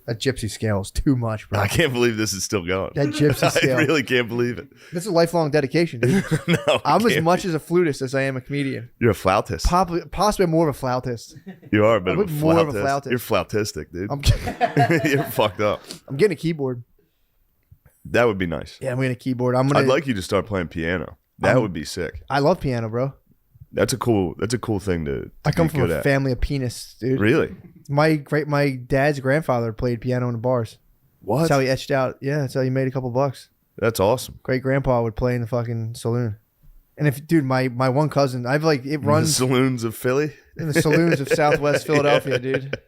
That gypsy scale is too much, bro. I can't believe this is still going. That gypsy scale. I really can't believe it. That's a lifelong dedication, dude. No, I'm as much as a flutist as I am a comedian. You're a flautist. Possibly more of a flautist. You are a bit of a more flautist. of a flautist. You're flautistic, dude. I'm You're fucked up. getting a keyboard. That would be nice. Yeah, I'm getting a keyboard. I'd like you to start playing piano. That would be sick. I love piano, bro. That's a cool thing to I come be from good a at. family of pianists, dude. Really? My dad's grandfather played piano in the bars. What? That's how he etched out. Yeah, that's how he made a couple bucks. That's awesome. Great grandpa would play in the fucking saloon. And if, dude, my one cousin, I've like, it runs the saloons of Philly? in the saloons of Southwest Philadelphia, dude.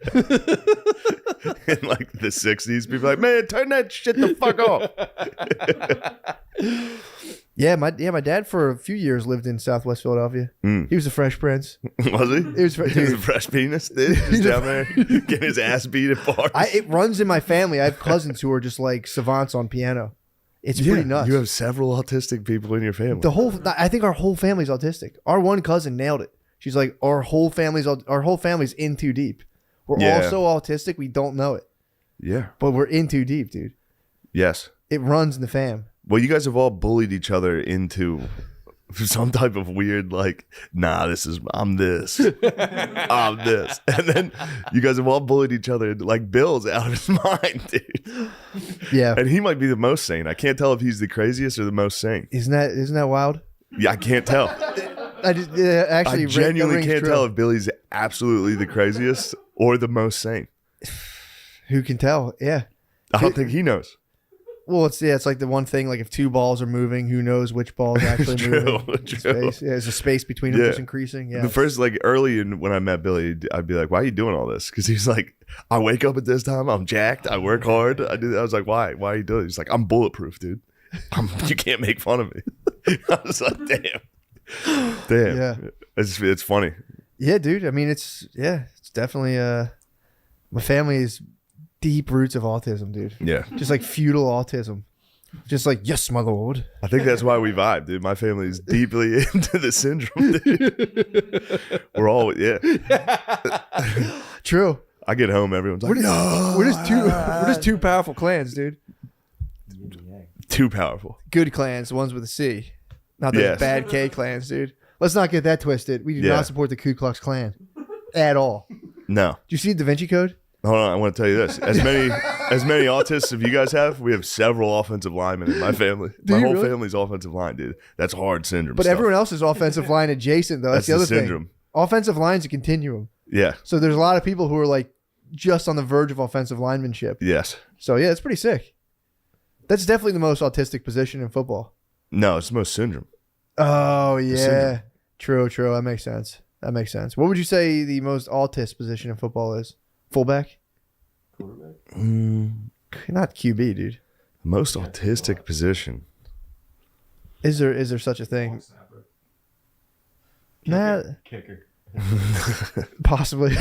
In like the 60s, people are like, man, turn that shit the fuck off. Yeah, my dad for a few years lived in Southwest Philadelphia. He was a Fresh Prince. Was he? He was, He was a fresh penis, dude. He's down there getting his ass beat at bars. It runs in my family. I have cousins who are just like savants on piano. It's pretty nuts. You have several autistic people in your family. I think our whole family's autistic. Our one cousin nailed it. She's like, our whole family's in too deep. We're all so autistic we don't know it. Yeah. But we're in too deep, dude. Yes. It runs in the fam. Well, you guys have all bullied each other into some type of weird, like, nah, I'm this. I'm this. And then you guys have all bullied each other. Like, Bill's out of his mind, dude. Yeah. And he might be the most sane. I can't tell if he's the craziest or the most sane. Isn't that wild? Yeah, I can't tell. I genuinely can't tell if Billy's absolutely the craziest or the most sane. Who can tell? Yeah. I don't think he knows. Well, it's like the one thing, like if two balls are moving, who knows which ball is actually moving? True. Space. Yeah, there's a space between them just increasing. Yeah. The first, like, early when I met Billy, I'd be like, why are you doing all this? Because he's like, I wake up at this time, I'm jacked, I work hard. I was like, why? Why are you doing it? He's like, I'm bulletproof, dude. You can't make fun of me. I was like, damn. Yeah. It's funny. Yeah, dude. I mean, it's definitely my family is deep roots of autism, dude. Yeah. Just like feudal autism. Just like, yes, my lord. I think that's why we vibe, dude. My family is deeply into the syndrome, dude. We're all, True. I get home, everyone's like, we're just two powerful clans, dude. Too powerful. Good clans, the ones with a C. Not those bad K clans, dude. Let's not get that twisted. We do not support the Ku Klux Klan at all. No. Do you see the Da Vinci Code? Hold on, I want to tell you this. As many autists as you guys have, we have several offensive linemen in my family. My whole family's offensive line, dude. That's hard syndrome But stuff. everyone else is offensive line adjacent, though. That's the other syndrome. thing. Offensive line's a continuum. Yeah. So there's a lot of people who are like just on the verge of offensive linemanship. Yes. So yeah, it's pretty sick. That's definitely the most autistic position in football. No, it's the most syndrome. Oh, yeah. True. That makes sense. What would you say the most autist position in football is? Fullback? Quarterback? Not QB, dude. Most autistic position. Is there such a thing? Nah, Kicker. possibly.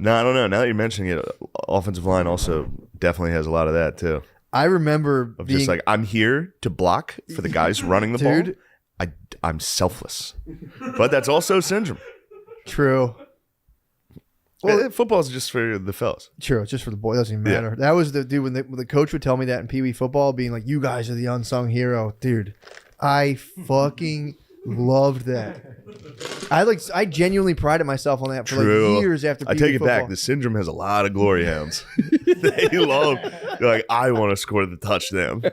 No, I don't know. Now that you're mentioning it, offensive line also definitely has a lot of that too. I remember Of just like, I'm here to block for the guys running the Dude. ball. I'm selfless. But that's also syndrome. True. Well, football's just for the fellas. True. It's just for the boy. It doesn't even matter. That was the dude when the coach would tell me that in Pee Wee football, being like, "You guys are the unsung hero, dude." I fucking loved that. I genuinely prided myself on that for like years after Pee I Wee take it football. back. The syndrome has a lot of glory hounds. They love. They're like, I want to score the touchdown.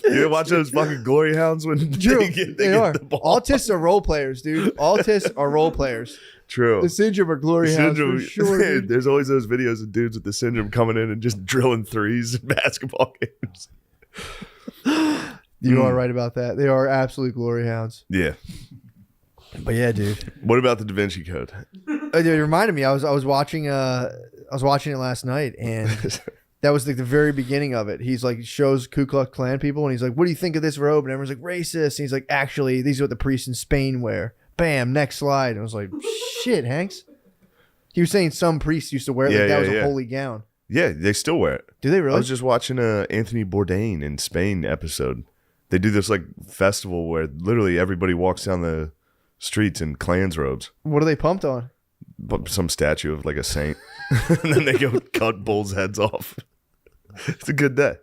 You ever watch those fucking glory hounds when True. they get the ball? Autists are role players, dude. Autists are role players. True. The syndrome are glory hounds for sure. Dude. There's always those videos of dudes with the syndrome coming in and just drilling threes in basketball games. You are right about that. They are absolute glory hounds. Yeah. But yeah, dude. What about the Da Vinci Code? It reminded me. I was watching it last night, and that was like the very beginning of it. He's like shows Ku Klux Klan people, and he's like, "What do you think of this robe?" And everyone's like, "Racist." And he's like, "Actually, these are what the priests in Spain wear." Bam. Next slide. And I was like, "Shit, Hanks." He was saying some priests used to wear it like that was a holy gown. Yeah, they still wear it. Do they really? I was just watching Anthony Bourdain in Spain episode. They do this like festival where literally everybody walks down the streets in Klan's robes. What are they pumped on? Some statue of like a saint. And then they go cut bulls' heads off. It's a good day.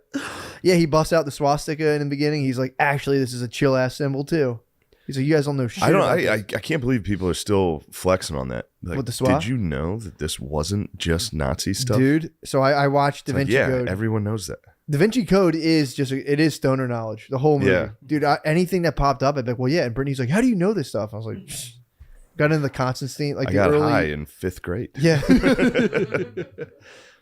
Yeah, he busts out the swastika in the beginning. He's like, actually, this is a chill ass symbol too. He's like, you guys don't know shit. I can't believe people are still flexing on that. Like, With the swat? Did you know that this wasn't just Nazi stuff? Dude, so I watched Da Vinci Code. Everyone knows that. Da Vinci Code is just, it is stoner knowledge. The whole movie. Yeah. Dude, anything that popped up, I'd be like, well, yeah. And Brittany's like, how do you know this stuff? I was like, psh. Got into the Constantine. Like I got high in 5th grade. Yeah.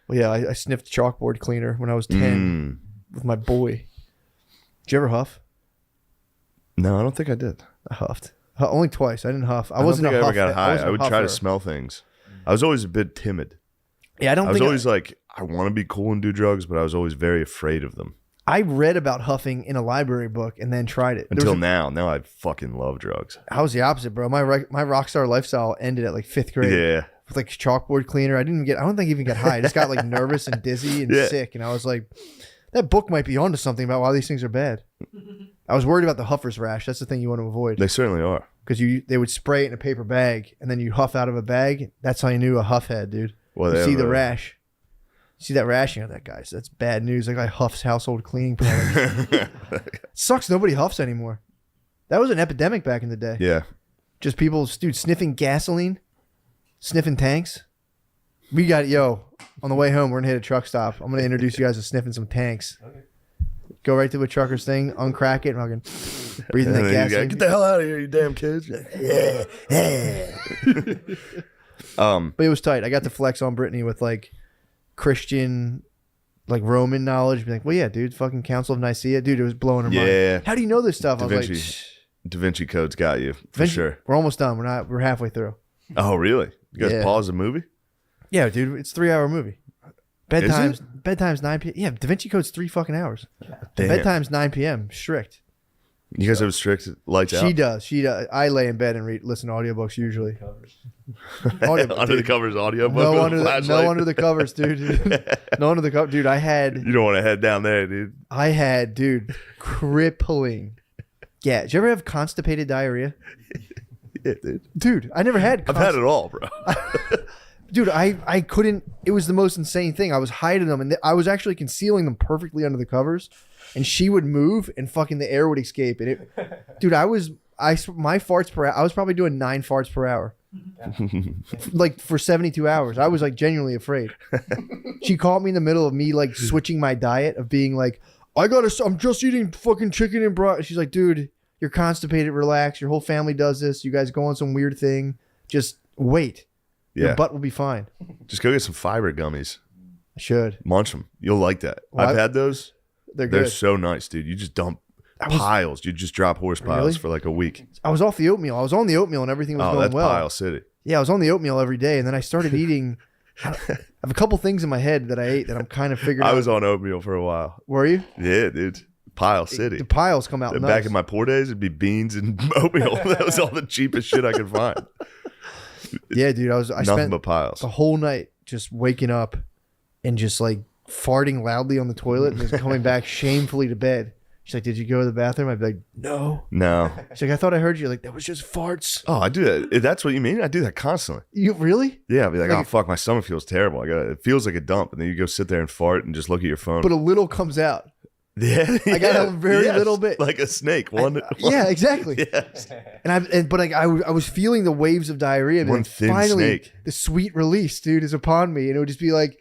Well, yeah, I sniffed chalkboard cleaner when I was 10 with my boy. Did you ever huff? No, I don't think I did. I huffed. Only twice. I didn't huff. I wasn't a ever huff. got high. I would try to huffer. smell things. I was always a bit timid. Yeah, I was always like, I want to be cool and do drugs, but I was always very afraid of them. I read about huffing in a library book and then tried it. Until now. Now I fucking love drugs. I was the opposite, bro. My rock star lifestyle ended at like 5th grade. Yeah. With like chalkboard cleaner. I don't think I even got high. I just got like nervous and dizzy and sick. And I was like, that book might be onto something about why these things are bad. I was worried about the huffer's rash. That's the thing you want to avoid. They certainly are. Because they would spray it in a paper bag and then you huff out of a bag. That's how you knew a huff had, dude. Well, you see the rash. You see that rash, you know, that guy's, that's bad news. That guy huffs household cleaning products. Sucks nobody huffs anymore. That was an epidemic back in the day. Yeah. Just people, dude, sniffing gasoline, sniffing tanks. We got, on the way home, we're going to hit a truck stop. I'm going to introduce you guys to sniffing some tanks. Okay. Go right to a trucker's thing, uncrack it, and fucking breathe in that gasoline. Get the hell out of here, you damn kids. But it was tight. I got to flex on Brittany with like Christian, like Roman knowledge. Be like, well, yeah, dude, fucking Council of Nicaea. Dude, it was blowing her mind. How do you know this stuff? I was like, Da Vinci Code's got you, for sure. We're almost done. We're halfway through. Oh, really? You guys pause the movie? Yeah, dude, it's a 3-hour movie. Bedtime's 9 p.m. Yeah, Da Vinci Code's 3 fucking hours. Damn. Bedtime's 9 p.m. Strict. You guys have strict lights out? She does. I lay in bed and listen to audiobooks usually. Under the covers audiobook? No under the covers, dude. No under the covers. Dude, I had... You don't want to head down there, dude. I had, dude, crippling. Yeah. Did you ever have constipated diarrhea? Yeah, dude. Dude, I never had... I've had it all, bro. Dude, I couldn't... It was the most insane thing. I was hiding them, and I was actually concealing them perfectly under the covers, and she would move, and fucking the air would escape. And dude, my farts per hour... I was probably doing 9 farts per hour. Like, for 72 hours. I was, like, genuinely afraid. She caught me in the middle of me, like, switching my diet of being like, I'm just eating fucking chicken and broth. She's like, dude, you're constipated. Relax. Your whole family does this. You guys go on some weird thing. Just wait. Yeah. Your butt will be fine. Just go get some fiber gummies. I should. Munch them. You'll like that. Well, I've had those. They're good. They're so nice, dude. You just dump piles. You just drop horse piles for like a week. I was off the oatmeal. I was on the oatmeal and everything was going well. Oh, that's Pile City. Yeah, I was on the oatmeal every day. And then I started eating. I have a couple things in my head that I ate that I'm kind of figuring out. I was on oatmeal for a while. Were you? Yeah, dude. Pile City. The piles come out nuts. Back in my poor days, it'd be beans and oatmeal. That was all the cheapest shit I could find. Yeah, dude. I spent but piles. The whole night just waking up and just like farting loudly on the toilet and just coming back shamefully to bed. She's like, did you go to the bathroom? I'd be like, no. She's like, I thought I heard you. Like, that was just farts. Oh, I do that. If that's what you mean, I do that constantly. You really? Yeah, I'd be like, oh, fuck, my stomach feels terrible. It feels like a dump. And then you go sit there and fart and just look at your phone. But a little comes out. Yeah. I got a very little bit. Like a snake. Yeah, exactly. Yes. But I was feeling the waves of diarrhea. One thin finally, snake. The sweet release, dude, is upon me. And it would just be like,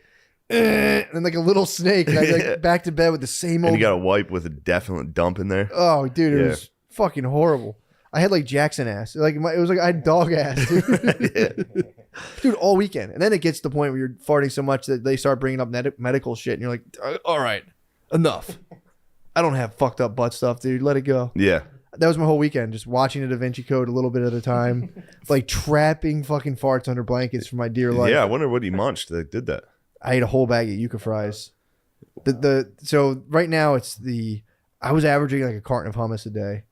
and like a little snake. And I'd be like back to bed with the same old. And you got to wipe with a definite dump in there. Oh, dude, it was fucking horrible. I had like Jackson ass. Like it was like I had dog ass, dude. Dude, all weekend. And then it gets to the point where you're farting so much that they start bringing up medical shit. And you're like, all right, enough. I don't have fucked up butt stuff, dude. Let it go. Yeah. That was my whole weekend, just watching the Da Vinci Code a little bit at a time. Like trapping fucking farts under blankets for my dear life. Yeah, I wonder what he munched that did that. I ate a whole bag of Yucca fries. So right now I was averaging like a carton of hummus a day.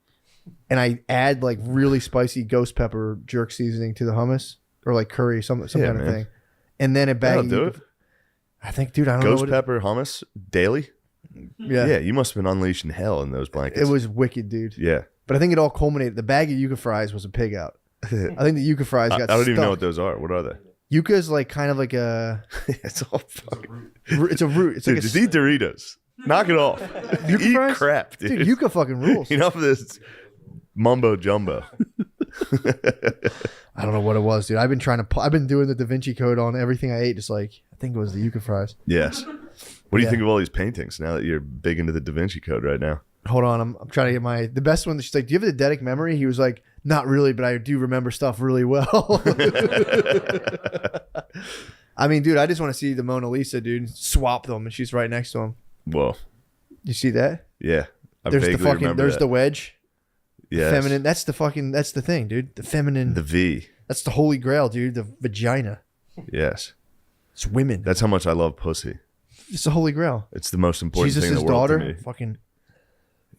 And I add like really spicy ghost pepper jerk seasoning to the hummus. Or like curry, some kind of thing. And then a bag of do it. I think, dude, I don't know. Ghost pepper hummus daily? Yeah, you must have been unleashing hell in those blankets. It was wicked, dude. Yeah. But I think it all culminated. The bag of Yucca fries was a pig out. I think the yucca fries got I don't even know stuck. what those are. What are they? Yucca is like kind of like a. It's all fucking. It's a root. It's Dude, like just eat Doritos. Knock it off. Yucca Eat fries? crap, dude. Dude, yucca fucking rules. Enough of this mumbo jumbo. I don't know what it was, dude. I've been doing the Da Vinci Code on everything I ate. Just like I think it was the yucca fries. Yes. What do you think of all these paintings now that you're big into the Da Vinci Code right now? Hold on, I'm trying to get the best one. She's like, "Do you have a eidetic memory?" He was like, "Not really, but I do remember stuff really well." I mean, dude, I just want to see the Mona Lisa, dude. Swap them, and she's right next to him. Whoa. You see that? Yeah. There's the fucking. There's that. the wedge. Yeah. Feminine. That's the fucking. That's the thing, dude. The feminine. The V. That's the holy grail, dude. The vagina. Yes. It's women. That's how much I love pussy. It's the holy grail. It's the most important thing in Jesus' the world daughter. to me. Fucking.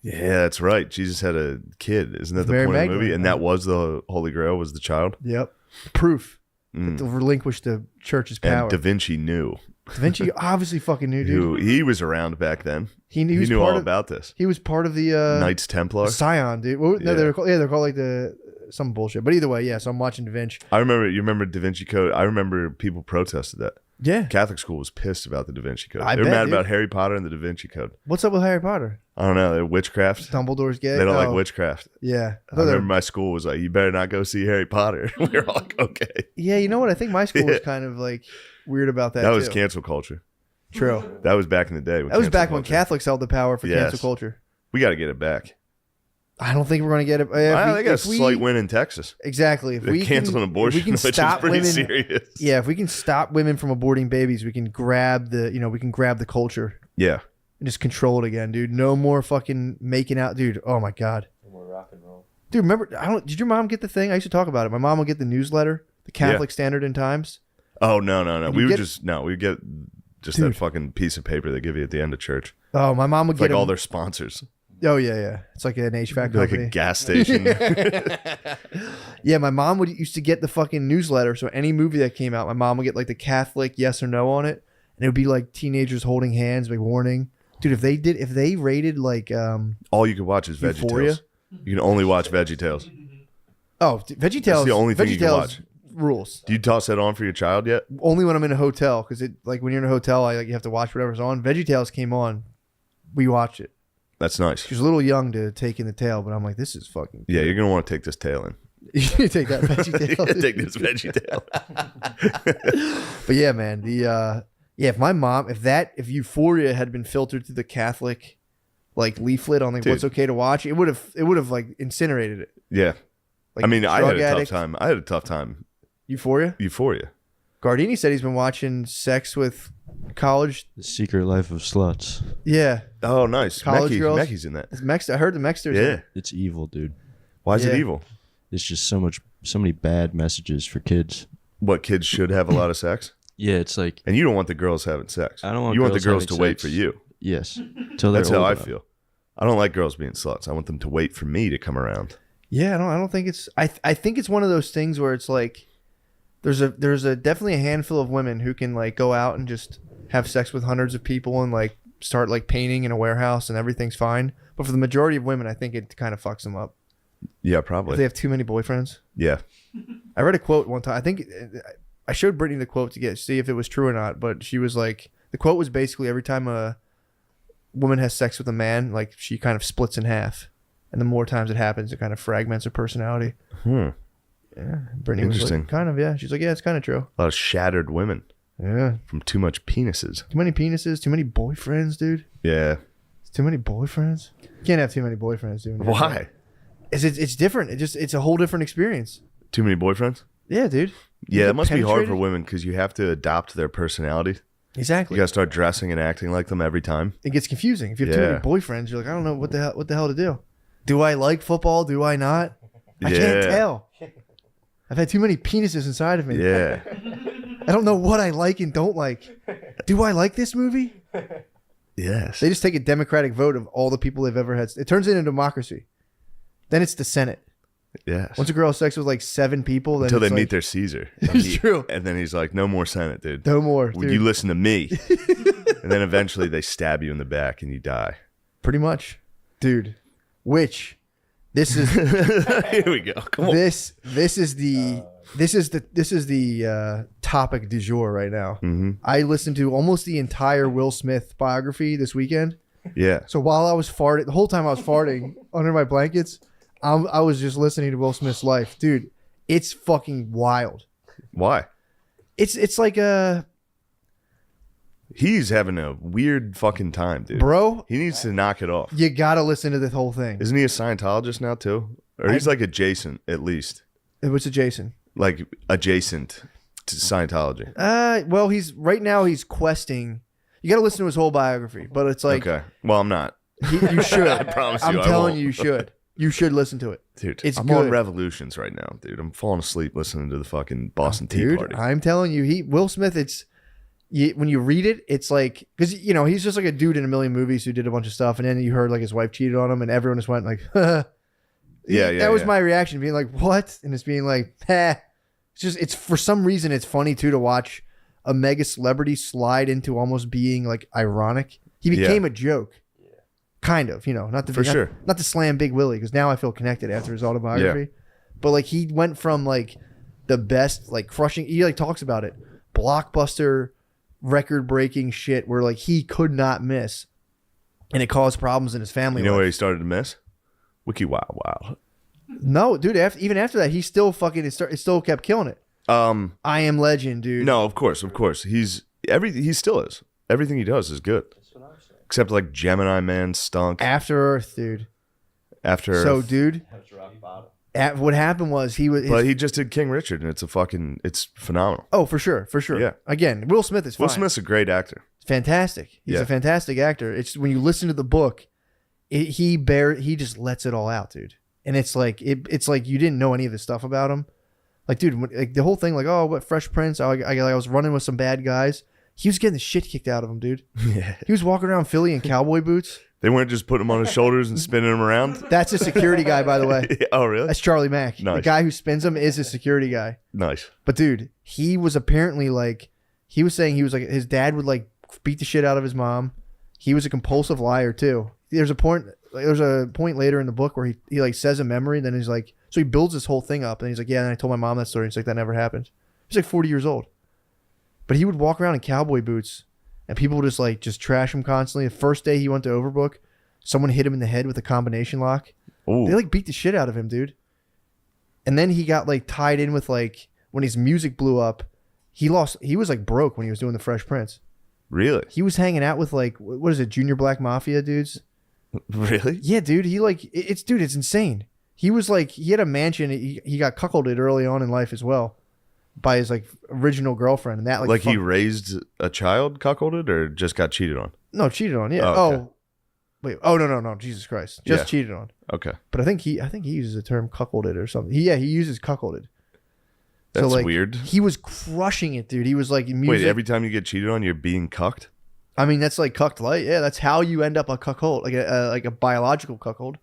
Yeah, that's right. Jesus had a kid. Isn't that the Mary point of the Magdalene, movie? And that was the Holy Grail, was the child. Yep. Proof. Mm. To relinquish the church's power. And Da Vinci knew. Da Vinci obviously fucking knew, dude. He was around back then. He He was knew part all of, about this. He was part of the Knights Templar. Scion, dude. No, Yeah. they're called like the some bullshit. But either way, yeah. So I'm watching Da Vinci. You remember Da Vinci Code? I remember people protested that. Yeah. Catholic school was pissed about the Da Vinci Code. I They were bet, mad dude. about Harry Potter and the Da Vinci Code. What's up with Harry Potter? I don't know. They're witchcraft. Dumbledore's gay. They don't like Oh, witchcraft. Yeah. I remember my school was like, you better not go see Harry Potter. We were all like, okay. Yeah, you know what? I think my school was Yeah. kind of like weird about that. That was too. cancel culture. True. That was back in the day. That was cancel back when culture- Catholics held the power for Yes. cancel culture. We got to get it back. I don't think we're going to get it. They got a slight win in Texas. Exactly. If They're we canceling can, abortion, if we can which stop is pretty women, serious. Yeah, if we can stop women from aborting babies, we can grab the culture Yeah. and just control it again, dude. No more fucking making out, dude. Oh my god. No more rock and roll. Dude, remember? Did your mom get the thing? I used to talk about it. My mom would get the newsletter, the Catholic Standard and Times. Oh no. And We you would get- we get just Dude. that fucking piece of paper they give you at the end of church. Oh, my mom would It's get like all them- their sponsors. Oh yeah. It's like an HVAC Like company. a gas station. Yeah, my mom used to get the fucking newsletter. So any movie that came out, my mom would get like the Catholic yes or no on it, and it would be like teenagers holding hands, like warning. Dude, if they rated like All you can watch is Euphoria? VeggieTales. You can only watch VeggieTales. VeggieTales, That's the only thing you can VeggieTales watch. rules. Do you toss that on for your child yet? Only when I'm in a hotel, because it like when you're in a hotel, you have to watch whatever's on. VeggieTales came on, we watched it. That's nice. She was a little young to take in the tail, but I'm like, this is fucking. Yeah, you're gonna want to take this tail in. You take that VeggieTale. Take this VeggieTale. But yeah, man, if my mom, if Euphoria had been filtered through the Catholic like leaflet on like Dude. what's okay to watch, it would have like incinerated it. Yeah. Like I mean, I had drug a addict. tough time. I had a tough time. Euphoria. Euphoria. Gardini said he's been watching Sex with College. The Secret Life of Sluts. Yeah, Oh, nice. College girls. Mecky's in that. it's I heard the Mexters. Yeah. It's evil, dude. Why is it Yeah. evil? It's just so many bad messages for kids. What, kids should have a lot of sex? Yeah, it's like, And you don't want the girls having sex. I don't want You want the girls girls to having wait sex. for you. yes, till they're That's how old I enough. feel. I don't like girls being sluts. I want them to wait for me to come around. Yeah, I don't think it's. I think it's one of those things where it's like, there's a definitely a handful of women who can like go out and just have sex with hundreds of people and like start like painting in a warehouse and everything's fine. But for the majority of women, I think it kind of fucks them up Yeah, if probably. they have too many boyfriends. Yeah. I read a quote one time. I think I showed Brittany the quote to see if it was true or not. But she was like, the quote was basically every time a woman has sex with a man, like she kind of splits in half, and the more times it happens, it kind of fragments her personality. Hmm. Yeah, Brittany was Interesting. like, kind of, yeah. She's like, yeah, it's kind of true. A lot of shattered women Yeah, from too much penises. too many penises, too many boyfriends, dude. Yeah. Too many boyfriends. You can't have too many boyfriends, dude. Why? It's different. It's a whole different experience. Too many boyfriends? Yeah, dude. You Yeah, get it must be hard for penetrated. women because you have to adopt their personality. Exactly. You got to start dressing and acting like them every time. It gets confusing. If you have too Yeah. many boyfriends, you're like, I don't know what the hell to do. Do I like football? Do I not? I can't Yeah. tell. I've had too many penises inside of me. Yeah. I don't know what I like and don't like. Do I like this movie? Yes. They just take a democratic vote of all the people they've ever had. It turns into a democracy. Then it's the Senate. Yes. Once a girl has sex with like 7 people, then Until they it's meet like, their Caesar. It's true. And then he's like, no more Senate, dude. No more. Would Dude. you listen to me? And then eventually they stab you in the back and you die. Pretty much. Dude. Which This is Here we go. Come on. this is the topic du jour right now. I listened to almost the entire Will Smith biography this weekend. Yeah. So while I was farting, the whole time I was farting under my blankets, I was just listening to Will Smith's life, dude. It's fucking wild. Why? It's like He's having a weird fucking time, dude. bro. He needs to knock it off. You gotta listen to this whole thing. Isn't he a Scientologist now too? Or he's like adjacent, at least. What's it, Jason? Like adjacent to Scientology. Well, he's questing. You got to listen to his whole biography, but it's like, Okay. Well, I'm not. you should. I promise you, I'm I telling won't. you should. You should listen to it, Dude, It's I'm good. on Revolutions right now, dude. I'm falling asleep listening to the fucking Boston Tea dude. Party. I'm telling you, Will Smith. When you read it, it's like, because he's just like a dude in a million movies who did a bunch of stuff, and then you heard like his wife cheated on him, and everyone just went like, Yeah, That was my reaction, being like, what? And it's being like, it's for some reason it's funny too to watch a mega celebrity slide into almost being like ironic. He became a joke. Kind of, not to slam Big Willie, because now I feel connected after his autobiography. But like he went from like the best, like crushing. He like talks about it, blockbuster, record breaking shit where like he could not miss, and it caused problems in his family. You know life. where he started to miss? Wiki Wow. No, dude. Even after that, he still fucking it still kept killing it. I Am Legend, dude. No, of course. He still is. Everything he does is good. Except like Gemini Man stunk. After Earth, dude. After So, Earth. dude, what happened was But he just did King Richard, and it's phenomenal. Oh, for sure. Yeah. Again, Will Smith is fine. Will Smith's a great actor. Fantastic. He's a fantastic actor. It's when you listen to the book, he just lets it all out, dude. And it's like it's like you didn't know any of this stuff about him. Like, dude, like the whole thing, like, oh, what Fresh Prince? I was running with some bad guys. He was getting the shit kicked out of him, dude. Yeah. He was walking around Philly in cowboy boots. They weren't just putting him on his shoulders and spinning him around. That's a security guy, by the way. Oh, really? That's Charlie Mack. Nice. The guy who spins him is a security guy. Nice. But dude, he was apparently like, he was saying he was like, his dad would like beat the shit out of his mom. He was a compulsive liar too. There's a point later in the book where he like says a memory, then he's like, so he builds this whole thing up, and he's like, yeah, and I told my mom that story. And he's like, that never happened. He's like 40 years old, but he would walk around in cowboy boots, and people would just trash him constantly. The first day he went to Overbook, someone hit him in the head with a combination lock. Ooh. They like beat the shit out of him, dude. And then he got like tied in with like when his music blew up, he was like broke when he was doing the Fresh Prince. Really? He was hanging out with like, what is it, Junior Black Mafia dudes? Really? Yeah, dude. He like, it's insane. He was like, he had a mansion. He got cuckolded early on in life as well by his like original girlfriend. And that like he raised a child cuckolded or just got cheated on? No, cheated on. Yeah. Oh, okay. Wait. Oh, no. Jesus Christ. Just cheated on. Okay. But I think he uses the term cuckolded or something. He uses cuckolded. That's so, like, weird. He was crushing it, dude. He was like, music. Wait, every time you get cheated on, you're being cucked? I mean, that's like cucked light. Yeah, that's how you end up a cuckold, like a biological cuckold.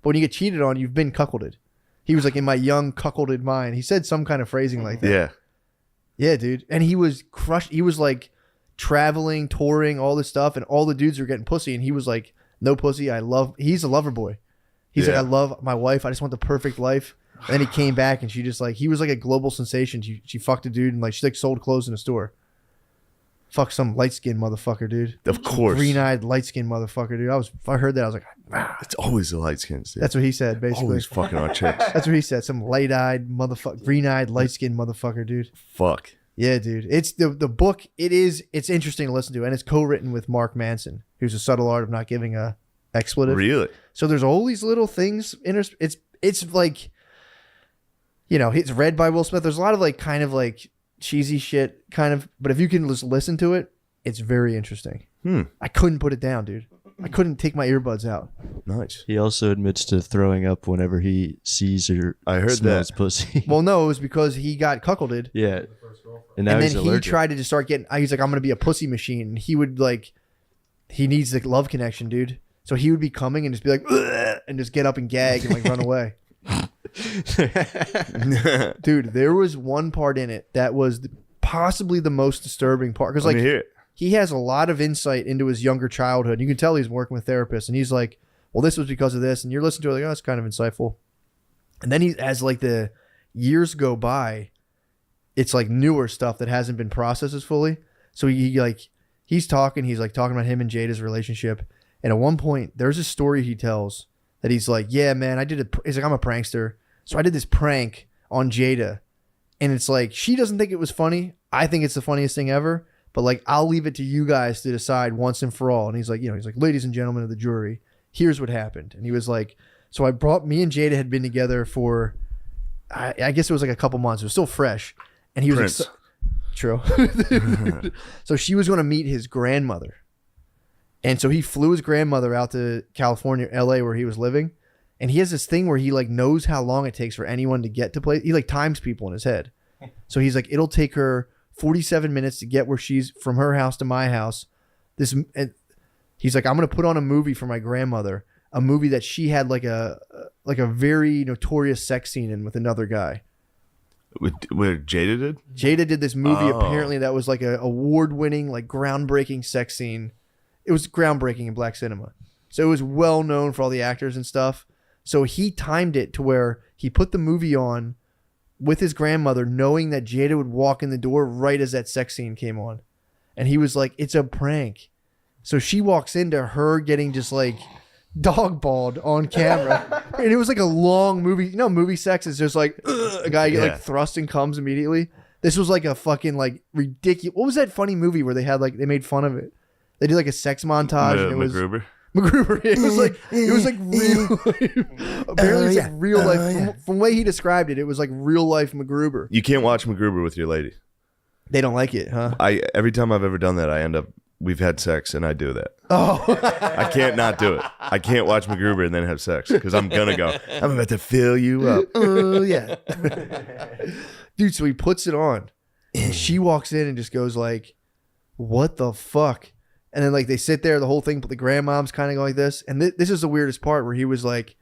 But when you get cheated on, you've been cuckolded. He was like, in my young cuckolded mind. He said some kind of phrasing like that. Yeah. Yeah, dude. And he was crushed. He was like traveling, touring, all this stuff, and all the dudes were getting pussy, and he was like, no pussy. He's a lover boy. He's like, I love my wife. I just want the perfect life. And then he came back, and she just like, he was like a global sensation. She fucked a dude, and like she like sold clothes in a store. Fuck some light-skinned motherfucker, dude. Of course. Green-eyed, light-skinned motherfucker, dude. I heard that. I was like, wow. It's always the light skins, dude. That's what he said, basically. Always fucking on chicks. That's what he said. Some light-eyed motherfucker, green-eyed, light-skinned motherfucker, dude. Fuck. Yeah, dude. It's the book. It's interesting to listen to, and it's co-written with Mark Manson, who's a subtle art of not giving a expletive. Really? So there's all these little things. It's like, it's read by Will Smith. There's a lot of like kind of like cheesy shit, kind of. But if you can just listen to it, it's very interesting. I couldn't put it down, dude. I couldn't take my earbuds out. Nice. He also admits to throwing up whenever he sees or smells pussy. Well, no, it was because he got cuckolded. Yeah. And now And he's then he allergic. tried to just start getting. He's like, I'm gonna be a pussy machine. And he would like, he needs the love connection, dude. So he would be coming and just be like, "Ugh," and just get up and gag and like run away. Dude, there was one part in it that was possibly the most disturbing part, because like Let me hear it. he has a lot of insight into his younger childhood. You can tell he's working with therapists, and he's like, well, this was because of this. And you're listening to it like, oh, it's kind of insightful. And then as like the years go by, it's like newer stuff that hasn't been processed as fully. So he's talking about him and Jada's relationship. And at one point, there's a story he tells that he's like, yeah, man, he's like, I'm a prankster. So I did this prank on Jada. And it's like, she doesn't think it was funny. I think it's the funniest thing ever. But like, I'll leave it to you guys to decide once and for all. And he's like, ladies and gentlemen of the jury, here's what happened. And he was like, so me and Jada had been together for, I guess it was like a couple months. It was still fresh. And he was Prince. like, true. So she was going to meet his grandmother. And so he flew his grandmother out to California, LA, where he was living. And he has this thing where he like knows how long it takes for anyone to get to place. He like times people in his head. So he's like, it'll take her 47 minutes to get where she's from her house to my house. He's like, I'm going to put on a movie for my grandmother, a movie that she had like a very notorious sex scene in with another guy. Where Jada did? Jada did this movie apparently that was like a award-winning, like groundbreaking sex scene. It was groundbreaking in black cinema. So it was well known for all the actors and stuff. So he timed it to where he put the movie on with his grandmother, knowing that Jada would walk in the door right as that sex scene came on. And he was like, it's a prank. So she walks into her getting just like dog-balled on camera. And it was like a long movie. You know, movie sex is just like a guy get like thrust and comes immediately. This was like a fucking like ridiculous. What was that funny movie where they had like, they made fun of it? They did like a sex montage. And it was MacGruber. It was like real life. Apparently it's like real life. From the way he described it, it was like real life MacGruber. You can't watch MacGruber with your lady. They don't like it, huh? Every time I've ever done that, we've had sex and I do that. Oh. I can't not do it. I can't watch MacGruber and then have sex because I'm going to go, I'm about to fill you up. Oh, yeah. Dude, so he puts it on and she walks in and just goes like, what the fuck? And then like they sit there, the whole thing, but the grandmom's kind of going like this. And this is the weirdest part where he was like,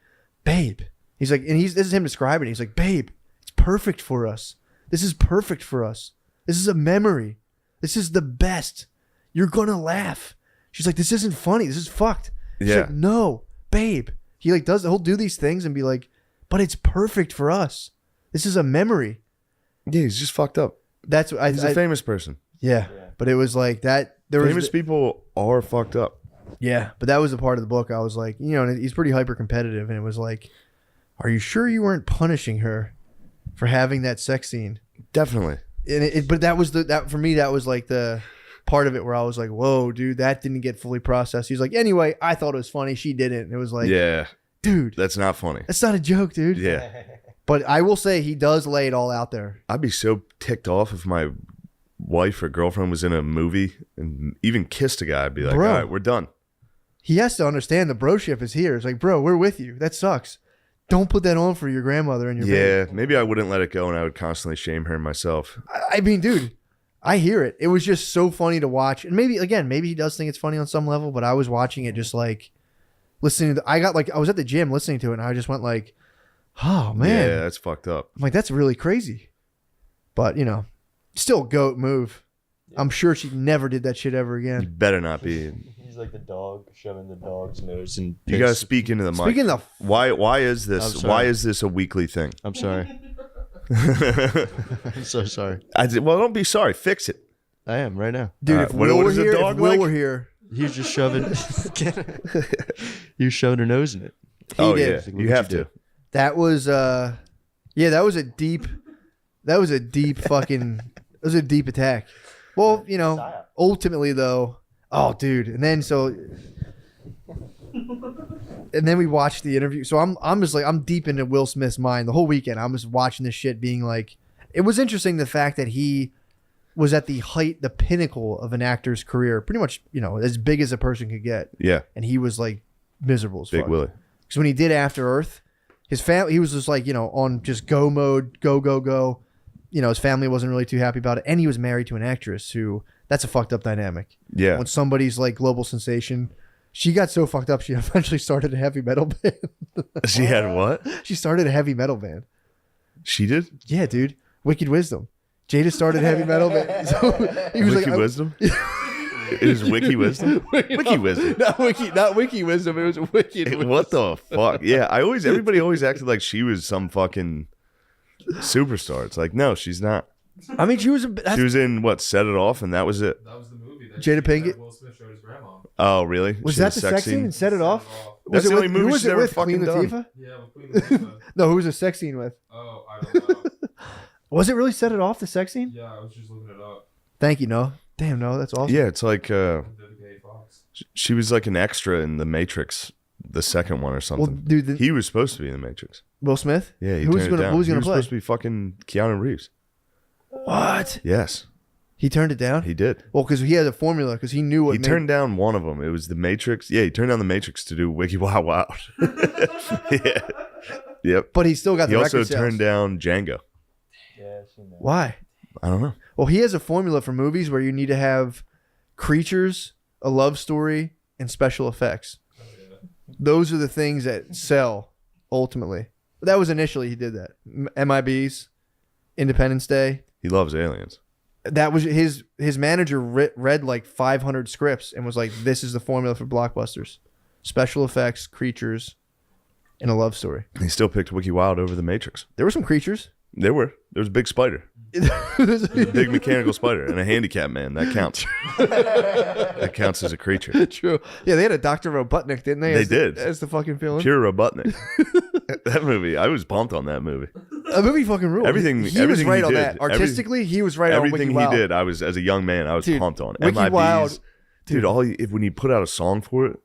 babe. He's like, and this is him describing it. He's like, babe, it's perfect for us. This is perfect for us. This is a memory. This is the best. You're going to laugh. She's like, this isn't funny. This is fucked. She's like, no, babe. He like he'll do these things and be like, but it's perfect for us. This is a memory. Yeah, he's just fucked up. That's what he's a famous person. Yeah. But it was like that. Famous people are fucked up. Yeah, but that was the part of the book I was like, and he's pretty hyper competitive, and it was like, are you sure you weren't punishing her for having that sex scene? Definitely. And but that was that for me, that was like the part of it where I was like, whoa, dude, that didn't get fully processed. He's like, anyway, I thought it was funny. She didn't. And it was like, yeah, dude, that's not funny. That's not a joke, dude. Yeah. But I will say he does lay it all out there. I'd be so ticked off if my wife or girlfriend was in a movie and even kissed a guy. I'd be like, bro, all right, we're done. He has to understand the broship is here. It's like, bro, we're with you. That sucks. Don't put that on for your grandmother and your baby. Maybe I wouldn't let it go and I would constantly shame her myself. I mean, dude, I hear it. It was just so funny to watch. And maybe he does think it's funny on some level, but I was watching it just like listening to I was at the gym listening to it and I just went like, oh man. Yeah, that's fucked up. I'm like, that's really crazy. But still goat move. I'm sure she never did that shit ever You again. better not be. He's like the dog shoving the dog's nose and You gotta speak into the mic. Speaking of why is this a weekly thing? I'm sorry. I'm so sorry. Well, don't be sorry. Fix it. I am right now. dude, if Will what were is a here, dog if Will like? were here, He was just shoving. He was shoving her nose in it. he did. Yeah, you have to. That was that was a deep fucking it was a deep attack. Well, ultimately though, oh dude, and then we watched the interview. So I'm just like I'm deep into Will Smith's mind the whole weekend. I'm just watching this shit being like, it was interesting the fact that he was at the pinnacle of an actor's career, pretty much, as big as a person could get. Yeah. And he was like miserable as Big fuck. Willie. Because when he did After Earth, his family, he was just like, on just go mode, go. His family wasn't really too happy about it. And he was married to an actress who, that's a fucked up dynamic. Yeah. When somebody's like global sensation, she got so fucked up, she eventually started a heavy metal band. She had what? She started a heavy metal band. She did? Yeah, dude. Wicked Wisdom. Jada started a heavy metal band. So he was Wicked like, Wisdom? It was Wiki Wisdom. Wiki Wisdom. Not Wiki Wisdom. It was Wicked Wisdom. What the fuck? Yeah, everybody always acted like she was some fucking superstar. It's like, no, she's not. I mean, she was in what? Set It Off, and that was it. That was the movie that Jada Pinkett. Will Smith showed his grandma. Oh, really? Was that the sex scene and Set It Off? That's the only movie who was she's it ever with? fucking Queen done. Latifah? Yeah, with Queen Latifah. No, who was the sex scene with? Oh, I don't know. Was it really Set It Off, the sex scene? Yeah, I was just looking it up. Thank you, Noah. Damn, no, that's awesome. Yeah, it's like Vivica A. Fox. she was like an extra in The Matrix, the second one or Well, something. dude, He was supposed to be in The Matrix. Will Smith? Yeah, he Who was turned it down. Who was He going was to play? supposed to be fucking Keanu Reeves. What? Yes, He turned it down? he did. Well, because he had a formula, because he knew what He turned down one of them. It was The Matrix. Yeah, he turned down The Matrix to do Wiki Wild Wild. Yeah. Yep. But he still got He the also record sales. turned down Django. Yeah, I've seen that. Why? I don't know. Well, he has a formula for movies where you need to have creatures, a love story, and special effects. Those are the things that sell, ultimately. That was initially he did that. MIBs, Independence Day. He loves aliens. That was his manager read like 500 scripts and was like, this is the formula for blockbusters. Special effects, creatures, and a love story. He still picked Wiki Wild over The Matrix. There were some creatures. There was a big spider. A big mechanical spider and a handicap man. That counts. That counts as a creature. True. Yeah, they had a Dr. Robotnik, didn't they? They did. As the fucking villain. Pure Robotnik. That movie, I was pumped on that movie. A movie fucking ruled. Everything- He was everything right he on did. that. Artistically, he was right on Everything Wiki he Wild. did, I was, as a young man, I was Dude, pumped on. Wiki MIBs, Wild- dude, when he put out a song for it,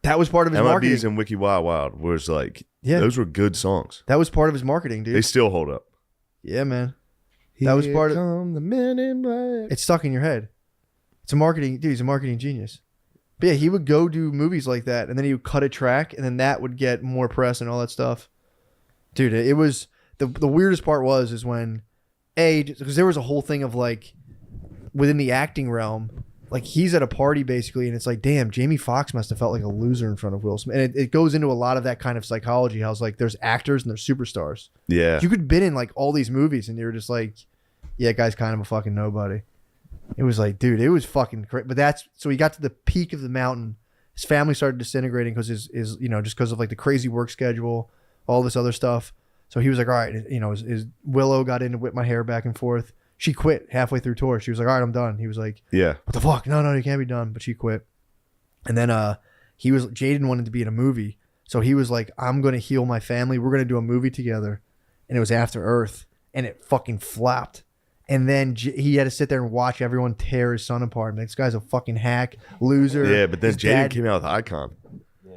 That was part of his marketing. MIBs and Wiki Wild Wild was like, Yeah. those were good songs. That was part of his marketing, dude. They still hold up. Yeah, man. That was part of- Come the Men in Black. It's stuck in your head. It's a marketing dude. He's a marketing genius. But yeah, he would go do movies like that, and then he would cut a track, and then that would get more press and all that stuff. Dude, it was the weirdest part is when because there was a whole thing of like within the acting realm, like he's at a party basically, and it's like, damn, Jamie Foxx must have felt like a loser in front of Will Smith, and it goes into a lot of that kind of psychology. How it's like there's actors and there's superstars. Yeah. You could have been in like all these movies, and you're just like, yeah, guy's kind of a fucking nobody. It was like, dude, it was fucking crazy. But so he got to the peak of the mountain. His family started disintegrating because his just because of like the crazy work schedule, all this other stuff. So he was like, all right, his Willow got in to whip my hair back and forth. She quit halfway through tour. She was like, all right, I'm done. He was like, Yeah. what the fuck? No, you can't be done. But she quit. And then Jaden wanted to be in a movie. So he was like, I'm going to heal my family. We're going to do a movie together. And it was After Earth. And it fucking flopped. And then he had to sit there and watch everyone tear his son apart. Like, this guy's a fucking hack, loser. Yeah, but then His Jaden dad- came out with Icon.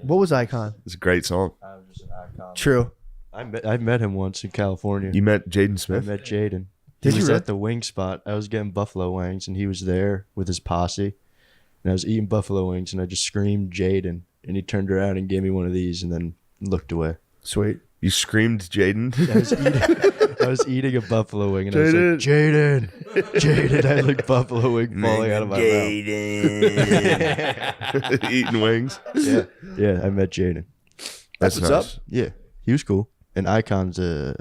What was Icon? It's a great song. I'm just an icon. True. I met him once in California. You met Jaden I Smith? met Jaden. Did He you was really? at the wing spot. I was getting buffalo wings, and he was there with his posse. And I was eating buffalo wings, and I just screamed Jaden. And he turned around and gave me one of these, and then looked away. Sweet. You screamed Jaden? I was eating a buffalo wing, and I was like, Jaden, Jaden. I had like buffalo wing falling out of my mouth. Eating wings. Yeah, I met Jaden. That's what's nice. up. Yeah, he was cool. And Icon's a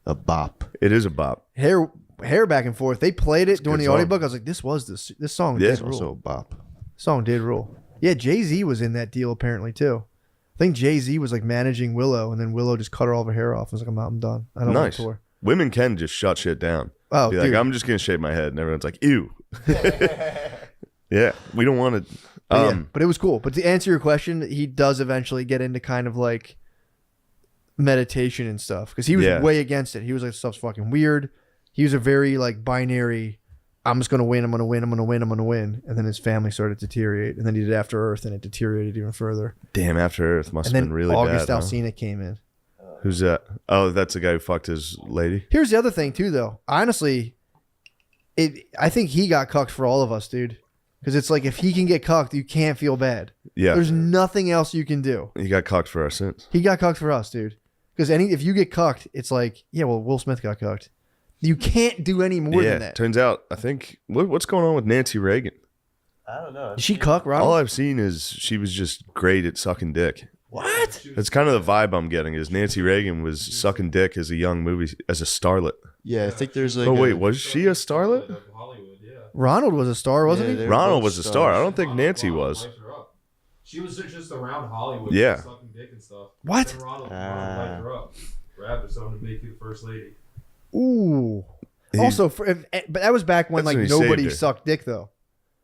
bop. It is a bop. Hair back and forth. They played it during good the song. audiobook. I was like, this song Yeah. did rule. Also a bop. Song did rule. Yeah, Jay-Z was in that deal apparently too. I think Jay-Z was like managing Willow, and then Willow just cut all of her hair off. I was like, I'm done. I don't want Nice. to tour. Women can just shut shit down. Oh, Be like, dude. I'm just going to shave my head. And everyone's like, ew. Yeah, we don't want to. But it was cool. But to answer your question, he does eventually get into kind of like meditation and stuff because he was Yeah. way against it. He was like, stuff's fucking weird. He was a very like binary. I'm just gonna win. I'm gonna win. I'm gonna win. I'm gonna win. And then his family started to deteriorate. And then he did After Earth, and it deteriorated even further. Damn, After Earth must And have then been really August bad. Huh? Alsina came in. Who's that? Oh, that's the guy who fucked his lady. Here's the other thing too, though. Honestly, I think he got cucked for all of us, dude. Because it's like if he can get cucked, you can't feel bad. Yeah. There's nothing else you can do. He got cocked for our sins. He got cucked for us, dude. Because if you get cucked, it's like, yeah, well, Will Smith got cucked. You can't do any more Yeah. than that. Turns out, I think, what's going on with Nancy Reagan? I don't know. Did she cuck, Rob? All I've seen is she was just great at sucking dick. What? That's kind of the vibe I'm getting. Is Nancy Reagan was sucking dick as a young movie as a starlet? Yeah, I think there's like. Oh wait, was she a starlet? Hollywood, yeah. Ronald was a star, wasn't Yeah, he? they were Ronald both was a star. I stars. don't think Nancy was. wiped her up. She was just around Hollywood, Yeah. sucking dick and stuff. What? Then Ronald wiped her up, grabbed her, someone to make you the first lady. Ooh. He- Also, but that was back when That's like when he saved nobody her. sucked dick though.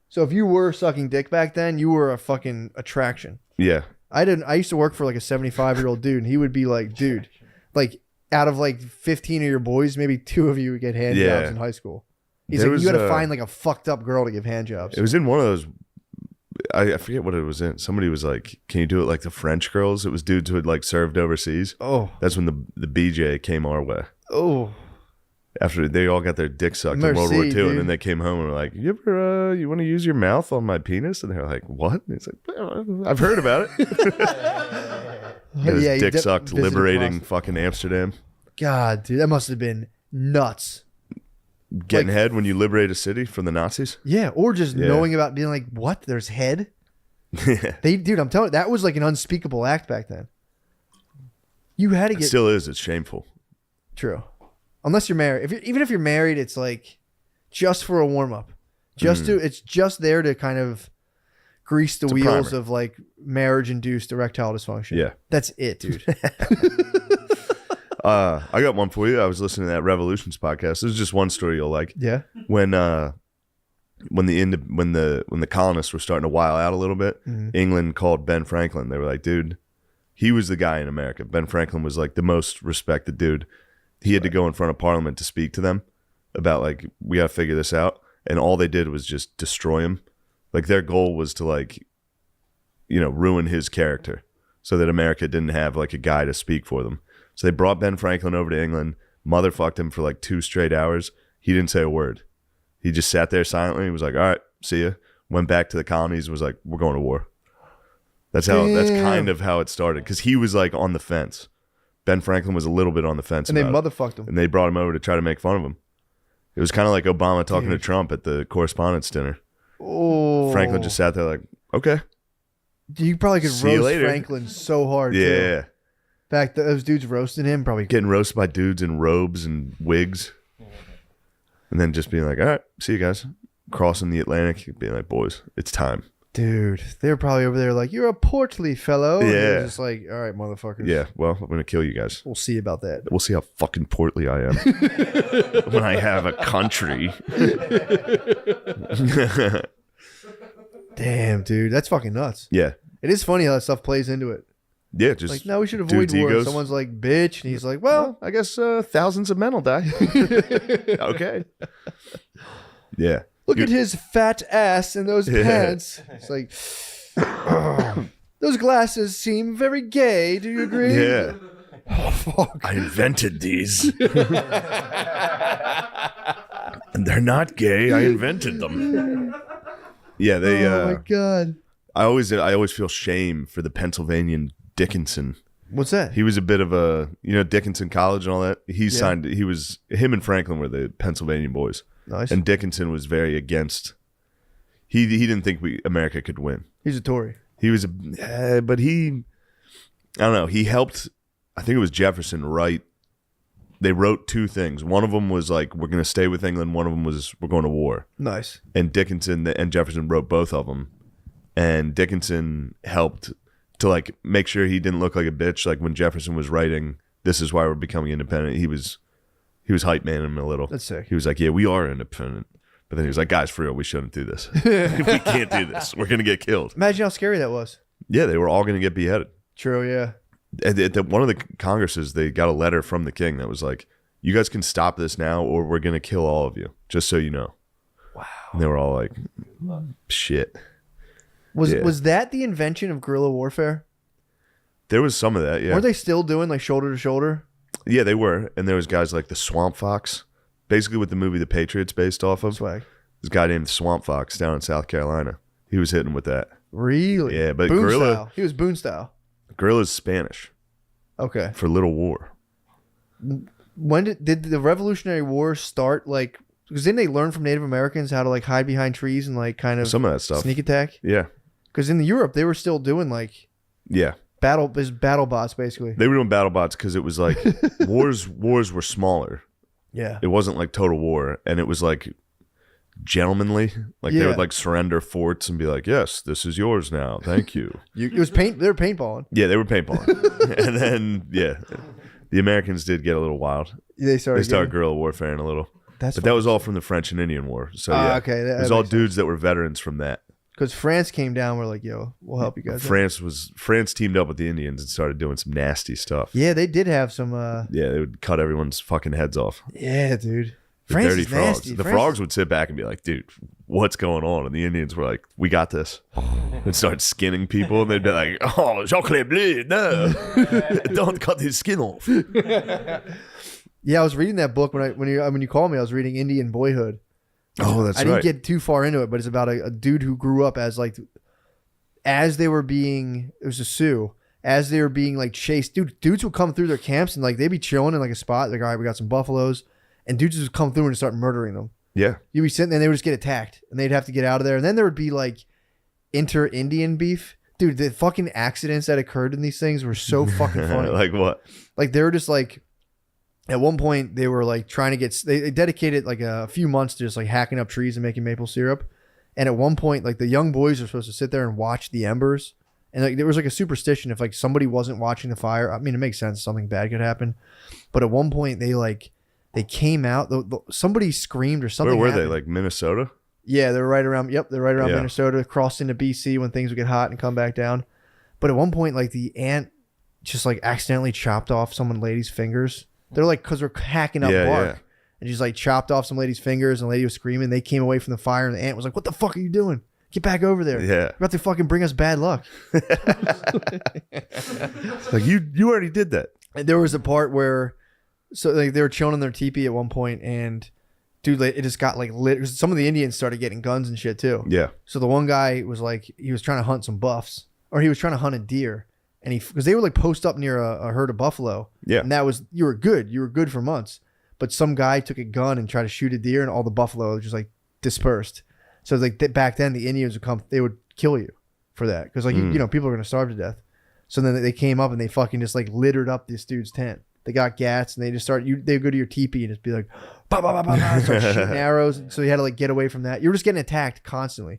So if you were sucking dick back then, you were a fucking attraction. Yeah. I used to work for like a 75-year-old dude, and he would be like, dude, like out of like 15 of your boys, maybe 2 of you would get hand Yeah. jobs in high school. He's There like, was, you had to find like a fucked up girl to give hand jobs. It was in one of those. I forget what it was in. Somebody was like, "Can you do it like the French girls?" It was dudes who had like served overseas. Oh, That's when the BJ came our way. oh, After they all got their dick sucked in World War Merci, II, dude. and then they came home and were like, "You ever you want to use your mouth on my penis?" And they're like, "What?" And it's like, "Well, "I've heard about it." Got his yeah, dick you sucked, visited liberating prostitute. fucking Amsterdam. God, dude, that must have been nuts. Getting Like- head when you liberate a city from the Nazis. Yeah, or just Yeah. knowing about being like, what? There's head. Yeah. Dude, I'm telling you, that was like an unspeakable act back then. You had to It get still is. It's shameful. true, unless you're married. Even if you're married, it's like just for a warm up. It's just there to kind of grease the It's a wheels primer. of like marriage induced erectile dysfunction. Yeah. That's it, dude. I got one for you. I was listening to that Revolutions podcast. This is just one story you'll like. Yeah. When the colonists were starting to while out a little bit, Mhm. England called Ben Franklin. They were like, dude, he was the guy in America. Ben Franklin was like the most respected dude. He had to go in front of Parliament to speak to them about like, we got to figure this out. And all they did was just destroy him. Like their goal was to like, ruin his character so that America didn't have like a guy to speak for them. So they brought Ben Franklin over to England, motherfucked him for like 2 straight hours. He didn't say a word. He just sat there silently. He was like, all right, see ya. Went back to the colonies, was like, we're going to war. That's Damn. kind of how it started. Because he was like on the fence. Ben Franklin was a little bit on the fence And they about it. motherfucked him. And they brought him over to try to make fun of him. It was kind of like Obama talking to Dude. Trump at the correspondence dinner. Oh, Franklin just sat there like, okay. You probably could See you roast later. Franklin so hard. Yeah. Too. In fact, those dudes roasting him probably. Getting roasted by dudes in robes and wigs. And then just being like, all right, see you guys. Crossing the Atlantic, being like, boys, it's time. Dude, they were probably over there like, you're a portly fellow. And they were Yeah. just like, all right, motherfuckers. Yeah, well, I'm going to kill you guys. We'll see about that. We'll see how fucking portly I am when I have a country. Damn, dude. That's fucking nuts. Yeah. It is funny how that stuff plays into it. Yeah, just Like, no, we should avoid dudes' war. egos. Someone's like, bitch. And he's like, well, well, I guess thousands of men will die. Okay. Yeah. look at his fat ass in those Yeah. pants. It's like, those glasses seem very gay. Do you agree? Yeah. Oh, fuck. I invented these. And they're not gay. I invented them. Yeah, they Oh, my God. I always feel shame for the Pennsylvanian Dickinson. What's that? He was a bit of a, Dickinson College and all that. Him and Franklin were the Pennsylvania boys. Nice. And Dickinson was very against. He didn't think America could win. He's a Tory. He was but I don't know. He helped. I think it was Jefferson write. They wrote 2 things. One of them was like, we're going to stay with England. One of them was, we're going to war. Nice. And Dickinson and Jefferson wrote both of them. And Dickinson helped to like make sure he didn't look like a bitch. Like when Jefferson was writing, "This is why we're becoming independent," he was hype manning him a little. That's sick. He was like, "Yeah, we are independent," but then he was like, "Guys, for real, we shouldn't do this. We can't do this. We're gonna get killed." Imagine how scary that was. Yeah, they were all gonna get beheaded. True, yeah. At one of the congresses, they got a letter from the king that was like, "You guys can stop this now, or we're gonna kill all of you. Just so you know." Wow. And they were all like, "Shit." Yeah. Was that the invention of guerrilla warfare? There was some of that, yeah. Weren't they still doing like shoulder to shoulder? Yeah, they were. And there was guys like the Swamp Fox, basically what the movie The Patriots based off of. Swag. This guy named Swamp Fox down in South Carolina. He was hitting with that. Really? Yeah, but Boone guerrilla- style. He was Boone style. Guerrilla's Spanish Okay. for little war. When did the Revolutionary War start? Like, because didn't they learn from Native Americans how to like hide behind trees and like kind of Some of that stuff. sneak attack? Yeah. Because in Europe they were still doing like Yeah. battle bots basically. They were doing battle bots because it was like wars were smaller. Yeah. It wasn't like total war. And it was like gentlemanly. Like they Yeah. would like surrender forts and be like, "Yes, this is yours now. Thank you." It was paint. They were paintballing. Yeah, they were paintballing. And then the Americans did get a little wild. They started guerrilla warfare a little. That's But that was all from the French and Indian War. So okay. it was all dudes that were veterans from that. Because France came down. We're like, yo, we'll help you guys. France teamed up with the Indians and started doing some nasty stuff. Yeah, they did have some. Yeah, they would cut everyone's fucking heads off. Yeah, dude. The France dirty is frogs. nasty. The France frogs would sit back and be like, dude, what's going on? And the Indians were like, we got this. And start skinning people. And they'd be like, oh, Jean-Claude Blé, no. Don't cut his skin off. Yeah, I was reading that book when you called me. I was reading Indian Boyhood. Oh, that's I right. didn't get too far into it, but it's about a dude who grew up as they were being, it was a Sioux, as they were being like chased. Dudes would come through their camps and like they'd be chilling in like a spot. Like, all right, we got some buffaloes. And dudes would come through and start murdering them. Yeah. You'd be sitting there and they would just get attacked and they'd have to get out of there. And then there would be like inter-Indian beef. Dude, the fucking accidents that occurred in these things were so fucking funny. Like what? Like they were just like, at one point they were like trying to get, they dedicated like a few months to just like hacking up trees and making maple syrup. And at one point, like the young boys were supposed to sit there and watch the embers. And like there was like a superstition if like somebody wasn't watching the fire. I mean, it makes sense. Something bad could happen. But at one point they came out. Somebody screamed or something. Where were happened. they? Like Minnesota? Yeah, they're right around. Yep, they're right around Yeah. Minnesota, crossed into BC when things would get hot and come back down. But at one point, like the ant just like accidentally chopped off some lady's fingers. They're like, because we're hacking up bark. Yeah. And she's like chopped off some lady's fingers and the lady was screaming. They came away from the fire and the ant was like, what the fuck are you doing? Get back over there. Yeah. You're about to fucking bring us bad luck. Like you already did that. And there was a part where, so like they were chilling in their teepee at one point and dude, like, it just got like lit. 'Cause some of the Indians started getting guns and shit too. Yeah. So the one guy was like, he was trying to hunt some buffs or he was trying to hunt a deer. And because they would like post up near a herd of buffalo. Yeah. And that was, you were good for months. But some guy took a gun and tried to shoot a deer and all the buffalo just like dispersed. So like back then the Indians would come, they would kill you for that. Because like, you know, people are going to starve to death. So then they came up and they fucking just like littered up this dude's tent. They got gats and they just they would go to your teepee and just be like, bah, bah, bah, bah, bah, start shooting arrows. So you had to like get away from that. You were just getting attacked constantly.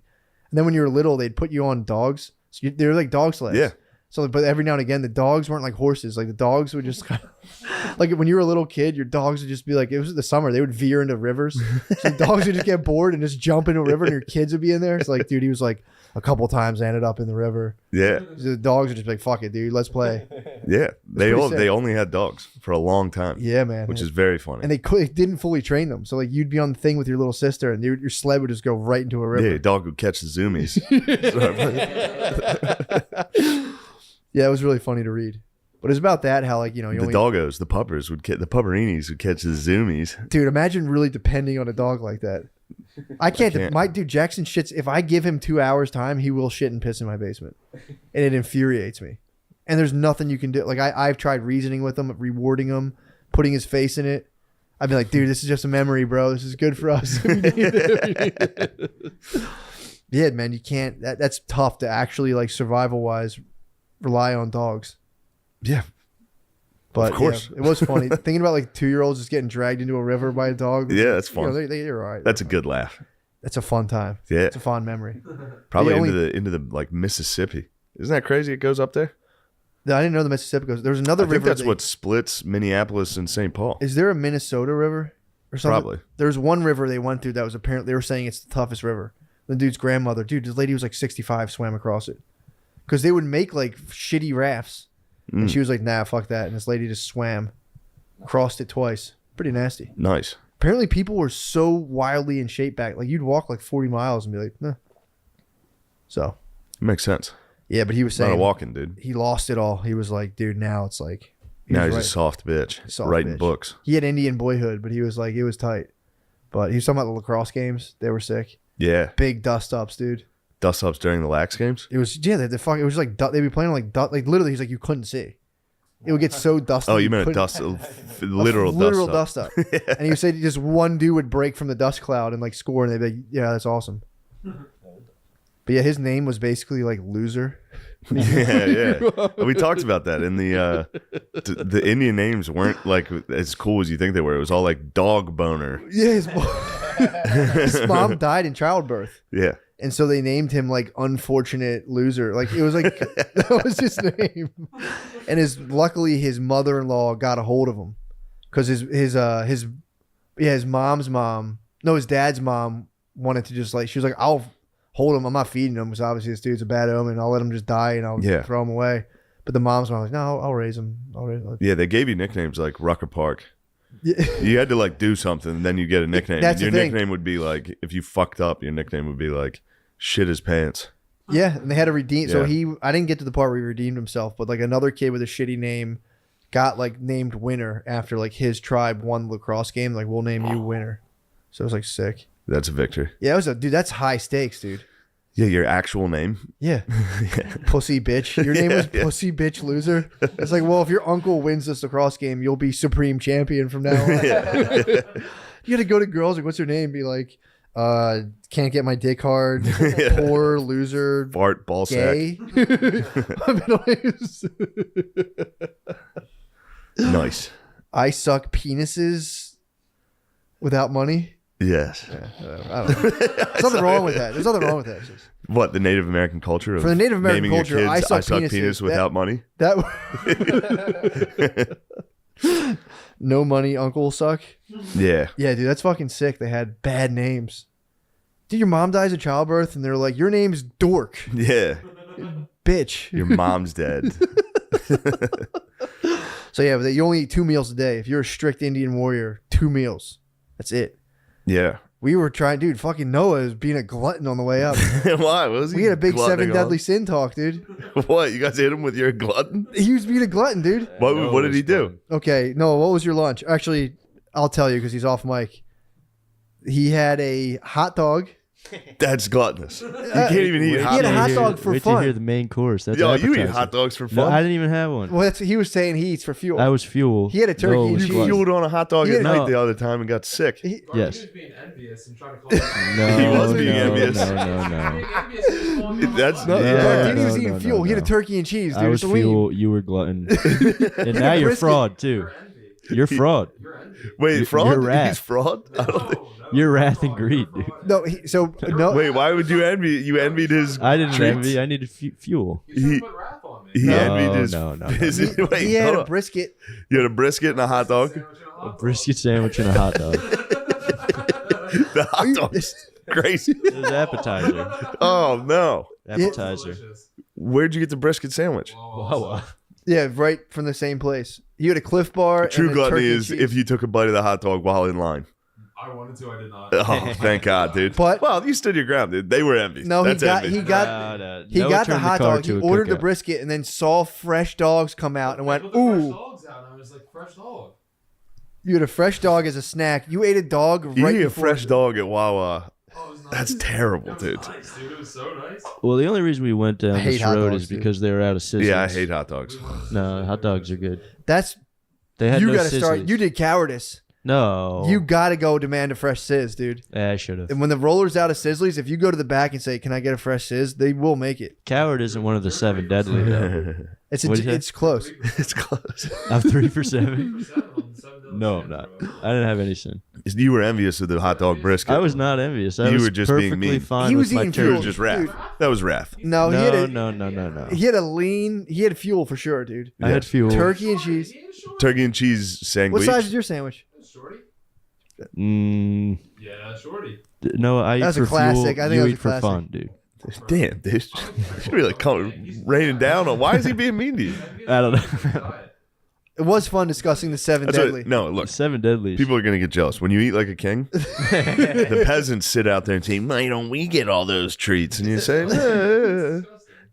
And then when you were little, they'd put you on dogs. So they were like dog sleds. Yeah. So, but every now and again, the dogs weren't like horses. Like the dogs would just kind of, like when you were a little kid, your dogs would just be like, it was the summer, they would veer into rivers. So the dogs would just get bored and just jump into a river and your kids would be in there. It's like, dude, he was like a couple times I ended up in the river. Yeah. So the dogs would just be like, fuck it, dude, let's play. Yeah. They pretty sick. only had dogs for a long time. Yeah, man. Which is very funny. And they didn't fully train them. So like you'd be on the thing with your little sister and your sled would just go right into a river. Yeah, dog would catch the zoomies. Yeah, it was really funny to read. But it's about that, how like, you know, The doggos, the puppers the pupperinis would catch the zoomies. dude, imagine really depending on a dog like that. I can't. My dude, Jackson shits. If I give him 2 hours time, he will shit and piss in my basement. And it infuriates me. And there's nothing you can do. Like I've tried reasoning with him, rewarding him, putting his face in it. I'd be like, dude, this is just a memory, bro. This is good for us. Yeah, man, you can't. That's tough to actually like survival wise rely on dogs. Yeah. But of course. yeah, it was funny thinking about like 2-year-olds just getting dragged into a river by a dog. Yeah, that's You fun. know, they're all right. That's a good laugh. That's a fun time. Yeah. It's a fond memory. Probably The into the like Mississippi. Isn't that crazy? It goes up there. I didn't know the Mississippi goes. There's another I think river. that's what splits Minneapolis and St. Paul. Is there a Minnesota river or something? Probably. There's one river they went through that was apparently, they were saying it's the toughest river. The dude's grandmother, this lady was like 65, swam across it. Because they would make like shitty rafts. And she was like, nah, fuck that. And this lady just swam, crossed it twice. Pretty nasty. Nice. Apparently people were so wildly in shape back. Like you'd walk like 40 miles and be like, nah. So. Makes sense. Yeah, but he was Not saying a walking, dude. he lost it all. He was like, dude, now it's like. Now he's right. a soft bitch. Soft writing bitch. books. He had Indian Boyhood, but he was like, it was tight. But he was talking about the lacrosse games. They were sick. Yeah. Big dust ups, dude. Dust ups during the lax games. It was, yeah, the fuck. It was like, they'd be playing on like literally, he's like, you couldn't see. It would get so dusty. Oh, you meant a couldn't- dust, literal dust up. And he would say just one dude would break from the dust cloud and like score, and they'd be like, yeah, that's awesome. But yeah, his name was basically like loser. Yeah. We talked about that in the Indian names weren't like as cool as you think they were. It was all like dog boner. Yeah, his mom died in childbirth. Yeah. And so they named him like unfortunate loser. Like it was like that was his name. And luckily his mother-in-law got a hold of him because his dad's mom wanted to just like, she was like, I'll hold him. I'm not feeding him because obviously this dude's a bad omen. I'll let him just die and I'll throw him away. But the mom's mom was like, no, I'll raise him. Yeah, they gave you nicknames like Rucker Park. Yeah. You had to like do something, and then you get a nickname. That's your the thing. nickname would be like, if you fucked up, your nickname would be like shit his pants. Yeah, and they had to redeem. So Yeah. I didn't get to the part where he redeemed himself, but like another kid with a shitty name got like named winner after like his tribe won the lacrosse game. Like, we'll name you winner. So it was like sick. That's a victory. Yeah, dude, that's high stakes, dude. Yeah, your actual name. Yeah. Pussy bitch. Your name was Pussy Bitch Loser. It's like, well, if your uncle wins this lacrosse game, you'll be supreme champion from now on. You got to go to girls like, what's your name? Be like, can't get my dick hard, poor loser, Fart, ball gay. Nice. I suck penises without money. Yes. Yeah, I don't know. There's nothing wrong with that. There's nothing wrong with that. It's just- What, the Native American culture? Of For the Native American naming your culture, I suck penises. penis without money. That no money, uncle suck. Yeah. Yeah, dude, that's fucking sick. They had bad names. Dude, your mom dies of childbirth, and they're like, your name's Dork, Yeah. bitch. Your mom's dead. So yeah, but you only eat 2 meals a day. If you're a strict Indian warrior, 2 meals. That's it. Yeah. We were trying, dude. Fucking Noah is being a glutton on the way up. Why? What was he? We had a big gluttoning 7 on? deadly sin talk, dude. What? You guys hit him with your glutton? He was being a glutton, dude. What did he do? Okay, Noah, what was your lunch? Actually, I'll tell you because he's off mic. He had a hot dog. That's gluttonous. You can't even eat He hot had a hot dogs. dog for wait fun. to hear the main course. That's Yo, you eat appetizer. hot dogs for No, fun? I didn't even have one. Well, that's he was saying he eats for fuel. I was fuel. He had a turkey No, it and was cheese. You glutton. fueled on a hot dog Yeah, at night no. the other time and got sick. Bro, Yes. He was being envious and trying to call it. No, He was being envious. No. Being envious and just calling him That's a not- glutton. yeah. Dude, he was No, eating no, fuel. no, He had a no. turkey and cheese, dude. I was So we- fuel. You were glutton. And now you're Brisket. fraud too. You're envy. You're fraud. You're envy. Wait, You're fraud? rat. He's fraud? I don't think. No. You're wrath and greed, dude. No, no. Wait, why would you envy? You envied his. I didn't treats? envy. I needed fuel. He's trying to put wrath on me. He No. envied his. No. his wait, He had hold a on. brisket. You had a brisket and a hot dog. Sandwich and a hot A dog. brisket sandwich and a hot dog. The hot dog's crazy. It was appetizer. Oh no! Appetizer. Delicious. Where'd you get the brisket sandwich? Wow. Yeah, right from the same place. You had a Cliff Bar. True and a gluttony turkey is cheese. if you took a bite of the hot dog while in line. I wanted to, I did not. Oh, thank God, dude. But- well, you stood your ground, dude. They were envious. No, That's envy. he got Noah the turned hot car dog. He to a ordered the cookout. brisket and then saw fresh dogs come out and went, Put the fresh "Ooh!" dogs out, and I was like, fresh dog. You had a fresh dog as a snack. You ate a dog You right eat a before- fresh dog at Wawa. Oh, it was nice. That's terrible, It was dude. nice, dude. It was so nice. Well, the only reason we went down I hate this hot road dogs, is dude. because they were out of sizzlers. Yeah, I hate hot dogs. No, hot dogs are good. That's They had you no got to start. Sizzlers. You did cowardice. No. You got to go demand a fresh sizz, dude. I should have. And when the roller's out of Sizzlies, if you go to the back and say, "Can I get a fresh sizz?" they will make it. Coward isn't one of the 7 deadly, though. It's What'd you say? it's close. It's close. I'm 3 for 7. 7 on the 7 deadly No, I'm sins, not. bro. I didn't have any sin. You were envious of the hot dog brisket. I was not envious. I You was were just being perfectly mean. fine He with was my eating It was fuel. turkey. just wrath. Dude. That was wrath. No, he had No, a no. he had a lean. He had fuel for sure, dude. I had fuel. Turkey and cheese. He was short. Turkey and cheese What sandwich. size is your sandwich? It was shorty. Yeah, shorty. No, I eat That's a for classic. fuel. I think you that was eat a for classic. fun, dude. Damn, dude. You really raining down on. Why is he being mean to you? I don't know. It was fun discussing the 7 That's deadly. what, no, look. 7 deadlies. People are gonna get jealous when you eat like a king. The peasants sit out there and say, "Why don't we get all those treats?" And you say,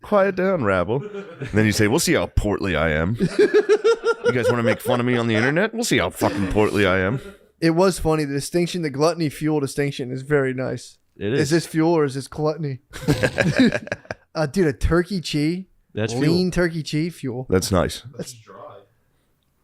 "Quiet down, rabble." And then you say, "We'll see how portly I am." You guys want to make fun of me on the internet? We'll see how fucking portly I am. It was funny. The distinction, the gluttony fuel distinction, is very nice. It Is is. this fuel or is this gluttony? Dude, a turkey cheese, That's lean turkey cheese fuel. That's nice. That's dry.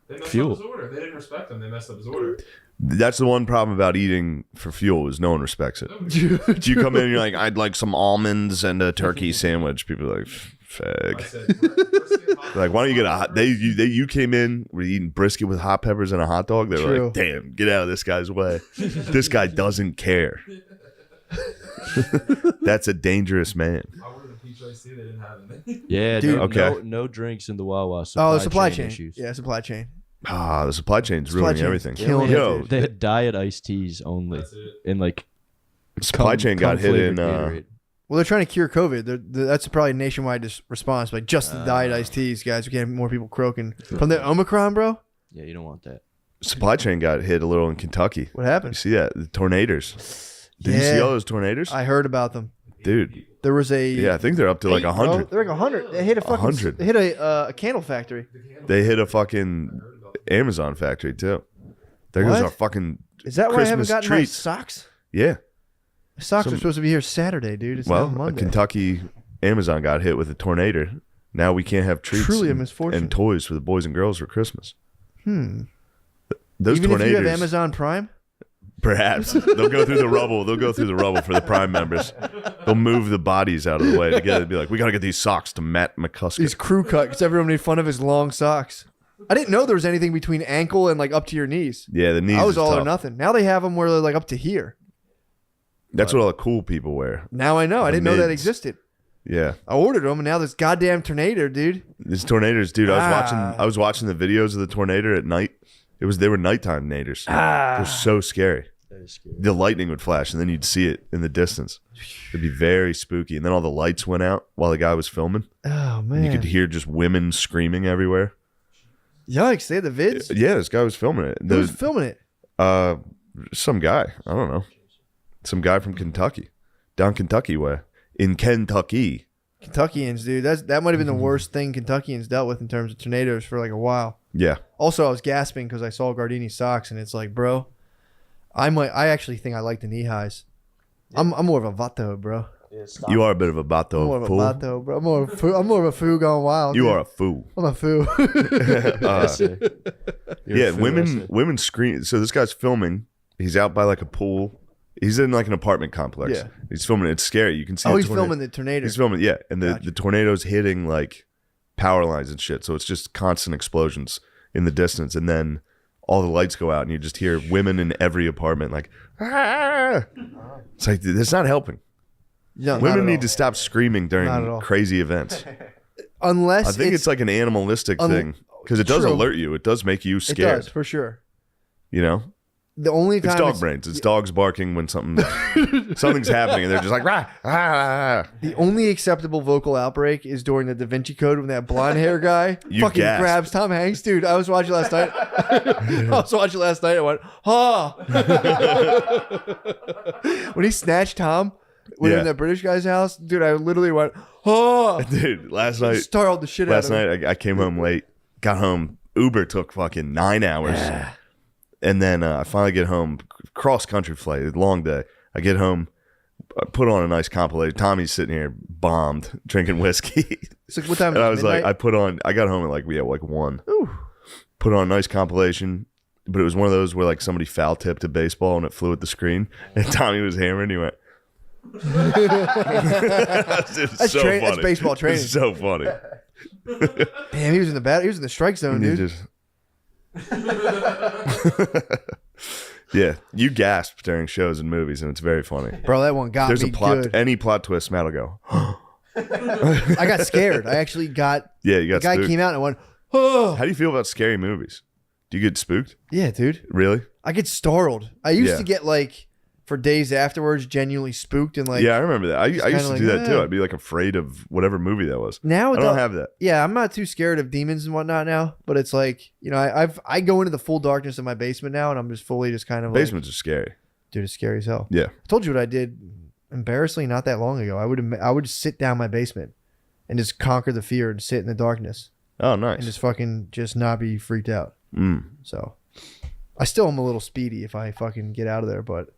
They messed Fuel. up his order. They didn't respect him. They messed up his order. That's the one problem about eating for fuel is no one respects it. You come in and you're like, "I'd like some almonds and a turkey sandwich." People are like, Fag. said, brisket, hot Like, why don't you get a dog, hot? You came in, were eating brisket with hot peppers and a hot dog. They were True. like, damn, get out of this guy's way. This guy doesn't care. That's a dangerous man. I ordered a peach iced tea. They didn't have it. Yeah, Dude. no, Okay. no drinks in the Wawa. Oh, supply chain. issues. Yeah, supply chain. Ah, the supply chain's Supply ruining chain. everything. Killing Yo, it, dude. They had diet iced teas only, That's it. and like supply chain got hit in. Gatorade. Well, they're trying to cure COVID. That's probably a nationwide response. Like just the diet iced teas, guys. We can't have more people croaking from the Omicron, bro. Yeah, you don't want that. Supply chain got hit a little in Kentucky. What You happened? see that? The tornadoes. Did you see Yeah. all those tornadoes? I heard about them. Dude. There was a Yeah, I think they're up to like 100. They're like 100. They hit a fucking 100. They hit a candle factory. They hit a fucking Amazon factory too. There goes What? our fucking Is that why I haven't Christmas gotten treats. my socks? yeah. My socks Some- are supposed to be here Saturday, dude. It's Well, not Monday. Kentucky Amazon got hit with a tornado. Now we can't have treats Truly a and- misfortune. and toys for the boys and girls for Christmas. Hmm. Those Even tornadoes, if you have Amazon Prime, perhaps they'll go through the rubble. They'll go through the rubble for the Prime members. They'll move the bodies out of the way together. Be like, we gotta get these socks to Matt McCusker. he's crew cut because everyone made fun of his long socks. I didn't know there was anything between ankle and like up to your knees. Yeah, the knees. I was is all or tough. nothing. Now they have them where they're like up to here. That's what all the cool people wear. Now I know. I The didn't know that mids. existed. Yeah, I ordered them, and now this goddamn tornado, dude. these tornadoes, dude. Ah. I was watching the videos of the tornado at night. They were nighttime tornadoes. They're so scary. That is scary. The lightning would flash, and then you'd see it in the distance. It'd be very spooky. And then all the lights went out while the guy was filming. Oh And man! you could hear just women screaming everywhere. Yikes! They had the vids. Yeah, this guy was filming it. Who was filming it? Some guy. I don't know. Some guy from Kentucky, down Kentucky way, in Kentucky. Kentuckians, dude. That might have been the worst thing Kentuckians dealt with in terms of tornadoes for like a while. Yeah, Also, I was gasping because I saw Gardini socks, and it's like, bro, I actually think I like the knee highs. I'm more of a vato, bro. you are a bit of a I'm more bato of a fool. vato, bro. I'm more of a foo gone wild. You dude. are a fool. I'm a foo. Yeah, women scream. So this guy's filming. He's out by like a pool. He's in like an apartment complex. Yeah. He's filming. It's scary. You can see. Oh, the he's tornado. filming the tornado. He's filming. Yeah, and the Gotcha. tornado's hitting like power lines and shit. So it's just constant explosions in the distance, and then all the lights go out, and you just hear women in every apartment like, ah! It's like that's not helping. No, not Women at need all. to stop screaming Not at during all. crazy events. Unless I think it's like an animalistic thing because it does True. alert you. It does make you it scared. does for sure. You know, The only it's time dog brains. It's dogs barking when something's happening, and they're just like rah, rah, rah. the only acceptable vocal outbreak is during the Da Vinci Code when that blonde hair guy You fucking gasped. grabs Tom Hanks. Dude, I was watching last night. I went, huh. When he snatched Tom when Yeah. in that British guy's house, dude, I literally went, huh. Dude, last night Startled the shit out Last of him. night I came home late. Got home. Uber took fucking 9 hours, and then I finally get home. Cross country flight, long day. I get home, I put on a nice compilation. Tommy's sitting here bombed, drinking whiskey, It's like, what time and I is was it, like, midnight? I got home at like 1. Ooh. Put on a nice compilation, but it was one of those where like somebody foul tipped a baseball and it flew at the screen, and Tommy was hammering. He went. That's so funny. That's baseball training. It's so funny. Damn, he was in the strike zone, And he dude. just yeah, you gasp during shows and movies, and it's very funny. Bro, that one got There's me a plot, good. any plot twist, Matt will go. I got scared. I actually got. Yeah, you The got guy spooked. came out and I went, oh. How do you feel about scary movies? Do you get spooked? Yeah, dude. Really? I get startled. I used Yeah. to get like for days afterwards, genuinely spooked and like. Yeah, I remember that. I used kinda to like, do that too. eh. I'd be like afraid of whatever movie that was. Now I don't have that. Yeah, I'm not too scared of demons and whatnot now, but it's like I go into the full darkness of my basement now, and I'm just fully just kind of Basements are scary. like, dude, it's scary as hell. Yeah. I told you what I did embarrassingly not that long ago. I would sit down my basement and just conquer the fear and sit in the darkness Oh, and nice. just fucking just not be freaked out. Mm. So I still am a little speedy if I fucking get out of there, but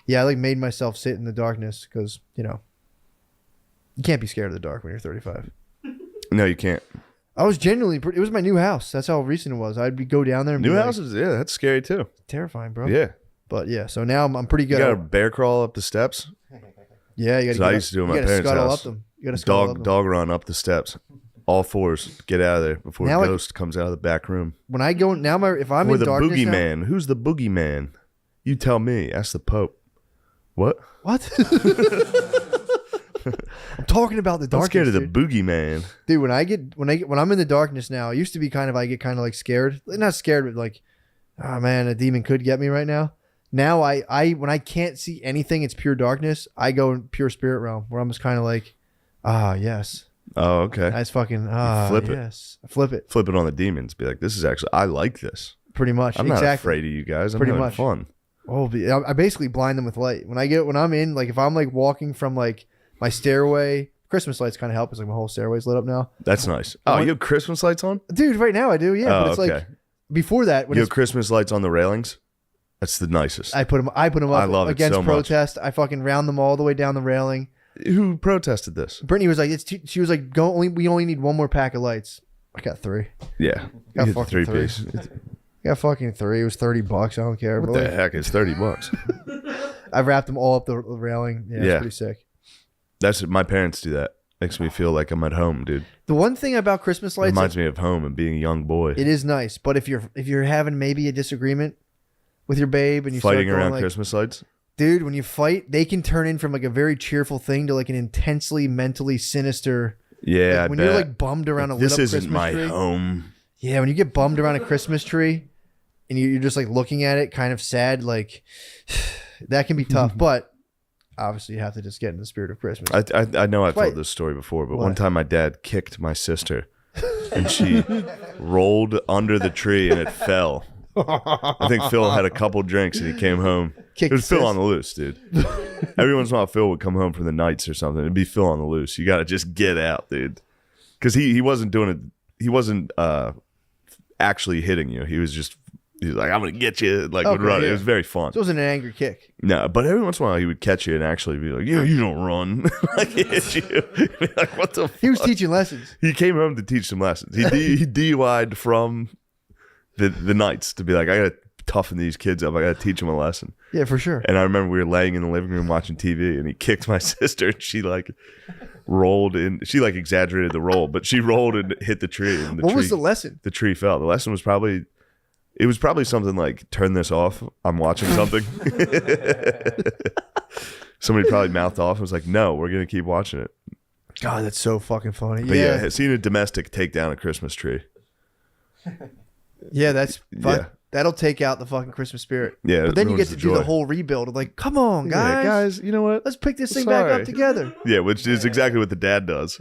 yeah, I like made myself sit in the darkness because you can't be scared of the dark when you're 35. No, you can't. I was genuinely it was my new house. That's how recent it was. I'd go down there and New be like, houses, yeah, that's scary too. terrifying, bro. Yeah. But yeah, so now I'm pretty You good. got to bear crawl up the steps. Yeah, you got So I used to do it at my you gotta parents' scuttle house. up them. You gotta scroll up. Dog run up the steps. All fours. Get out of there before Now a ghost comes out of the back room. When I go now, if I'm Or in the darkness now, boogeyman. Who's the boogeyman? You tell me. Ask the Pope. What? What? I'm talking about the I'm darkness. scared of the dude. boogeyman. Dude, when I'm in the darkness now, it used to be I get kind of like scared. Not scared, but like, oh man, a demon could get me right now. Now I when I can't see anything, it's pure darkness. I go in pure spirit realm where I'm just kind of like, yes. Oh, okay. That's fucking flip it. yes. Flip it. Flip it on the demons. Be like, this is actually, I like this. Pretty much. I'm not afraid of you guys. I'm Pretty having much. fun. Oh, I basically blind them with light. When I'm in, like if I'm like walking from like my stairway, Christmas lights kind of help. It's like my whole stairway's lit up now. That's nice. Oh, you have Christmas lights on? Dude, right now I do, yeah. Oh, But it's okay. like before that, when You it's have Christmas lights on the railings? That's the nicest. I put them up I love it against so much. protest. I fucking round them all the way down the railing. Who protested this? Brittany was like, she was like, we only need one more pack of lights. I got 3. Yeah. Got You hit the fucking 3. piece. I got fucking 3. It was $30. I don't care. What But the like, heck is $30? I wrapped them all up the railing. Yeah, Yeah. it's pretty sick. That's my parents do that. Makes me feel like I'm at home, dude. The one thing about Christmas lights, Reminds me of home and being a young boy. it is nice. But if you're having maybe a disagreement with your babe and you Fighting start going around like, Christmas lights. dude, when you fight, they can turn in from like a very cheerful thing to like an intensely mentally sinister. Yeah, Like, when I you're bet. like bummed around a lit This up isn't Christmas my tree. home. Yeah, when you get bummed around a Christmas tree and you're just like looking at it, kind of sad, like that can be tough. But obviously, you have to just get in the spirit of Christmas. I know I've Wait. told this story before, but What? one time my dad kicked my sister, and she rolled under the tree and it fell. I think Phil had a couple drinks and he came home. Kicked It was Phil sis. on the loose, dude. Every once in a while, Phil would come home from the nights or something. It'd be Phil on the loose. You got to just get out, dude. Because he wasn't doing it. He wasn't actually hitting you. He was like, I'm going to get you. Like, would Okay, run. yeah. It was very fun. So it wasn't an angry kick. No, but every once in a while, he would catch you and actually be like, yeah, you don't run. Like, hit you. Be like, what the fuck? He was teaching lessons. He came home to teach some lessons. He DUI'd from the nights to be like, I got to toughen these kids up. I got to teach them a lesson. Yeah, for sure. And I remember we were laying in the living room watching TV, and he kicked my sister, and she like rolled in. She like exaggerated the roll, but she rolled and hit the tree. And What was the lesson? The tree fell. The lesson was probably something like, turn this off. I'm watching something. Somebody probably mouthed off and was like, no, we're going to keep watching it. God, that's so fucking funny. But Yeah, yeah, seeing a domestic take down a Christmas tree. yeah, that's Yeah. that'll take out the fucking Christmas spirit. Yeah, But then you ruins get to the do the joy. whole rebuild of like, come on, guys, Yeah, guys, you know what? let's pick this thing back Sorry. up together. Yeah, which is exactly what the dad does.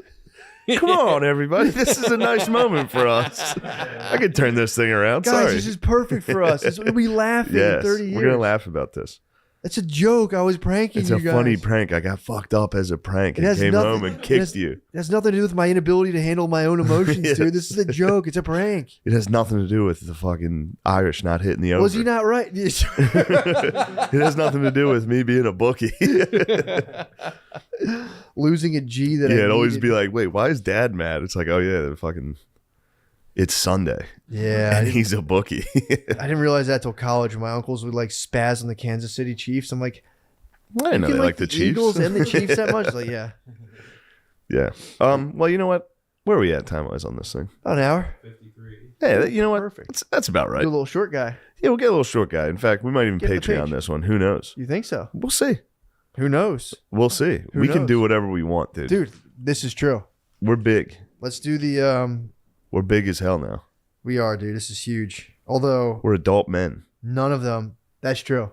Come on, everybody. This is a nice moment for us. I can turn this thing around. Guys, Sorry. this is perfect for us. We'll be laughing in Yes, 30 years. we're going to laugh about this. It's a joke. I was pranking It's you a guys. funny prank. I got fucked up as a prank It and has came nothing- home and it kicked has- you. It has nothing to do with my inability to handle my own emotions, Yeah. dude. This is a joke. It's a prank. It has nothing to do with the fucking Irish not hitting the over. Was he not right? It has nothing to do with me being a bookie. Losing a G that I Yeah, it'd always needed. be like, wait, why is dad mad? It's like, oh yeah, they're fucking. It's Sunday, Yeah, I and didn't, he's a bookie. I didn't realize that till college. When my uncles would like spaz on the Kansas City Chiefs. I'm like, I didn't know you they like like the Chiefs. Eagles and the Chiefs that much? Like, yeah, Yeah. Well, you know what? Where are we at time wise on this thing? about an hour. 53. Hey, you know what? Perfect. That's about right. Do a little short guy. Yeah, we'll get a little short guy. In fact, we might even Get the Patreon page. this one. Who knows? You think so? We'll see. Who knows, We'll see. Who We can knows? do whatever we want, dude. dude? This is true. We're big. Let's do the. We're big as hell now. We are, dude. This is huge. Although We're adult men. none of them. That's true.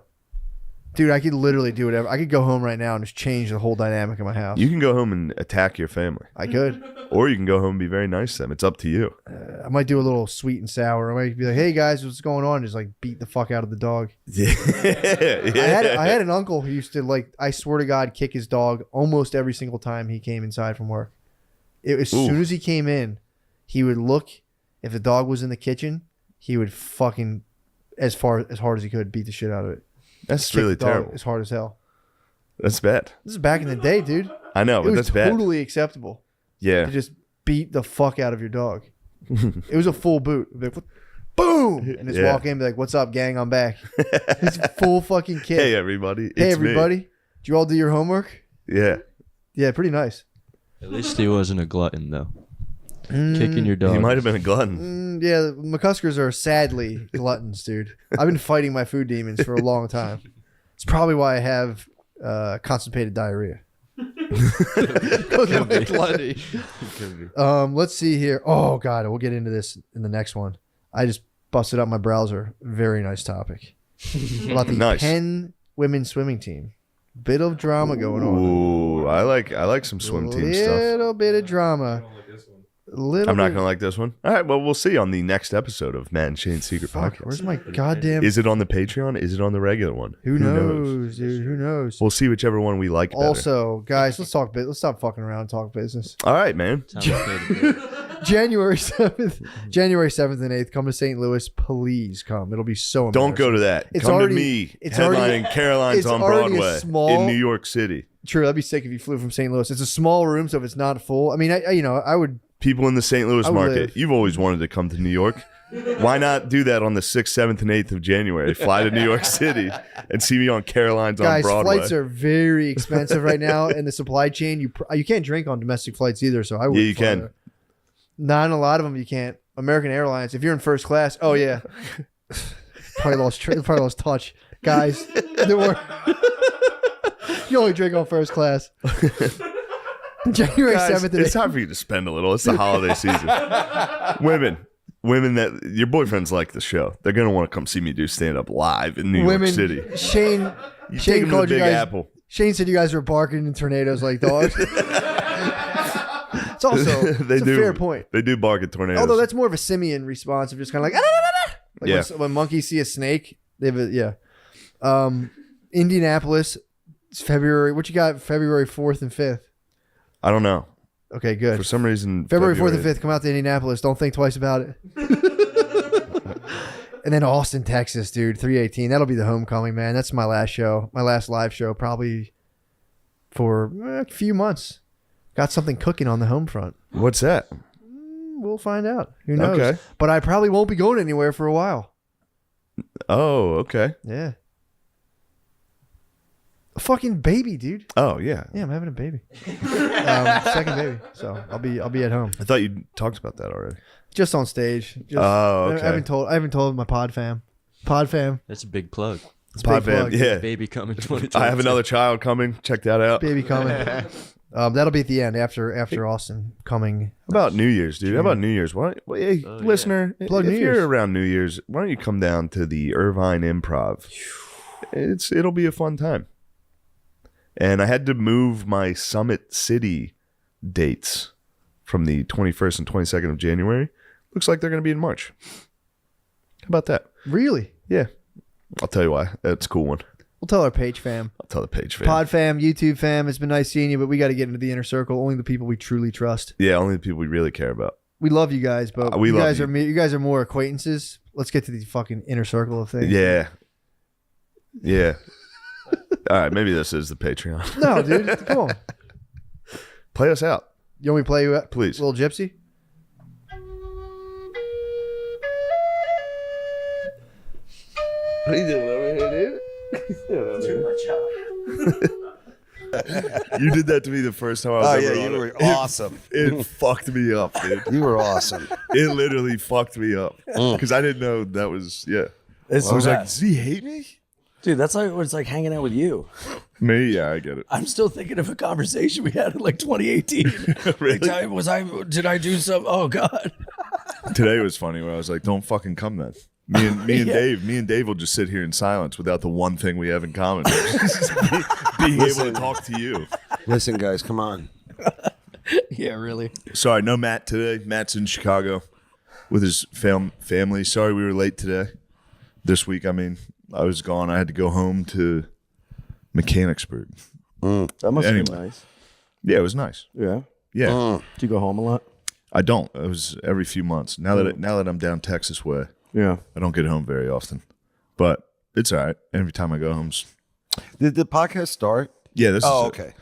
Dude, I could literally do whatever. I could go home right now and just change the whole dynamic of my house. You can go home and attack your family, I could. or you can go home and be very nice to them. It's up to you. I might do a little sweet and sour. I might be like, "Hey guys, what's going on?" Just like beat the fuck out of the dog. Yeah. I had an uncle who used to like, I swear to God, kick his dog almost every single time he came inside from work. As Ooh. soon as he came in, he would look. If the dog was in the kitchen, he would fucking as hard as he could beat the shit out of it. That's Kick really the dog terrible. as hard as hell. That's bad. This is back in the day, dude. I know, It but was that's bad. totally acceptable Yeah. to just beat the fuck out of your dog. It was a full boot. It'd be like, boom, and just Yeah. walk in and be like, "What's up, gang? I'm back." It's a full fucking kid. Hey, everybody. Hey, It's me. everybody. Did you all do your homework? Yeah. Yeah, pretty nice. At least he wasn't a glutton, though. Kicking your dog. He might have been a glutton. Yeah, McCuskers are sadly gluttons, dude. I've been fighting my food demons for a long time. It's probably why I have constipated diarrhea. Gluttony. Let's see here. Oh god, we'll get into this in the next one. I just busted up my browser. Very nice topic about the Penn women's swimming team. Bit of drama going on. Ooh, I like some swim team stuff. Little bit of drama. I'm not gonna like this one. All right, well, we'll see on the next episode of Matt and Shane's Secret Podcast. Where's my goddamn? Is it on the Patreon? Is it on the regular one? Who knows, dude? Who knows? We'll see whichever one we like better. Also, guys, let's stop fucking around and talk business. All right, man. January 7th and 8th, come to St. Louis. Please come. It'll be so amazing. Don't go to that. Come to me. It's headlining Caroline's on Broadway in New York City. True, that'd be sick if you flew from St. Louis. It's a small room, so if it's not full, I mean, I would. People in the St. Louis market, you've always wanted to come to New York. Why not do that on the 6th, 7th, and 8th of January? Fly to New York City and see me on Caroline's on Broadway. Guys, flights are very expensive right now in the supply chain. You can't drink on domestic flights either, so I would. Yeah, you can. There. Not in a lot of them, you can't. American Airlines, if you're in first class, oh yeah, probably lost touch, guys. You only drink on first class. January 7th. It's time for you to spend a little. It's the holiday season. Women that your boyfriends like the show, they're gonna want to come see me do stand up live in New York City. Shane called you guys. Apple. Shane said you guys were barking in tornadoes like dogs. It's also a fair point. They do bark at tornadoes. Although that's more of a simian response of just kind of like when monkeys see a snake. They have Indianapolis. It's February. What you got? February 4th and 5th. I don't know. Okay, good. For some reason, February 4th and 5th, come out to Indianapolis. Don't think twice about it. And then Austin, Texas, dude, 3/18. That'll be the homecoming, man. That's my last show, my last live show, probably for a few months. Got something cooking on the home front. What's that? We'll find out. Who knows? Okay. But I probably won't be going anywhere for a while. Oh, okay. Yeah. A fucking baby, dude. Oh yeah. Yeah, I'm having a baby. Second baby. So I'll be at home. I thought you talked about that already. Just on stage. Okay. I haven't told my pod fam. That's a big plug. It's pod fam. Yeah. Baby coming 2022. I have another child coming. Check that out. Baby coming. That'll be at the end after Austin coming. How about New Year's, dude? How about New Year's? Listener, Plug if New you're Year's. around New Year's, why don't you come down to the Irvine Improv? It'll be a fun time. And I had to move my Summit City dates from the 21st and 22nd of January. Looks like they're going to be in March. How about that? Really? Yeah. I'll tell you why. That's a cool one. We'll tell our page fam. I'll tell the page fam. Pod fam, YouTube fam. It's been nice seeing you, but we got to get into the inner circle. Only the people we truly trust. Yeah, only the people we really care about. We love you guys, but you guys are more acquaintances. Let's get to the fucking inner circle of things. Yeah. Yeah. All right, maybe this is the Patreon. No, dude, come on. Play us out. You want me to play you out? Please. Little Gypsy? What are you doing over here, dude? You did that to me the first time I was ever on you were it. awesome. It fucked me up, dude. You were awesome. It literally fucked me up. Because I didn't know that was, yeah. I was like, does he hate me? Dude, that's like what it's like hanging out with you. Me? Yeah, I get it. I'm still thinking of a conversation we had in like 2018. Really? Like, did I do some? Oh God. Today was funny where I was like, don't fucking come then. Me and Dave will just sit here in silence without the one thing we have in common. being able to talk to you. Listen, guys, come on. Yeah, really. Sorry, no Matt today. Matt's in Chicago with his family. Sorry we were late today. This week, I mean, I was gone. I had to go home to Mechanicsburg. That must have been nice. Yeah, it was nice. Yeah. Yeah. Do you go home a lot? I don't. It was every few months. Now that I'm down Texas way, Yeah. I don't get home very often. But it's all right. Every time I go home. Did the podcast start? Yeah, this is it. Okay.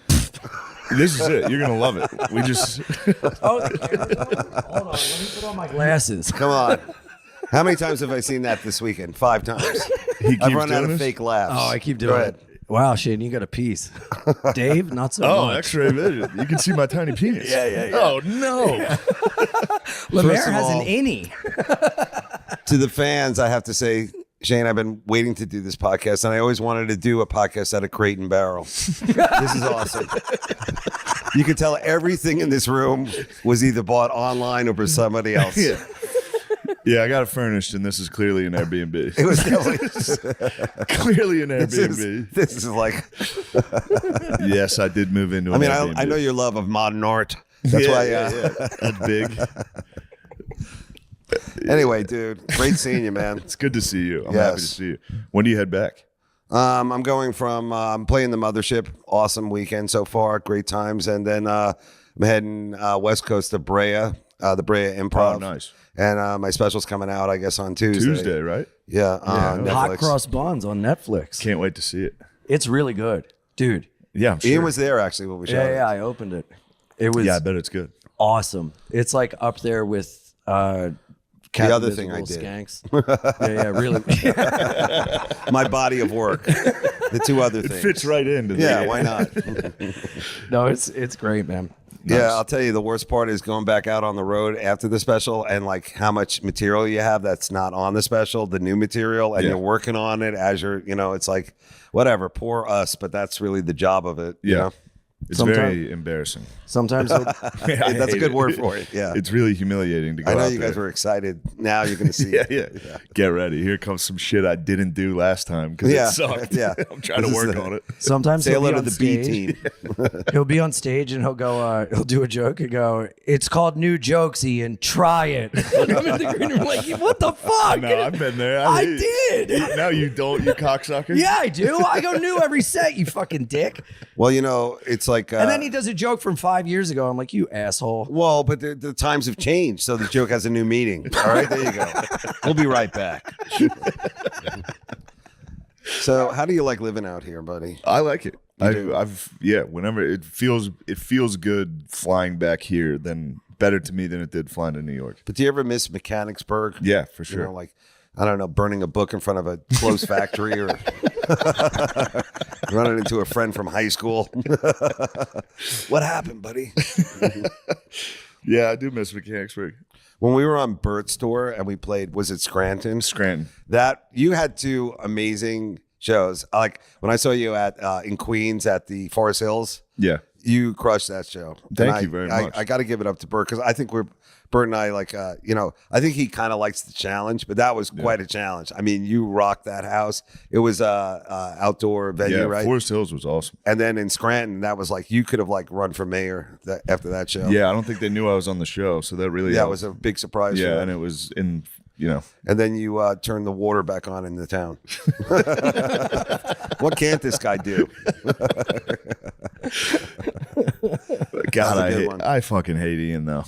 This is it. You're gonna love it. We just Oh, hold on. Let me put on my glasses. Come on. How many times have I seen that this weekend? 5 times. he keeps I've run out doing of this? fake laughs. Oh, I keep Go doing ahead. it. Wow, Shane, you got a piece. Dave, not so Oh, much. X-ray vision. You can see my tiny penis. Yeah. Oh no. Lemaire First of has all- an innie. To the fans, I have to say, Shane, I've been waiting to do this podcast, and I always wanted to do a podcast out of Crate and Barrel. This is awesome. You can tell everything in this room was either bought online or by somebody else. Yeah, I got it furnished, and this is clearly an Airbnb. It was definitely, Clearly an this Airbnb. is like, Yes, I did move into I an mean, Airbnb. I know your love of modern art. That's why. That's big. Anyway, dude, great seeing you, man. It's good to see you. I'm happy to Yes. see you. When do you head back? I'm going from I'm playing the Mothership. Awesome weekend so far. Great times. And then I'm heading west coast to Brea, the Brea Improv. Oh, nice. And my special's coming out, I guess, on Tuesday. Tuesday, right? Yeah. on Hot Netflix. Cross Buns on Netflix. Can't wait to see it. It's really good. Dude. Yeah, I'm sure. Ian was there actually when we shot it. Yeah, I opened it. It was Yeah, I bet it's good. awesome. It's like up there with Cat other thing I Invisible, did. Skanks. yeah, really. My body of work. The two other It things. fits right into Yeah, why not? No, it's great, man. Yeah, I'll tell you, the worst part is going back out on the road after the special and like how much material you have that's not on the special, the new material, and Yeah. you're working on it as you're, it's like, whatever, poor us, but that's really the job of it. You Yeah. know? It's Sometime- very embarrassing. Sometimes he'll- I That's a hate good word for it. Yeah. It's really humiliating to go I know out you guys there. were excited. Now you're going to see Yeah, it. yeah. Get ready. Here comes some shit I didn't do last time because Yeah, it sucked. yeah. I'm trying This to is work the- on it. sometimes Say he'll hello be to on the B stage. team. He'll be on stage and he'll go. He'll do a joke and go, "It's called New Jokes, Ian. Try it." I'm in the green room like, "What the fuck?" No, I've been there. I did. No, you don't, you cocksucker. Yeah, I do. I go new every set. You fucking dick. Well, it's like. And then he does a joke from 5 years ago. I'm like, "You asshole." Well, but the times have changed, so the joke has a new meaning. All right, there you go. We'll be right back. So, how do you like living out here, buddy? I like it. Whenever it feels good flying back here, then better to me than it did flying to New York. But do you ever miss Mechanicsburg? Yeah, for sure. Like, I don't know, burning a book in front of a closed factory or running into a friend from high school. What happened, buddy? Yeah, I do miss Mechanicsburg. When we were on Bert's tour and we played, was it Scranton? Scranton. That you had two amazing shows. Like when I saw you at in Queens at the Forest Hills, Yeah. you crushed that show. Thank And you very I much. got to give it up to Bert because I think Bert and I like, I think he kind of likes the challenge, but that was quite a challenge. I mean, you rocked that house. It was a outdoor venue, Yeah, right? Forest Hills was awesome. And then in Scranton, that was like you could have like run for mayor after that show. Yeah, I don't think they knew I was on the show, so that really yeah, it helped. was a big surprise. for Yeah, them. and it was in, And then you turned the water back on in the town. What can't this guy do? God, a good one. I fucking hate Ian though.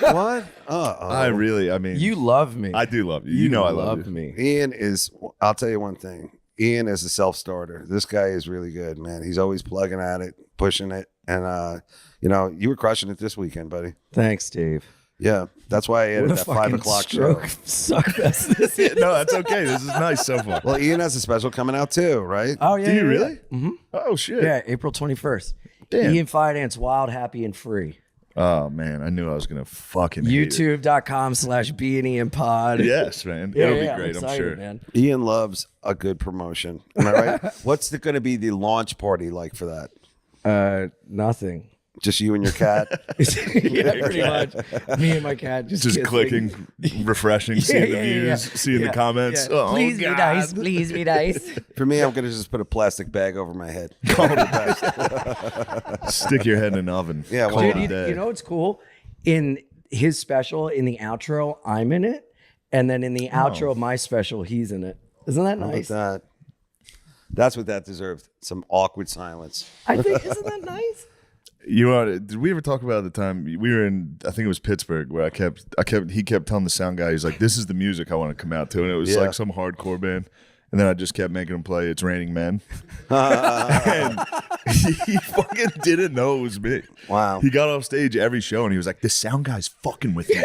What? I mean, You love me. I do love you. You know I love love you. me. Ian is, I'll tell you one thing. Ian is a self-starter. This guy is really good, man. He's always plugging at it, pushing it. And, you were crushing it this weekend, buddy. Thanks, Dave. Yeah. That's why I added What a that 5 fucking o'clock stroke show. suckfest this is. No, that's okay. This is nice so far. Well, Ian has a special coming out too, right? Oh yeah. Do you yeah, really? Yeah. Mm-hmm. Oh shit. Yeah, April 21st. Damn. Ian Finance, Wild, Happy, and Free. Oh man, I knew I was gonna fucking hate it. YouTube.com/BeAnIan Pod. Yes, man. Yeah, It'll yeah, be great. I'm excited, sure. man. Ian loves a good promotion. Am I right? What's going to be the launch party like for that? Nothing. Just you and your cat? Yeah, pretty much. Me and my cat just Just kissing. clicking, refreshing, seeing the views, seeing the comments. Yeah. Oh, Please be God. nice. Please be nice. For me, I'm going to just put a plastic bag over my head. Stick your head in an oven. Yeah, Call why it Dude, a you day. know what's cool? In his special, in the outro, I'm in it. And then in the outro of my special, he's in it. Isn't that How about nice? that? That's what that deserved. Some awkward silence. I think, isn't that nice? Did we ever talk about the time we were in? I think it was Pittsburgh, where he kept telling the sound guy, he's like, "This is the music I want to come out to," and it was Yeah. like some hardcore band. And then I just kept making him play "It's Raining Men," and he fucking didn't know it was me. Wow. He got off stage every show, and he was like, "This sound guy's fucking with me."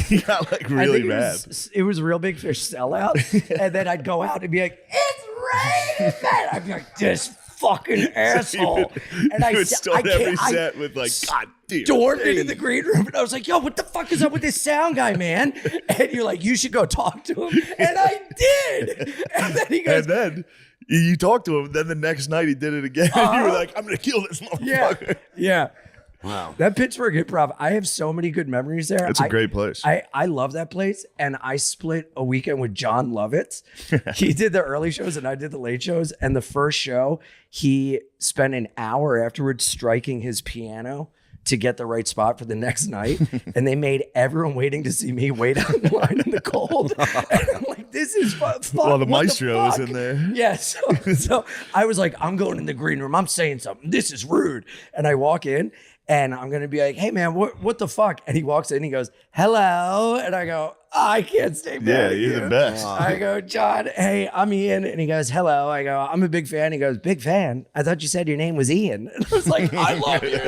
He got like really I think mad. It was Real Big Fish sellout. And then I'd go out and be like, "It's man. I'd be like, this fucking asshole. And You would start every set with like, God damn. stormed into the green room and I was like, yo, what the fuck is up with this sound guy, man? And you're like, you should go talk to him. And I did. And then he goes, And then you talked to him. Then the next night he did it again. You were like, I'm gonna kill this motherfucker. yeah. Wow. That Pittsburgh Improv, I have so many good memories there. It's a great place. I love that place. And I split a weekend with John Lovitz. He did the early shows and I did the late shows. And the first show, he spent an hour afterwards striking his piano to get the right spot for the next night. And they made everyone waiting to see me wait out in line in the cold. And I'm like, this is fuck. Well, the what maestro was fuck? in there. Yeah, so I was like, I'm going in the green room. I'm saying something. This is rude. And I walk in and I'm going to be like, hey, man, what the fuck? And he walks in, he goes, hello. And I go, I can't stay mad Yeah, at you're you. the best. I go, John, hey, I'm Ian. And he goes, hello. I go, I'm a big fan. He goes, big fan? I thought you said your name was Ian. And I was like, I love you.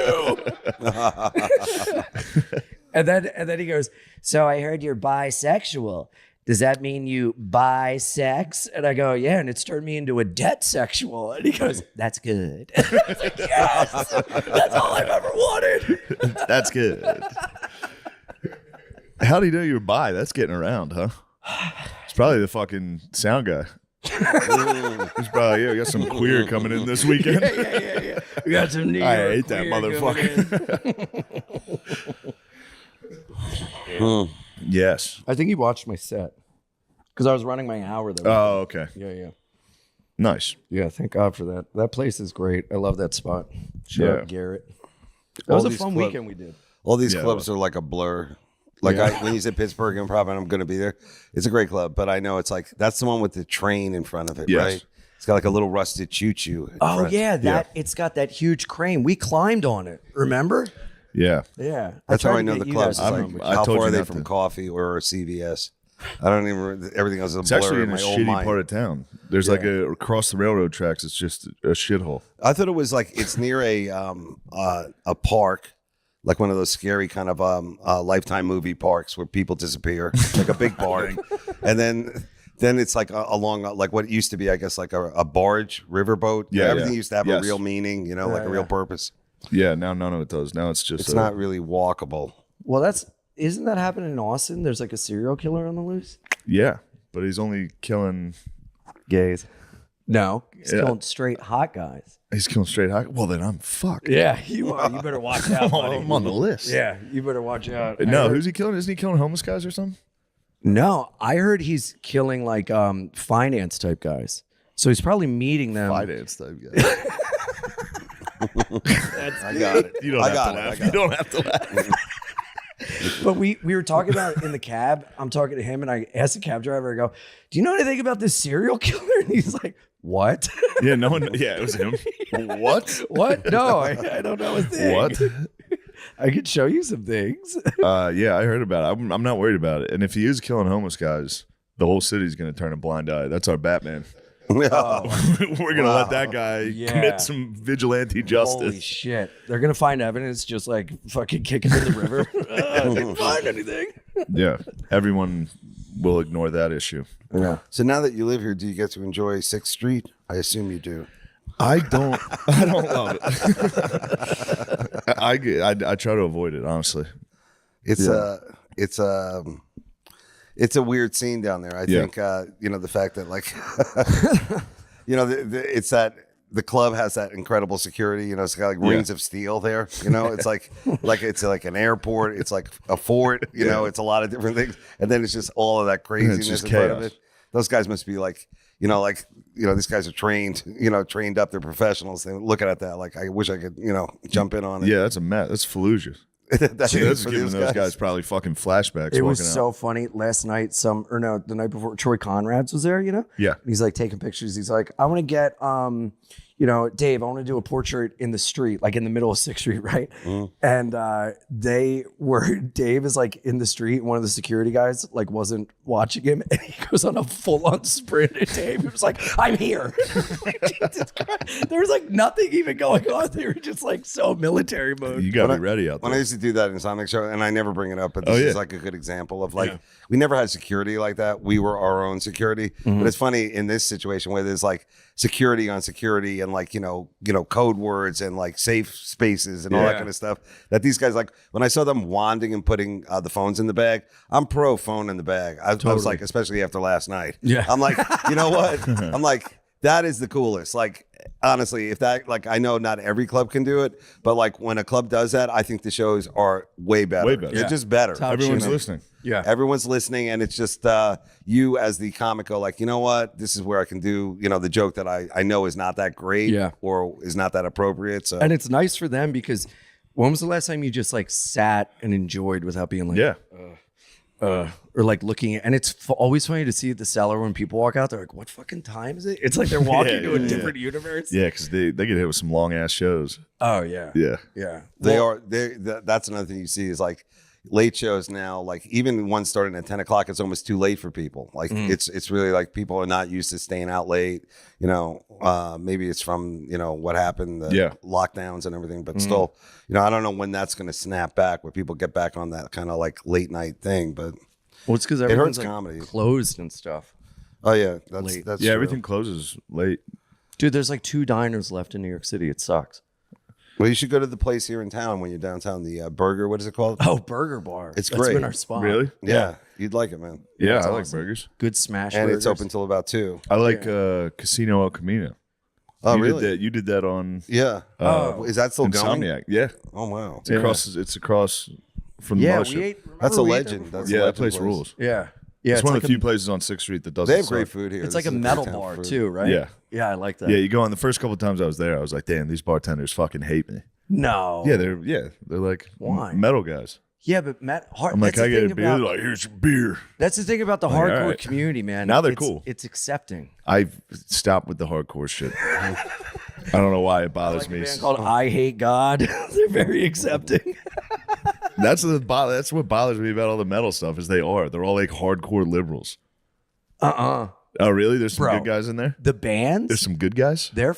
and then he goes, so I heard you're bisexual. Does that mean you buy sex? And I go, yeah, and it's turned me into a debt sexual. And he goes, that's good. I was like, yes, that's all I've ever wanted. That's good. How do you know you were bi? That's getting around, huh? It's probably the fucking sound guy. He's probably, yeah, we got some queer coming in this weekend. Yeah. We got some New I York hate that queer motherfucker. Yes. I think he watched my set because I was running my hour there. Oh, okay. Yeah. Nice. Yeah, thank God for that. That place is great. I love that spot. Shout out Garrett. That All was a these fun club- weekend we did. All these Yeah, clubs are like a blur. Like when you said Pittsburgh Improv, and I'm going to be there. It's a great club, but I know it's like that's the one with the train in front of it, Yes. right? It's got like a little rusted choo-choo. in Oh front. yeah, it's got that huge crane. We climbed on it. Remember? Yeah. Yeah, That's how tried I to know get the you clubs. guys It's to I'm- come, like, I how told far you are they not from to. coffee or CVS? I don't even. Everything else is a It's blur actually in in a my old shitty mind. part of town. There's like across the railroad tracks. It's just a shithole. I thought it was like it's near a park, like one of those scary kind of Lifetime movie parks where people disappear, like a big park, and then it's like along like what used to be, I guess, like a barge riverboat. Yeah, Everything yeah. used to have a Yes. real meaning, like a real purpose. Yeah. Now none of it does. Now it's just It's not really walkable. Well, isn't that happening in Austin? There's like a serial killer on the loose. Yeah, but he's only killing. Gays. No, he's Yeah. killing straight hot guys. He's killing straight high. Well, then I'm fucked. Yeah, you are. You better watch out, buddy. I'm on the list. Yeah, you better watch out. No, who's he killing? Isn't he killing homeless guys or something? No, I heard he's killing like finance type guys. So he's probably meeting them. Finance type guy. I got it. You don't I have got to it. I laugh. got You it. don't have to laugh. But we were talking about it in the cab. I'm talking to him and I asked the cab driver, I go, do you know anything about this serial killer? And he's like, what? Yeah, no one. Yeah, it was him. What? What? No, I don't know a thing. What? I could show you some things. Yeah, I heard about it. I'm not worried about it. And if he is killing homeless guys, the whole city's going to turn a blind eye. That's our Batman. We're going to let that guy Yeah. commit some vigilante Holy justice. shit. They're going to find evidence just like fucking kicking in the river. I didn't find anything. Yeah, everyone will ignore that issue. Yeah. So now that you live here, do you get to enjoy 6th Street? I assume you do. I don't love it. I try to avoid it, honestly. It's it's a weird scene down there. I think the fact that like it's that the club has that incredible security. It's got like rings of steel there. It's like it's like an airport. It's like a fort. It's a lot of different things, and then it's just all of that craziness just in front of chaos. it. Those guys must be like. These guys are trained up. They're professionals. They're looking at that like, I wish I could, jump in on it. Yeah, that's a mess. That's Fallujah. That's That's for giving those guys probably fucking flashbacks. It was walking out. so funny last night. The night before, Troy Conrad's was there. Yeah. And he's like taking pictures. He's like, I want to get, Dave, I want to do a portrait in the street, like in the middle of 6th Street, right? And Dave is like in the street. And one of the security guys like wasn't watching him, and he goes on a full on sprint. And Dave was like, I'm here. Jesus Christ. There was like nothing even going on. They were just like so military mode. You got to be ready out When I there. used to do that in Sonic Show, and I never bring it up, but this is like a good example of like, we never had security like that. We were our own security. But it's funny in this situation where there's like security on security and like, code words and like safe spaces and all that kind of stuff that these guys like. When I saw them wanding and putting the phones in the bag, I'm pro phone in the bag. I was like, especially after last night. Yeah. I'm like, you know what? I'm like, that is the coolest. Like, honestly, if that, like, I know not every club can do it, but like when a club does that, I think the shows are way better. Way better. They're just better. Everyone's listening. Yeah. Everyone's listening, and it's just you as the comic go like, you know what? This is where I can do, the joke that I know is not that great or is not that appropriate. So, And it's nice for them because when was the last time you just like sat and enjoyed without being like, or like looking at, and it's always funny to see at the cellar when people walk out, they're like, what fucking time is it? It's like they're walking to a different universe. Yeah, because they get hit with some long ass shows. Oh yeah. Yeah. Yeah. that's another thing you see is like late shows now, like even one starting at 10 o'clock, it's almost too late for people. Like it's really like people are not used to staying out late, maybe it's from, what happened, the lockdowns and everything, but still, I don't know when that's going to snap back where people get back on that kind of like late night thing, but Well, it's because it everyone's hurts like comedy. closed and stuff. Oh yeah. That's Late. true. Everything closes late. Dude, there's like 2 diners left in New York City. It sucks. Well, you should go to the place here in town when you're downtown, the Burger, what is it called? Oh, Burger Bar. It's That's great. been our spot. Really? Yeah. You'd like it, man. Yeah, That's I like awesome. burgers. Good smash And burgers. it's open till about 2. I like Casino El Camino. Oh, you really? Did that. You did that on Yeah. Is that still going? Insomniac. Yeah. Oh, wow. It's across from the Yeah, mothership. we ate. That's a remember we ate there legend. before? That's a Yeah, that legend place rules. Yeah. Yeah. It's one of the like few places on 6th Street that doesn't They have suck. great food here. It's This like a is metal great town bar food. too, right? Yeah. Yeah, I like that. Yeah, you go on the first couple of times I was there, I was like, damn, these bartenders fucking hate me. No. Yeah, they're like Why? metal guys. Yeah, but Matt, I'm like, I get a beer. They're like, here's your beer. that's the thing about the Like, all hardcore right. community, man. Now they're It's- cool. It's accepting. I've stopped with the hardcore shit. I don't know why it bothers Like a me. band called I Hate God. They're very accepting. That's what bothers me about all the metal stuff is they're all like hardcore liberals. Oh, really? There's some Bro. good guys in there? The bands, There's some good guys? they're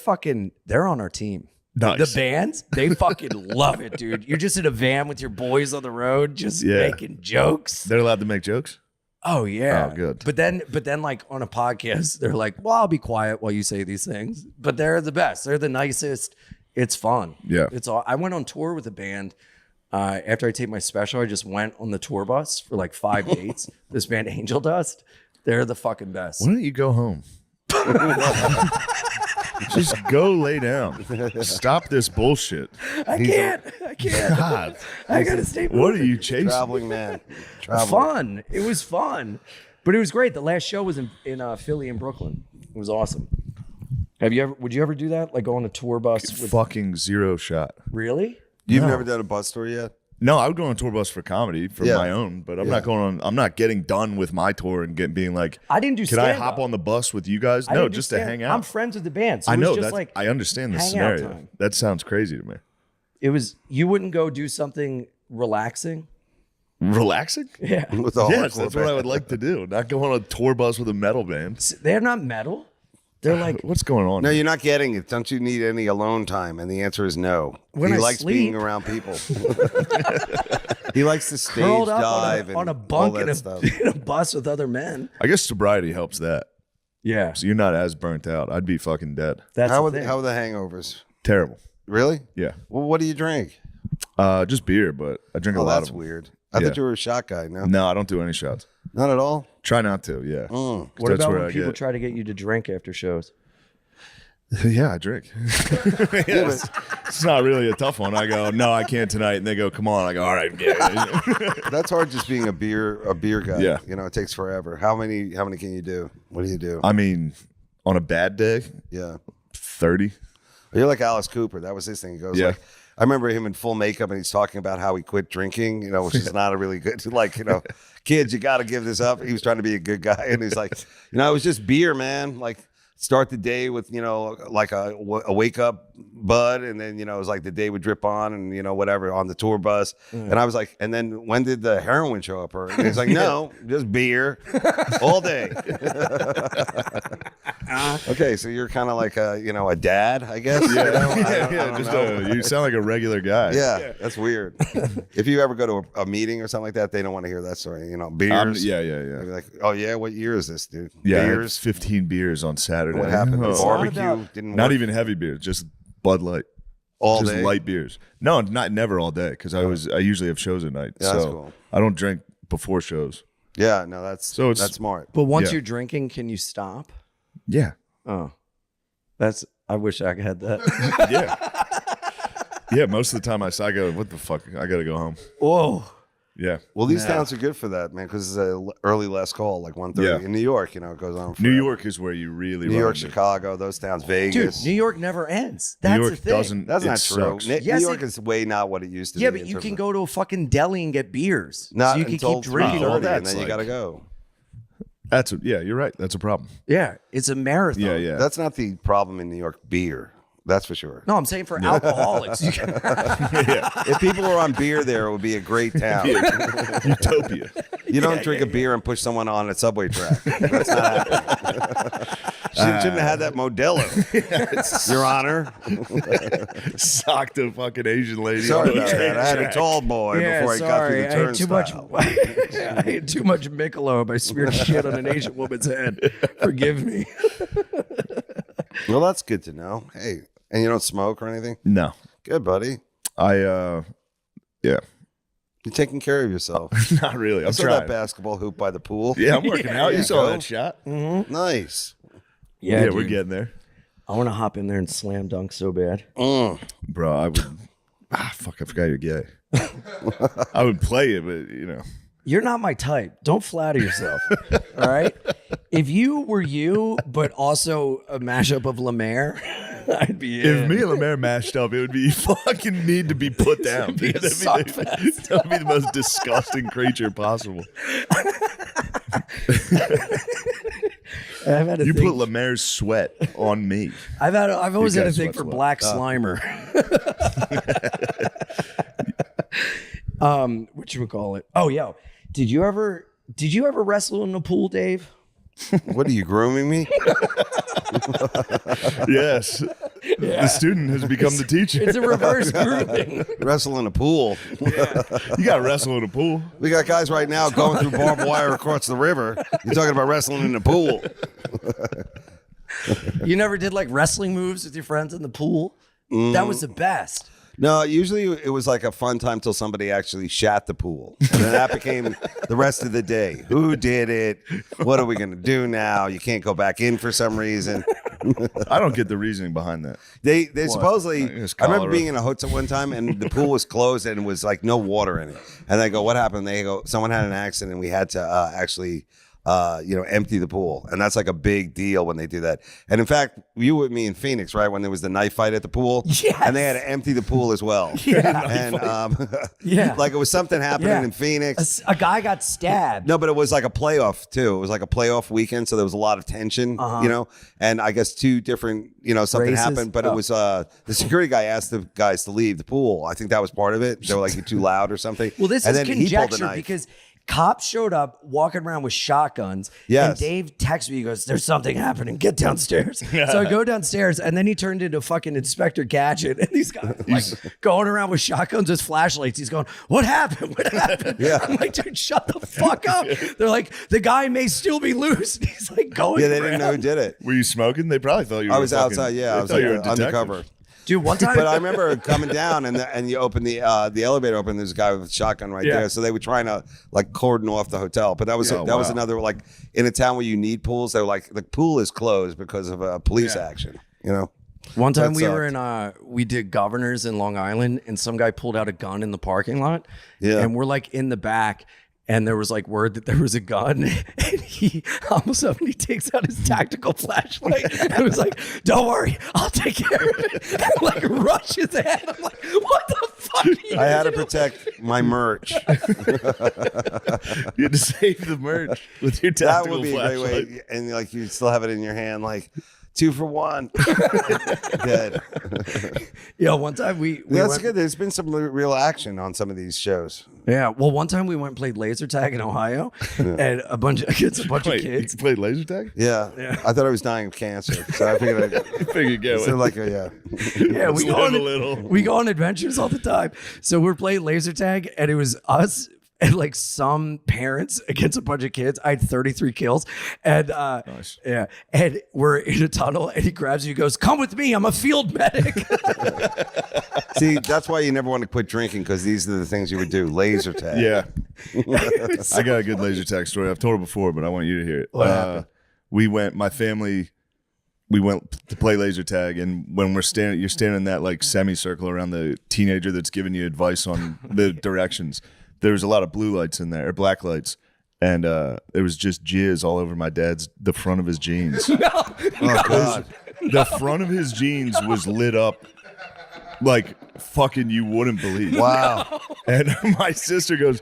on our team. Nice. The bands, they fucking love it, dude. You're just in a van with your boys on the road, just Yeah. making jokes. They're allowed to make jokes? Oh yeah. Oh, good. But then like on a podcast, they're like, well, I'll be quiet while you say these things. But they're the best. They're the nicest. It's fun. Yeah. It's all. I went on tour with a band. After I taped my special, I just went on the tour bus for like 5 dates. This band, Angel Dust, they're the fucking best. Why don't you go home? Just go lay down. Stop this bullshit. I can't. God. I gotta stay. What are moving. you chasing? Traveling man. Fun. It was fun, but it was great. The last show was in Philly and Brooklyn. It was awesome. Would you ever do that? Like go on a tour bus with Fucking zero shot. really? You've No. never done a bus tour yet? No, I would go on a tour bus for comedy for Yeah. my own, but I'm not going on. I'm not getting done with my tour and being like, I didn't do can I stand-up. hop on the bus with you guys? I No, didn't do just to stand- hang out. I'm friends with the band. So I it know was just that. like I understand the hangout scenario. time. That sounds crazy to me. it was. You wouldn't go do something relaxing. Relaxing? Yeah, With the Yes, hardcore that's what I would like to do. Not go on a tour bus with a metal band. they're not metal. They're like What's going on? No, you're not getting it. Don't you need any alone time? And the answer is no. When he I likes being sleep- around people. He likes to stage curled up dive on a and bunk all in that a, stuff. in a bus with other men. I guess sobriety helps that. Yeah, So you're not as burnt out. I'd be fucking dead. that's How the are the, thing. how are the hangovers? Terrible. Really? Yeah. Well, what do you drink? Just beer, but I drink a Oh, lot that's of them. weird. I Yeah. thought you were a shot guy. No, No, I don't do any shots. not at all. Try not to. Yeah. Mm. What That's about where when I people get- try to get you to drink after shows? Yeah, I drink. Yes. It's not really a tough one. I go, no, I can't tonight, and they go, come on. I go, all right, yeah. That's hard. Just being a beer guy. Yeah. You know, it takes forever. How many can you do? What do you do? I mean, on a bad day, Yeah. 30. You're like Alice Cooper. That was his thing. He goes Yeah. like, I remember him in full makeup and he's talking about how he quit drinking, you know, which is not a really good, like, you know, kids, you got to give this up. He was trying to be a good guy. And he's like, you know, it was just beer, man. Like, start the day with, you know, like a wake up bud. And then, you know, it was like the day would drip on and, you know, whatever on the tour bus. And I was like, and then when did the heroin show up? And he's like, no, just beer all day. Okay, so you're kind of like a dad, I guess. Yeah, Yeah, just you sound like a regular guy. Yeah, that's weird. If you ever go to a meeting or something like that, they don't want to hear that story. Beers. Yeah. They'd be like, oh yeah, what year is this, dude? Yeah, I had Beers. 15 beers on Saturday. What happened? The Oh. barbecue didn't work Not even heavy beers, just Bud Light. all Just day. light beers. No, not never all day because I usually have shows at night. Yeah, so that's cool. I don't drink before shows. Yeah, no, that's smart. But once Yeah. you're drinking, can you stop? Yeah. Oh, I wish I had that. Yeah. Yeah, most of the time I go, what the fuck? I got to go home. Whoa. Yeah. Well, these towns are good for that, man, because it's an early last call, like 1:30. Yeah. In New York, it goes on. New forever. York is where you really New run York, into- Chicago, those towns, Dude, Vegas. New York never ends. New That's York the thing. doesn't. That's it not true. sucks. New Yes, York is way not what it used to be. Yeah, but in you terms can of- go to a fucking deli and get beers. not so you can until keep drinking all 3:30, that. and then you like- got to go. Yeah, you're right. That's a problem. Yeah, it's a marathon. Yeah. That's not the problem in New York. Beer, that's for sure. No, I'm saying for alcoholics. You can, If people were on beer there, it would be a great town. Utopia. You don't drink a beer and push someone on a subway track. That's not happening. Shouldn't have had that Modelo, Your Honor. Socked a fucking Asian lady. Sorry on the about that. I had a track. tall boy before I got through the I ate too much. turnstile. I ate too much Michelob. I smeared shit on an Asian woman's head. Forgive me. Well, that's good to know. Hey, and you don't smoke or anything? No. Good, buddy. Yeah. You're taking care of yourself. Not really. I I'm saw trying. that basketball hoop by the pool. Yeah, I'm working out. You saw Go. that shot. Nice. Yeah, dude. we're getting there. I want to hop in there and slam dunk so bad. Bro, I would. Fuck, I forgot you're gay. I would play it, but You're not my type. Don't flatter yourself. All right. If you were you, but also a mashup of Lemaire, I'd be in. If me and Lemaire mashed up, it would be fucking need to be put down. be a Dude. suck fest. That would be the most disgusting creature possible. I've had a You thing, put Lemaire's sweat on me. I've always You had a guys thing sweat for sweat. Black Slimer. Whatchamacallit? Oh, yo. Did you ever wrestle in the pool, Dave? What are you grooming me? Yes. The student has become the teacher. It's a reverse grouping. Wrestle in a pool. You got to wrestle in a pool. We got guys right now going through barbed wire across the river. You're talking about wrestling in the pool. You never did like wrestling moves with your friends in the pool? That was the best. No, usually it was like a fun time till somebody actually shat the pool. And then that became the rest of the day. Who did it? What are we going to do now? You can't go back in for some reason. I don't get the reasoning behind that. They supposedly, It's I remember cholera. being in a hotel one time and the pool was closed and it was like no water in it. And they go, what happened? They go, someone had an accident and we had to actually empty the pool. And that's like a big deal when they do that. And in fact, you with me in Phoenix, right? When there was the knife fight at the pool. Yes. And they had to empty the pool as well. Yeah. And Yeah. like it was something happening Yeah. in Phoenix. A guy got stabbed. No, but it was like a playoff too. It was like a playoff weekend, so there was a lot of tension, And I guess two different, something Races? happened, but it was the security guy asked the guys to leave the pool. I think that was part of it. They were like, "You're too loud" or something. Well, this and is then he pulled a conjecture knife. because cops showed up walking around with shotguns. Yes. And Dave texts me, he goes, there's something happening. Get downstairs. So I go downstairs and then he turned into fucking Inspector Gadget. And these guys like going around with shotguns with flashlights. He's going, what happened? What happened? Yeah. I'm like, dude, shut the fuck up. They're like, the guy may still be loose. And he's like going Yeah, they didn't know who around. did it. Were you smoking? They probably thought you were I was fucking- outside. Yeah, they I was thought you were a like detective. undercover. Dude, one time. But I remember coming down and you open the elevator open. There's a guy with a shotgun right Yeah. there. So they were trying to like cordon off the hotel. But that was Oh, that was wow. another like in a town where you need pools. They were like the pool is closed because of police action. One time That we were in we did Governors in Long Island and some guy pulled out a gun in the parking lot. Yeah. And we're like in the back and there was like word that there was a gun and he almost suddenly takes out his tactical flashlight and was like, don't worry, I'll take care of it. And like rushes ahead. I'm like, what the fuck are you I had to doing? protect my merch. You had to save the merch with your That tactical would be a great flashlight. way, and like you still have it in your hand. Like, 2 for 1. Dead. Yeah, one time we That's went, good. There's been some real action on some of these shows. Yeah, well, one time we went and played laser tag in Ohio, and against a bunch of Wait, kids. you played laser tag? Yeah. I thought I was dying of cancer, so I figured Figured go. so like yeah. Yeah, we Live a little. we go on adventures all the time. So we're playing laser tag, and it was us and like some parents against a bunch of kids. I had 33 kills, and Nice. yeah, and we're in a tunnel, and he grabs you, and goes, "Come with me, I'm a field medic." See, that's why you never want to quit drinking, because these are the things you would do. Laser tag. Yeah. I got a good laser tag story. I've told it before, but I want you to hear it. What happened? My family, we went to play laser tag, and when you're standing in that like semicircle around the teenager that's giving you advice on the directions. There was a lot of blue lights in there, or black lights, and there was just jizz all over the front of his jeans. Oh God. The front of his jeans was lit up like fucking you wouldn't believe. Wow. And my sister's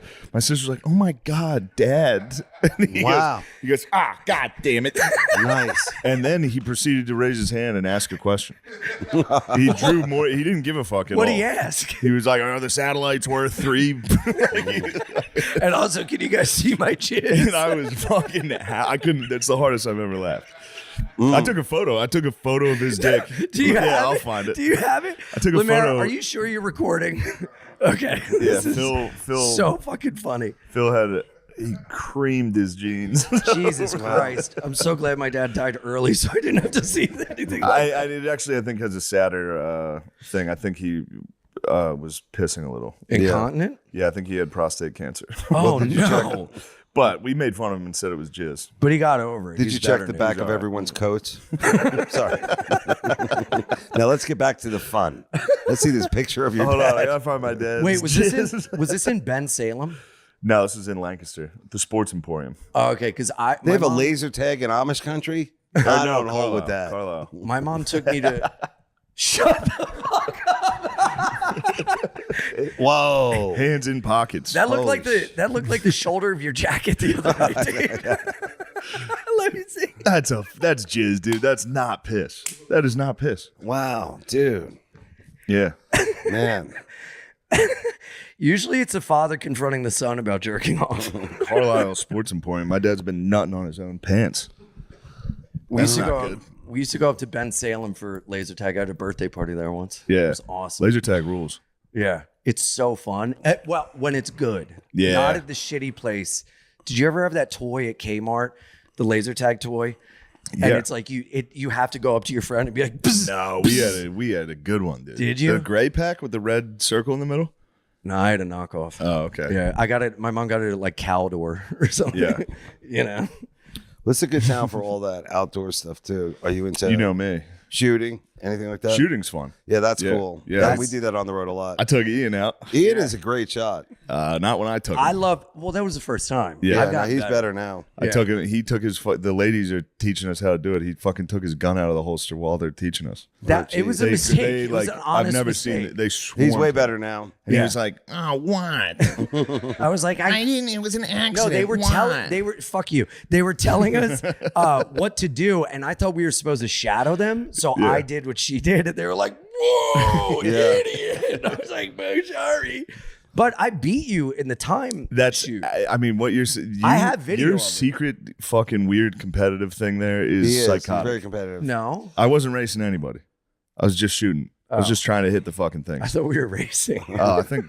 like, "Oh my God, Dad." And he Wow. goes, "Ah, God damn it." Nice. And then he proceeded to raise his hand and ask a question. He drew more. He didn't give a fuck at all. What did he ask? He was like, "Are the satellites worth 3?" And also, can you guys see my chin? And I was fucking. I couldn't. That's the hardest I've ever laughed. I took a photo. I took a photo of his dick. Do you have I'll it? find it. Do you have it? I took a Lemaire, photo. Are you sure you're recording? Okay. Yeah, This is Phil. so fucking funny. Phil had it. He creamed his jeans. Jesus Christ. I'm so glad my dad died early so I didn't have to see anything It actually, I think, has a sadder thing. I think he was pissing a little. Incontinent? Yeah, I think he had prostate cancer. Oh, no. But we made fun of him and said it was jizz. But he got over it. Did He's you check better the now. back of everyone's coats? Sorry. Now let's get back to the fun. Let's see this picture of your Hold on, I dad. gotta find my dad's Wait, was jizz. this in Ben Salem? No, this is in Lancaster, the Sports Emporium. Oh, okay, because They have a laser tag in Amish country? I don't hold with that. Carlisle. my mom took me to shut the fuck up. Whoa. Hands in pockets. That looked Holy like the shoulder of your jacket the other night, dude. Let me see. That's jizz, dude. That's not piss. That is not piss. Wow, dude. Yeah. Man. Usually it's a father confronting the son about jerking off. Carlisle Sports Emporium. My dad's been nutting on his own pants. We used to not go. good. We used to go up to Ben Salem for laser tag. I had a birthday party there once. Yeah. It was awesome. Laser tag rules. Yeah, it's so fun. Well, when it's good. Yeah. Not at the shitty place. Did you ever have that toy at Kmart, the laser tag toy? And Yeah. it's like you have to go up to your friend and be like, "Bzz, No, bzz." we had a good one, dude. Did you? The gray pack with the red circle in the middle? No, I had a knockoff. Oh, okay. Yeah, I got it. My mom got it at like Caldor or something. Yeah. You know. What's a good town for all that outdoor stuff, too? Are you into You know me. shooting? Anything like that? Shooting's fun. Yeah, that's Yeah. cool. Yeah. We do that on the road a lot. I took Ian out. Ian is a great shot. Not when I took him. I love. Well, that was the first time. Yeah. I've Yeah, gotten he's better now. I took him. He took his. The ladies are teaching us how to do it. He fucking took his gun out of the holster while they're teaching us. It was a mistake. It was an honest I've never mistake. seen it. They swarmed. He's way better now. And Yeah. he was like, "Oh, what? I was like, I didn't. It was an accident." No, they were telling. They were fuck you. They were telling us what to do, and I thought we were supposed to shadow them. So Yeah. I did what she did, and they were like, "Whoa, Yeah. idiot!" I was like, "I'm sorry," but I beat you in the time. That's. shoot. I mean, what you're. I have video Your of it. secret fucking weird competitive thing there He is is. He's psychotic. very competitive. No, I wasn't racing anybody. I was just shooting. I was Oh. just trying to hit the fucking I things. thought we were racing. I think.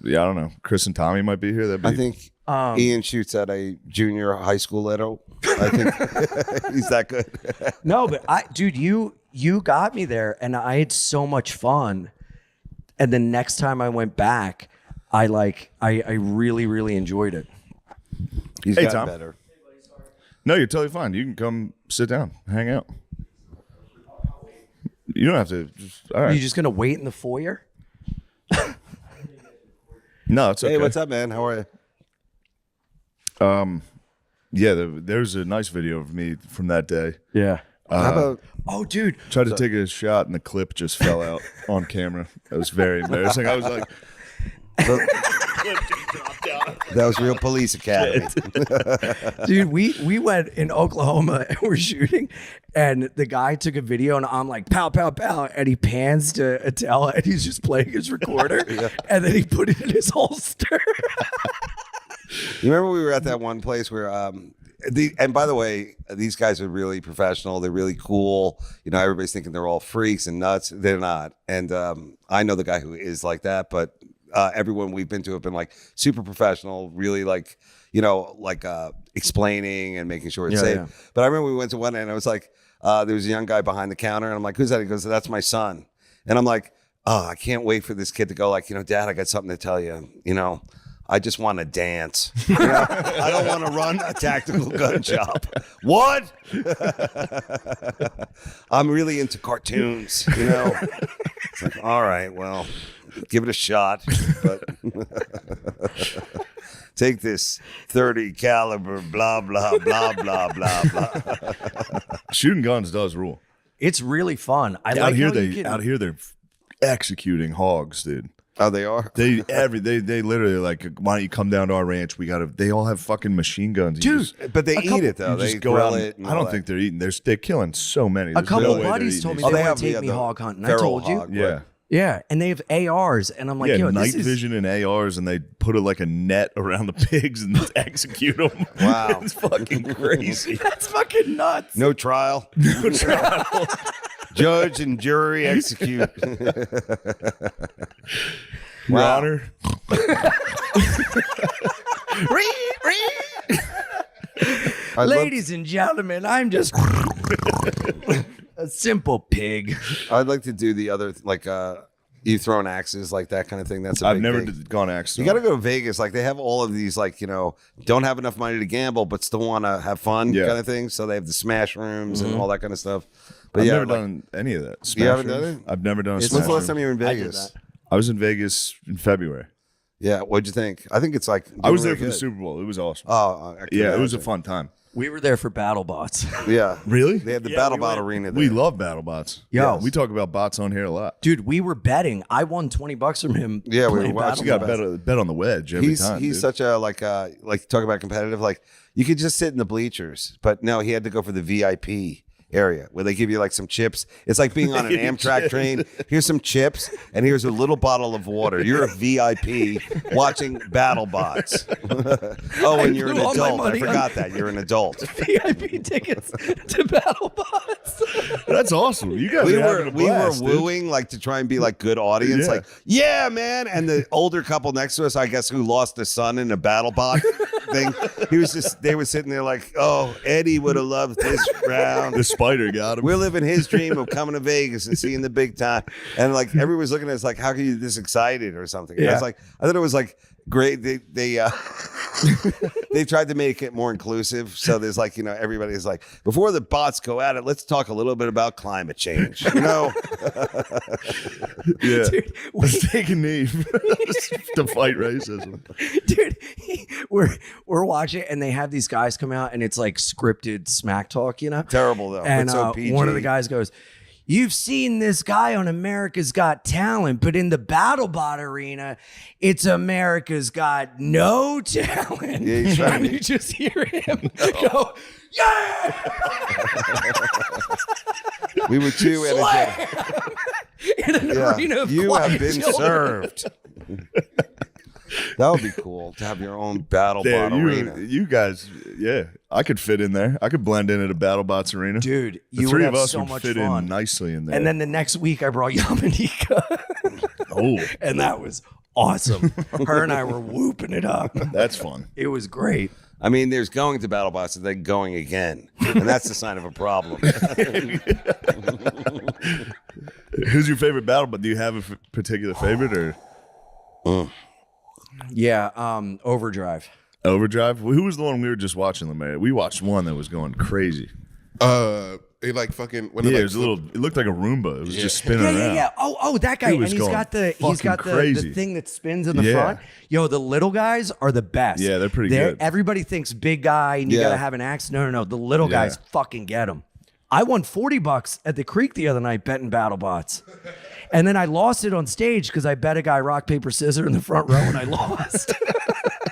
Yeah, I don't know. Chris and Tommy might be here. That'd be. I think Ian shoots at a junior high school level. I think he's that good. No, but dude, you got me there, and I had so much fun. And the next time I went back, I really, really enjoyed it. He's Hey, gotten Tom. better. No, you're totally fine. You can come sit down, hang out. You don't have to. All Are you right. just gonna wait in the foyer? No, it's okay. Hey, what's up, man? How are you? Yeah, there's a nice video of me from that day. Yeah. How about Oh, dude. Tried to take a shot and the clip just fell out on camera. That was very embarrassing. I was like, clip just dropped out. That was Real Police Academy. Dude, we went in Oklahoma and we're shooting, and the guy took a video, and I'm like, pow, pow, pow, and he pans to Attell, and he's just playing his recorder, and then he put it in his holster. You remember we were at that one place where, and by the way, these guys are really professional. They're really cool. You know, everybody's thinking they're all freaks and nuts. They're not. And I know the guy who is like that, but everyone we've been to have been like super professional, really like, you know, like explaining and making sure it's safe. Yeah. But I remember we went to one and I was like, there was a young guy behind the counter, and I'm like, who's that? He goes, that's my son. And I'm like, oh, I can't wait for this kid to go like, you know, Dad, I got something to tell you. You know, I just want to dance. You know? I don't want to run a tactical gun shop. What? I'm really into cartoons, you know. It's like, all right, well, give it a shot. But take this 30 caliber, blah, blah, blah, blah, blah, blah. Shooting guns does rule. It's really fun. Out here they're executing hogs, dude. Oh, they are. They literally like, why don't you come down to our ranch? They all have fucking machine guns, dude. But they eat it though. They grill it. I don't think they're eating. They're killing so many. A couple of buddies told me they want to take me hog hunting. I told you. Yeah, and they have ARs, and I'm like, yo, night vision and ARs, and they put like a net around the pigs and execute them. Wow, it's fucking crazy. That's fucking nuts. No trial. No trial. Judge and jury execute. Your Honor. Ladies and gentlemen, I'm just a simple pig. I'd like to do the other, like, you throwing axes, like that kind of thing. That's I've never gone axe. You got to go to Vegas. Like, they have all of these, like, you know, don't have enough money to gamble, but still want to have fun kind of thing. So they have the smash rooms and all that kind of stuff. But I've never done any of that. You haven't done it? I've never done a smash When's the last room. time you were in Vegas? I was in Vegas in February. Yeah, what'd you think? I think it's like I was there for the Super Bowl. It was awesome. Oh, yeah, it was a fun time. We were there for BattleBots. Yeah, really? They had the BattleBot arena there. We love BattleBots. Yo, we talk about bots on here a lot, dude. We were betting. I won $20 from him. Yeah, we were watching. You got bet on the wedge every time. He's such a like talk about competitive. Like, you could just sit in the bleachers, but no, he had to go for the VIP area where they give you like some chips. It's like being on an Amtrak train. Here's some chips and here's a little bottle of water. You're a VIP watching BattleBots. Oh, and you're an adult. I forgot that. You're an adult. VIP tickets to BattleBots. That's awesome. You guys we were wooing like to try and be like good audience. Like, yeah, man. And the older couple next to us, I guess, who lost their son in a BattleBot thing. They were sitting there like, oh, Eddie would have loved this round. The spider got him. We're living his dream of coming to Vegas and seeing the big time. And like everyone was looking at us like, how can you be this excited or something? And I was like, I thought it was like great. They they tried to make it more inclusive. So there's like, you know, everybody's like, before the bots go at it, let's talk a little bit about climate change. You know? Yeah. Dude, let's take a knee to fight racism. Dude, we're watching and they have these guys come out and it's like scripted smack talk, you know? Terrible though. And so PG. One of the guys goes, you've seen this guy on America's Got Talent, but in the BattleBot arena, it's America's Got No Talent. Yeah, and you just hear him go, yeah! We were too energetic. In an arena of you have been children. Served. That would be cool to have your own BattleBot arena. You guys, yeah, I could fit in there. I could blend in at a BattleBots arena. Dude, the you three would of have us so would much fit fun. in nicely in there. And then the next week I brought Yamanika. Oh. And that was awesome. Her and I were whooping it up. That's fun. It was great. I mean, there's going to BattleBots and then going again. And that's the sign of a problem. Who's your favorite BattleBot? Do you have a particular favorite or? Yeah, Overdrive. Overdrive? Who was the one we were just watching, LeMay? We watched one that was going crazy. It like fucking when Yeah, it, it was a little. It looked like a Roomba. It was just spinning Yeah, around. yeah. Oh, that guy. It And was he's going got the crazy. thing that spins in the Yeah. front. Yo, the little guys are the best. Yeah, they're pretty good. Everybody thinks big guy and you Yeah. gotta have an axe. No. The little guys fucking get them. I won $40 at the creek the other night betting BattleBots. And then I lost it on stage because I bet a guy rock, paper, scissors in the front row and I lost.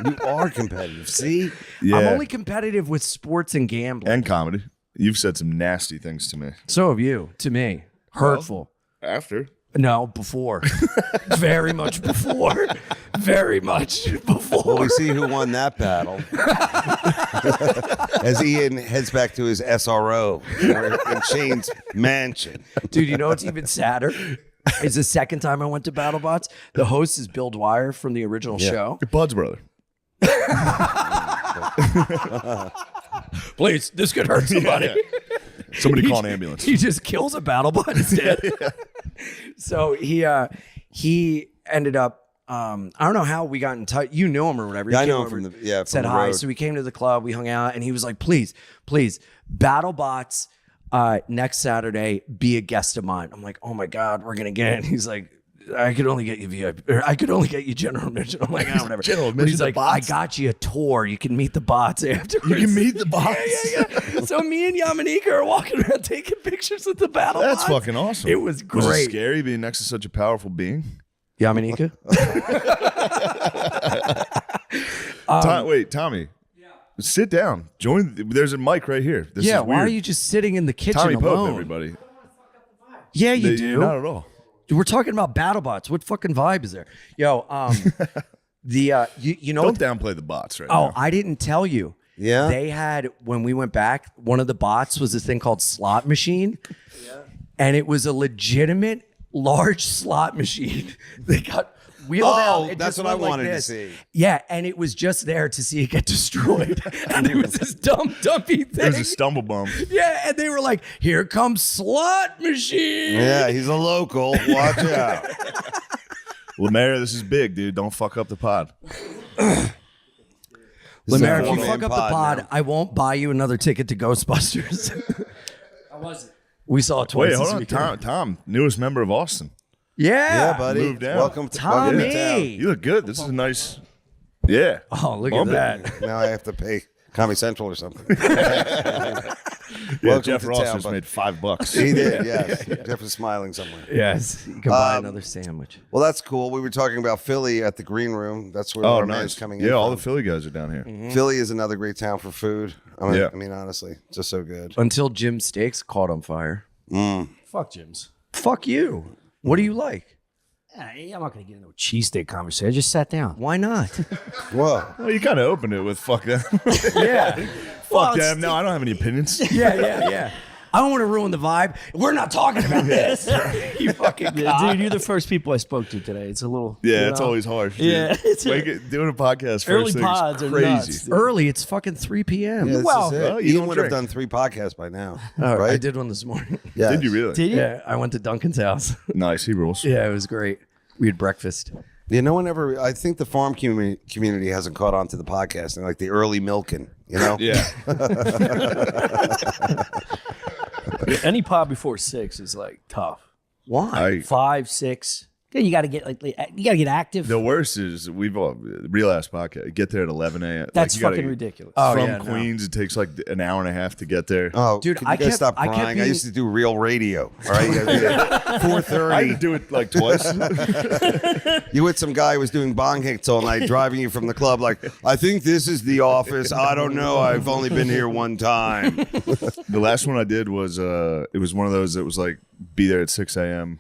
You are competitive. See? Yeah. I'm only competitive with sports and gambling. And comedy. You've said some nasty things to me. So have you, to me. Hurtful. After. No, before. Very much before. Very much before. Well, we see who won that battle. As Ian heads back to his SRO in Shane's mansion. Dude, you know what's even sadder? It's the second time I went to BattleBots. The host is Bill Dwyer from the original show. Your Bud's brother. Please, this could hurt somebody. Yeah. Somebody call an ambulance. He just kills a BattleBot instead. So he ended up. I don't know how we got in touch. You knew him or whatever. He Yeah, I came know him over, from the said the hi. road. So we came to the club. We hung out, and he was like, "Please, BattleBots next Saturday, be a guest of mine." I'm like, "Oh my god, we're gonna get it." And he's like, "I could only get you VIP, or I could only get you general admission." I'm like, "Ah, whatever." General But he's admission like, to "I bots? got you a tour. You can meet the bots afterwards." You can meet the bots. Yeah. So me and Yamanika are walking around taking pictures with the BattleBots. That's fucking awesome. It was great. Was it scary being next to such a powerful being? Yamanika? Wait, Tommy. Yeah. Sit down. Join. There's a mic right here. This Yeah, is why are weird. you just sitting in the kitchen Tommy alone? Pope, everybody. Yeah, you do. Not at all. Dude, we're talking about BattleBots. What fucking vibe is there? Yo, you know Don't what? downplay the bots right Oh, now. I didn't tell you. Yeah? They had, when we went back, one of the bots was this thing called Slot Machine. Yeah. And it was a legitimate large slot machine. They got wheeled out. It that's just what I went like wanted to this. see. Yeah, and it was just there to see it get destroyed. And it was this dumpy thing. There's a stumble bump. Yeah, and they were like, "Here comes Slot Machine." Yeah, he's a local. Watch out. Lemaire, this is big, dude. Don't fuck up the pod. Lemaire, if you four-man fuck up the pod pod, now. I won't buy you another ticket to Ghostbusters. I wasn't. We saw it twice Wait, hold this on. weekend. Tom, newest member of Austin. Yeah, buddy. Moved down. Welcome to Tommy. town. You look good. This is a nice. Yeah. Oh, look Bump at it. that. Now I have to pay Comedy Central or something. Yeah, Welcome Jeff to Ross town, just bud. made $5. He did, yes. Jeff is smiling somewhere. Yes, you can buy another sandwich. Well, that's cool. We were talking about Philly at the Green Room. That's where Oh, our man's nice. coming in. Yeah, all the from. Philly guys are down here. Philly is another great town for food. Yeah. I mean, honestly, just so good. Until Jim Steaks caught on fire. Fuck Jim's. Fuck you. What do you like? I'm not going to get into a cheesesteak conversation. I just sat down. Why not? Whoa. Well, you kind of opened it with fuck them. Yeah. Fuck them. No, I don't have any opinions. Yeah. I don't want to ruin the vibe. We're not talking about this. You fucking Yeah, dude, you're the first people I spoke to today. It's a little. Yeah, you it's know? always hard. Yeah, it's doing a podcast Early first thing pods is are crazy. nuts, dude. early. It's fucking 3 p.m. Yeah, this Well, is it. well, you Ian don't would have drink. done 3 podcasts by now. Oh, right? I did one this morning. Yes. Did you really? Did you? Yeah, I went to Duncan's house. Nice. He rules. Yeah, it was great. We had breakfast. Yeah, no one ever. I think the farm community hasn't caught on to the podcast and like the early milking, you know? Yeah. Any pod before 6 is like tough. Why? 5, 6. Then you got to get active. The worst is we've all real ass podcast. Get there at 11 a.m. That's you gotta- fucking ridiculous. Oh, From yeah, no. Queens, it takes like an hour and a half to get there. Oh, Dude, could you I guys kept- stop I kept crying? I being- used to do real radio. All right, 4:30. I had to do it like twice. You with some guy who was doing bong hits all night, driving you from the club. Like, I think this is the office. I don't know. I've only been here one time. The last one I did was it was one of those that was like be there at 6 a.m.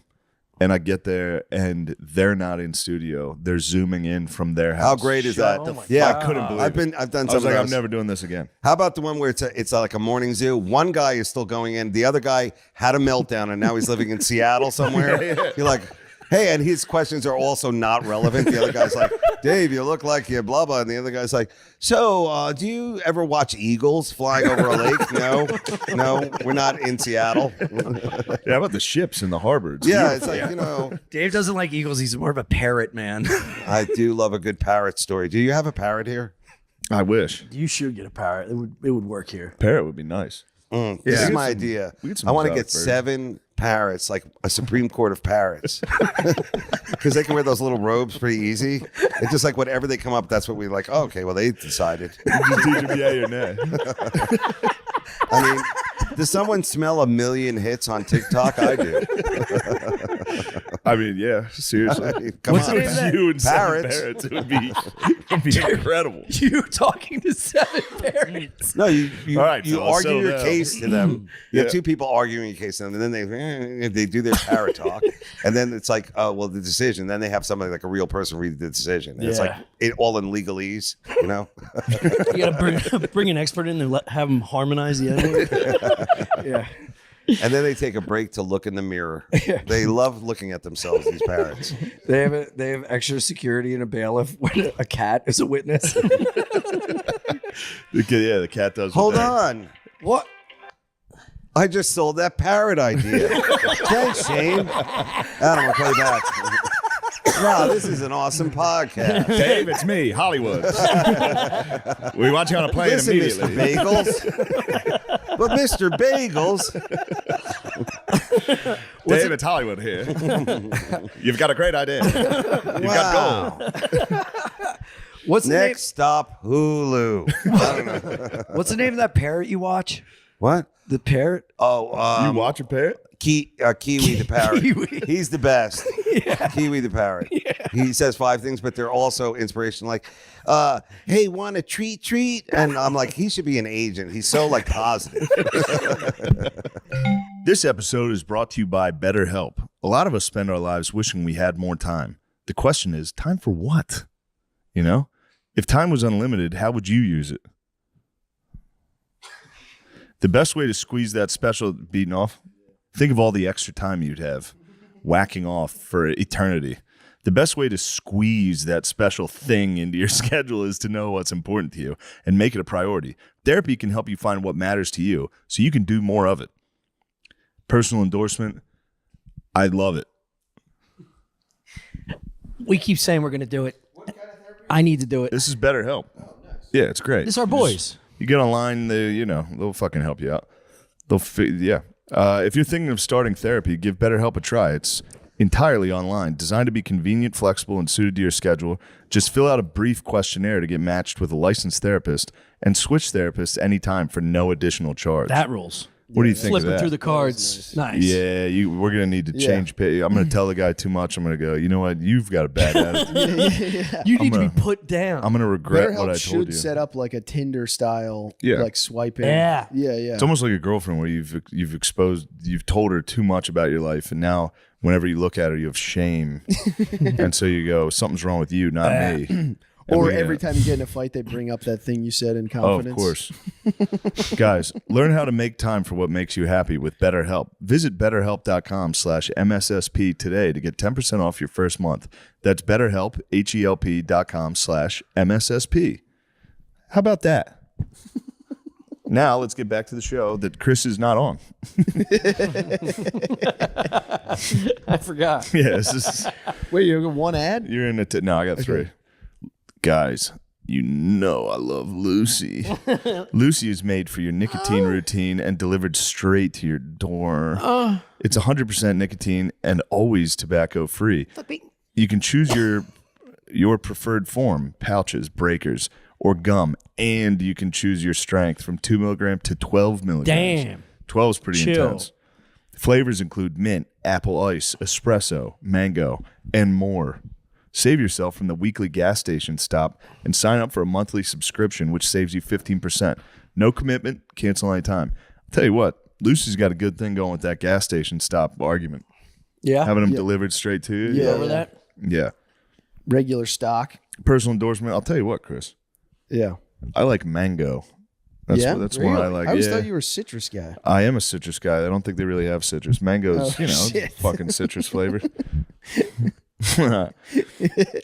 and I get there and they're not in studio. They're zooming in from their house. How great is that? Oh my Yeah, I couldn't believe I've done I some was like, of I'm those. never doing this again. How about the one where it's like a morning zoo? One guy is still going in. The other guy had a meltdown, and now he's living in Seattle somewhere. You're like, hey, and his questions are also not relevant. The other guy's like, Dave, you look like you blah, blah. And the other guy's like, so do you ever watch eagles flying over a lake? No, we're not in Seattle. Yeah, how about the ships in the harbor? It's Yeah, beautiful. it's like, you know, Dave doesn't like eagles. He's more of a parrot man. I do love a good parrot story. Do you have a parrot here? I wish. You should get a parrot. It would work here. Parrot would be nice. This is my idea. we get some I want to exotic get birds. 7 parrots, like a Supreme Court of parrots, because they can wear those little robes pretty easy. It's just like whatever they come up, that's what we like. Oh, okay, well they decided. Just teach them yay or nay. I mean, does someone smell 1 million hits on TikTok? I do. I mean, yeah, seriously. Come What's on, the name of that? You and 7 Parrots. parrots. It would be incredible. You talking to 7 parents? No, you All right, you fellas, argue settle your down. case to them. You Yeah. have 2 people arguing your case to them, and then they do their parrot talk, and then it's like, oh well, the decision. Then they have somebody like a real person read the decision, and it's like it all in legalese, you know. You gotta bring an expert in and have them harmonize the N-word. Yeah. And then they take a break to look in the mirror. They love looking at themselves. These parrots. They have extra security and a bailiff when a cat is a witness. The cat does. Hold on. What? I just sold that parrot idea. Thanks, Shane. Adam, I'll call you back. Wow, this is an awesome podcast. Dave, it's me, Hollywood. We want you on a plane Listen, immediately. Mr. Bagels. But Mr. Bagels. Dave, it's Hollywood here. You've got a great idea. You've got gold. What's the Next stop, Hulu. I don't know. What's the name of that parrot you watch? What? The parrot? Oh, You watch a parrot? Kiwi the parrot. Kiwi. He's the best. Kiwi the parrot. He says 5 things, but they're also inspirational. Like, hey, want a treat? And I'm like, he should be an agent. He's so like positive. This episode is brought to you by BetterHelp. A lot of us spend our lives wishing we had more time. The question is, time for what? You know? If time was unlimited, how would you use it? The best way to squeeze that special beating off, think of all the extra time you'd have whacking off for eternity. The best way to squeeze that special thing into your schedule is to know what's important to you and make it a priority. Therapy can help you find what matters to you so you can do more of it. Personal endorsement, I love it. We keep saying we're gonna do it. I need to do it. This is BetterHelp. Yeah, it's great. This is our boys. You get online, they'll fucking help you out. If you're thinking of starting therapy, give BetterHelp a try. It's entirely online, designed to be convenient, flexible, and suited to your schedule. Just fill out a brief questionnaire to get matched with a licensed therapist and switch therapists anytime for no additional charge. That rules. What do you think of Flipping that? through the cards. Nice. Yeah, we're going to need to change pay. I'm going to tell the guy too much. I'm going to go, you know what? You've got a bad attitude. You need to be put down. I'm going to regret what I BetterHelp told should you. set up like a Tinder style, Yeah. like swiping. Yeah. Yeah. It's almost like a girlfriend where you've told her too much about your life, and now whenever you look at her, you have shame, and so you go, something's wrong with you, not me. Or every time you get in a fight, they bring up that thing you said in confidence. Oh, of course. Guys, learn how to make time for what makes you happy with BetterHelp. Visit BetterHelp.com/MSSP today to get 10% off your first month. That's BetterHelp, HELP.com/MSSP. How about that? Now let's get back to the show that Chris is not on. I forgot. Yeah, this is, Wait, you got one ad? you're in it. No, I got 3. Guys, you know I love Lucy. Lucy is made for your nicotine routine and delivered straight to your door. It's 100% nicotine and always tobacco free. You can choose your preferred form, pouches, breakers, or gum, and you can choose your strength from 2 milligram to 12 milligrams. Damn. 12 is pretty Chill. intense. Flavors include mint, apple ice, espresso, mango, and more. Save yourself from the weekly gas station stop and sign up for a monthly subscription, which saves you 15%. No commitment, cancel anytime. I'll tell you what, Lucy's got a good thing going with that gas station stop argument. Yeah. Having them delivered straight to you. Yeah. Over that? Yeah. Regular stock. Personal endorsement. I'll tell you what, Chris. Yeah. I like mango. That's one I like. I always yeah. thought you were a citrus guy. I am a citrus guy. I don't think they really have citrus. Mango's, Oh, shit. fucking citrus flavored.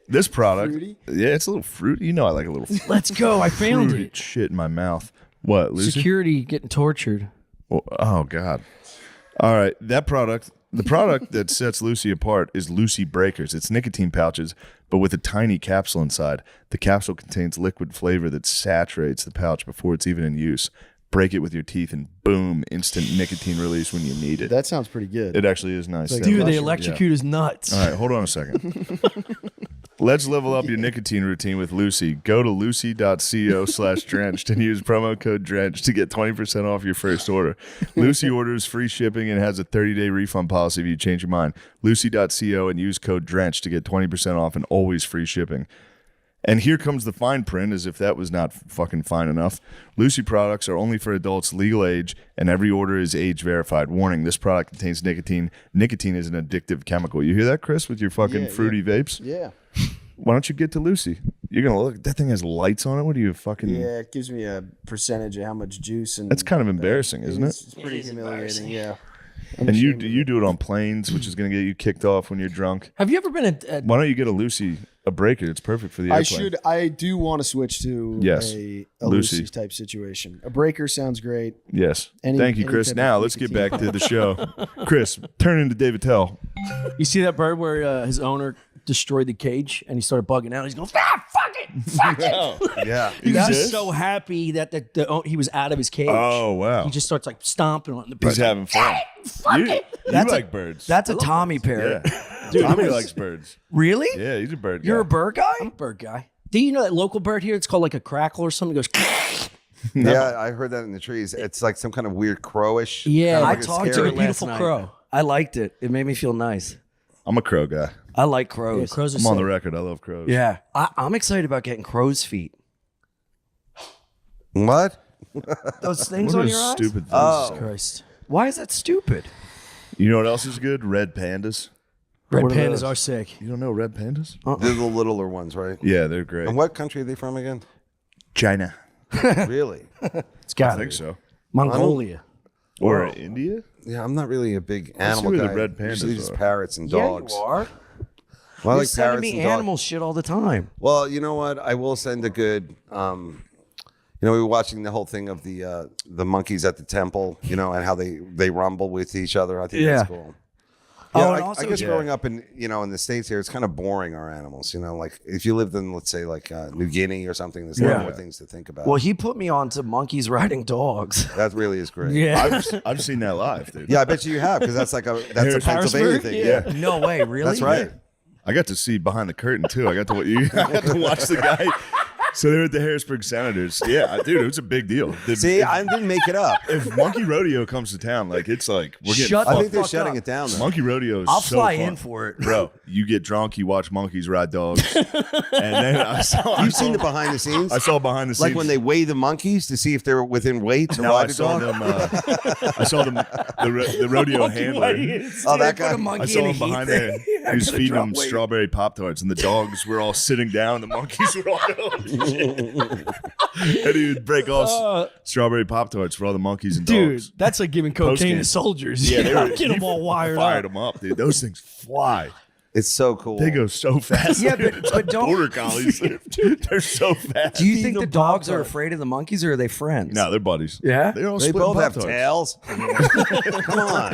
This product, Fruity? yeah, it's a little fruity. You know, I like a little Let's go. I found fruity it. shit in my mouth. What, Lucy? Security getting tortured. Oh God! All right, the product that sets Lucy apart is Lucy Breakers. It's nicotine pouches, but with a tiny capsule inside. The capsule contains liquid flavor that saturates the pouch before it's even in use. Break it with your teeth and boom, instant nicotine release when you need it. That sounds pretty good. It actually is nice. Like Dude, they Yeah. electrocute his nuts. All right, hold on a second. Let's level up your nicotine routine with Lucy. Go to lucy.co/drenched and use promo code drenched to get 20% off your first order. Lucy orders free shipping and has a 30-day refund policy if you change your mind. Lucy.co and use code drenched to get 20% off and always free shipping. And here comes the fine print, as if that was not fucking fine enough. Lucy products are only for adults legal age, and every order is age verified. Warning, this product contains nicotine. Nicotine is an addictive chemical. You hear that, Chris, with your fucking fruity vapes? Yeah. Why don't you get to Lucy? You're going to look. That thing has lights on it. What are you fucking... Yeah, it gives me a percentage of how much juice. And That's kind of embarrassing, isn't it? It's pretty humiliating, yeah. And you do it on planes, which is going to get you kicked off when you're drunk. Have you ever been at Why don't you get a Lucy, a breaker? It's perfect for the airplane. I do want to switch to Yes. a Lucy. Lucy type situation. A breaker sounds great. Yes. Any- Thank you, any Chris. type Now of let's get nicotine. back to the show. Chris, turn into David Tell. You see that bird where his owner destroyed the cage and he started bugging out? He's going, fuck it. Yeah. He was Exist? so happy that he was out of his cage. Oh, wow. He just starts like stomping on the bird. He's having fun. You like birds. That's a Tommy parrot. Yeah. Tommy likes birds. Really? Yeah, he's a bird guy. You're a bird guy? I'm a bird guy. Do you know that local bird here? It's called like a crackle or something. It goes. Yeah, I heard that in the trees. It's like some kind of weird crowish. Yeah, kind of I like talked to scary. a beautiful last crow. night. I liked it. It made me feel nice. I'm a crow guy. I like Yeah, crows. crows are I'm on the sick. record. I love crows. Yeah. I'm excited about getting crow's feet. What? Those things What on a your eyes? stupid thing. Oh. Christ. Why is that stupid? You know what else is good? Red pandas. Red What are pandas those? are sick. You don't know red pandas? They're the littler ones, right? Yeah, they're great. And what country are they from again? China. Really? It's I got think so. Mongolia. Or India? Yeah, I'm not really a big Let's see animal where the guy. red pandas Usually just are. parrots and Yeah, dogs. you are. Well, I You're like sending parrots me and dogs. animal shit all the time. Well, you know what? I will send a good. We were watching the whole thing of the monkeys at the temple, and how they rumble with each other. I think Yeah. that's cool. Oh, Yeah, and I also- guess yeah. growing up in the States here, it's kind of boring, our animals. Like if you lived in, let's say, like New Guinea or something, there's a lot Yeah. more things to think about. Well, he put me on to monkeys riding dogs. That really is great. Yeah. I've seen that live, dude. Yeah, I bet you have, because that's a Pennsylvania Harrisburg? thing. Yeah. No way, really? That's right. I got to see behind the curtain too. I got to watch the guy. So they were at the Harrisburg Senators. Yeah, dude, it was a big deal. See, I didn't make it up. If Monkey Rodeo comes to town, it's like we're getting Shut I fucked. think they're fuck shutting up. it down. Though. Monkey Rodeo is I'll so fly fun. in for it. Bro, you get drunk, you watch monkeys ride dogs, and then You've seen the behind the scenes? I saw behind the scenes, Like when they weigh the monkeys to see if they're within weight to No, I ride a saw dog? them. I saw them. The rodeo handler. Oh, that Put a guy. monkey I saw in a him heat behind thing. there. Yeah, He was gonna feeding drop them weight. strawberry Pop Tarts, and the dogs were all sitting down. The monkeys were all and he would break off strawberry Pop Tarts for all the monkeys and Dude, dogs. that's like giving cocaine Post-game. to soldiers. Yeah, they were, Get them all wired fired up. them up, dude. Those things fly. It's so cool. They go so fast. Yeah, dude. but- It's but like don't- border collies. They're so fast. Do you think them the dogs are Pop-Tarts. afraid of the monkeys, or are they friends? No, they're buddies. Yeah? They all They split both have Pop-Tarts. tails. Come on.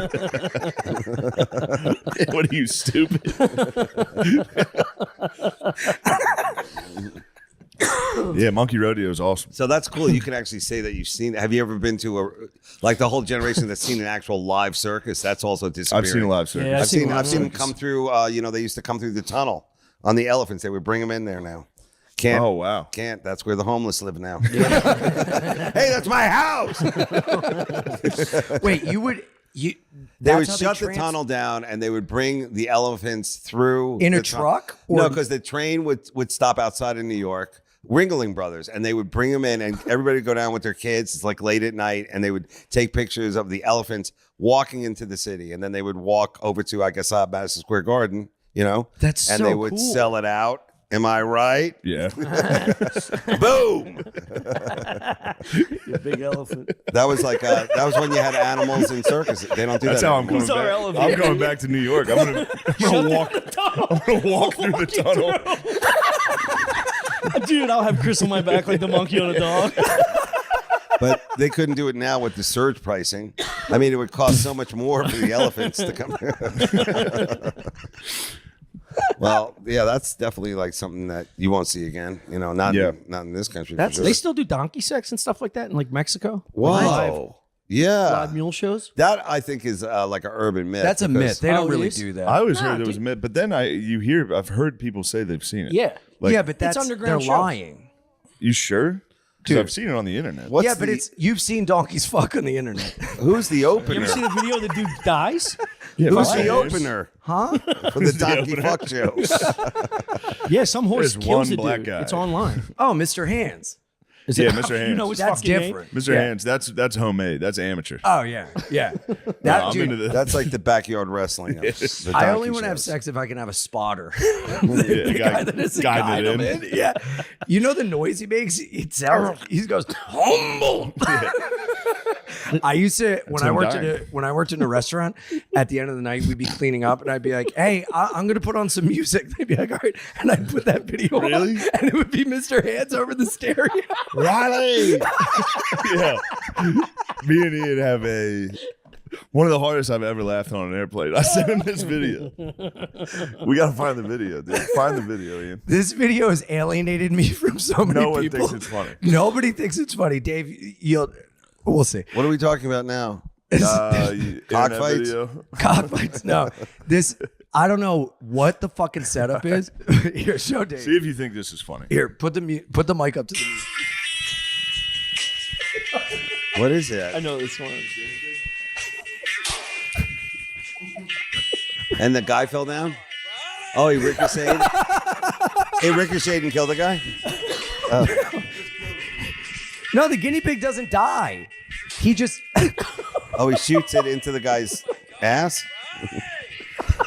What are you, stupid? Yeah, Monkey Rodeo is awesome. So that's cool. You can actually say that you've seen. Have you ever been to the whole generation that's seen an actual live circus? That's also disappearing. I've seen a live circus. Yeah, I've seen live them circus. come through. They used to come through the tunnel on the elephants. They would bring them in there now. Can't. Oh, wow. Can't. That's where the homeless live now. Hey, that's my house. Wait, you would... They that's would how shut the trans- tunnel down, and they would bring the elephants through In a the truck? No, Or- because the train would stop outside of New York. Ringling Brothers, and they would bring them in, and everybody would go down with their kids. It's like late at night, and they would take pictures of the elephants walking into the city, and then they would walk over to, I guess, Madison Square Garden. That's and so they would cool. sell it out. Am I right? Yeah. Boom! You big elephant. That was when you had animals in circuses. They don't do That's that how I'm anymore. going our back. elevator? I'm going back to New York. I'm gonna walk through the tunnel. Dude, I'll have Chris on my back like the monkey on a dog. But they couldn't do it now with the surge pricing. I mean, it would cost so much more for the elephants to come. Well, yeah, that's definitely like something that you won't see again. Not in this country. That's for They sure. still do donkey sex and stuff like that in like Mexico. Whoa. Yeah. live mule shows. That I think is like an urban myth. That's a because- myth. They don't Oh, it really is? do that. I always Nah, heard it was a dude. myth, but then I've heard people say they've seen it. Yeah. Like, yeah, but that's underground they're shows. lying. you sure? Dude. Because I've seen it on the internet. What's yeah, but the- it's you've seen donkeys fuck on the internet, Who's the You opener? ever seen a video of the dude dies? Yeah, Who's Brian the Hayes. opener huh? for the donkey fuck show? Yeah, some horse There's kills one a black dude. guy. It's online. Oh, Mr. Hands. Is Yeah, it- Mr. Hands. You know his That's fucking name? different. Mr. Yeah. Hands, that's homemade. That's amateur. Oh yeah, yeah. No, That I'm dude. into this. That's like the backyard wrestling. Of the I donkey only want to have shows. sex if I can have a spotter. the guy that is guided guide in. him in. Yeah. You know the noise he makes? It sounds he goes humble. I used to when him I dying. worked in a restaurant, at the end of the night we'd be cleaning up and I'd be like, "Hey, I'm gonna put on some music." They'd be like, "All right," and I'd put that video Really? on, and it would be Mr. Hands over the stereo. Riley. Yeah. Me and Ian have one of the hardest I've ever laughed on an airplane. I sent him this video. We gotta find the video, dude. Find the video, Ian. This video has alienated me from so many No one people. thinks it's funny. Nobody thinks it's funny, Dave. We'll see. What are we talking about now? Internet Cockfights? video. Cockfights. No, this. I don't know what the fucking setup is. Here, show Dave. See if you think this is funny. Here, put the mic up to the music. What is it? I know this one. And the guy fell down? Oh, he ricocheted? He ricocheted and killed the guy? No, the guinea pig doesn't die. He just. Oh, he shoots it into the guy's ass?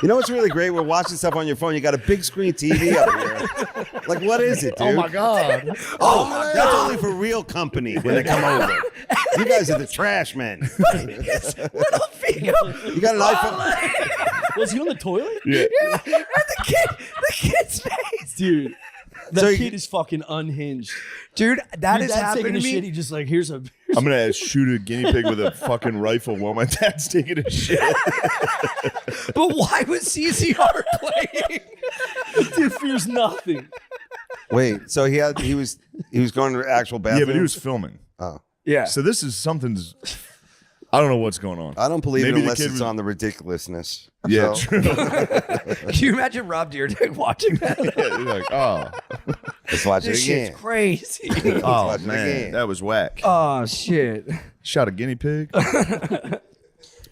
You know what's really great? We're watching stuff on your phone. You got a big screen TV up here. Like, what is it, dude? Oh my god. Oh, that's only for real company when they come over. You guys are the trash men. Little finger. You got an iPhone? Was he on the toilet? Yeah. And the kid's face. Dude, that So kid is fucking unhinged. Dude, that Your has dad's happened taking to a shit. me. He just like, here's a. I'm gonna shoot a guinea pig with a fucking rifle while my dad's taking a shit. But why was CCR playing? Dude fears nothing. Wait, so he was going to the actual bathroom? Yeah, but he was filming. Oh. Yeah. So this is something's. I don't know what's going on. I don't believe Maybe it the unless kid it's was- on the ridiculousness. Yeah, So- true. Can you imagine Rob Dyrdek watching that? Yeah, you're like, oh, Let's watch it This again. shit's crazy. oh watch it man, again. that was whack. Oh shit. Shot a guinea pig.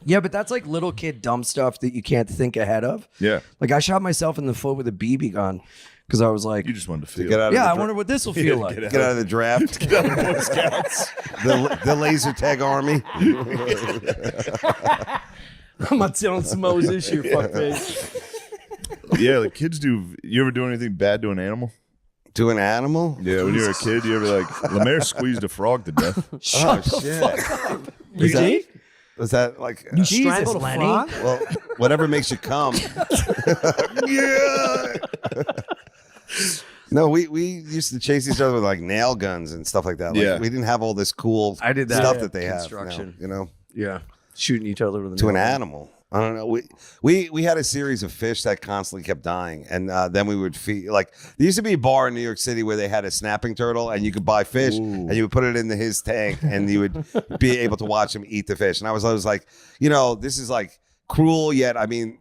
Yeah, but that's like little kid dumb stuff that you can't think ahead of. Yeah, Like I shot myself in the foot with a BB gun because I was like, you just wanted to feel. Get out of yeah, the I wonder what this will feel like. Get out of the draft. Get out of Boy Scouts. the laser tag army. I'm not telling Samoa's issue, fuckface. Yeah, like kids do. You ever do anything bad to an animal? To an animal? Yeah, when you were a kid, you ever like Lemaire squeezed a frog to death? Oh shit. You did? Was that like You Jesus, strangled a Lenny. frog? well, whatever makes you come. Yeah. No, we used to chase each other with like nail guns and stuff like that. Like, Yeah. we didn't have all this cool I did that. stuff Yeah. that they have now, Construction. you know, Yeah, shooting each other with a to an nail gun. animal. I don't know. We had a series of fish that constantly kept dying, and then we would feed. Like there used to be a bar in New York City where they had a snapping turtle, and you could buy fish, and you would put it into his tank, and you would be able to watch him eat the fish. And I was like, you know, this is like cruel, yet I mean,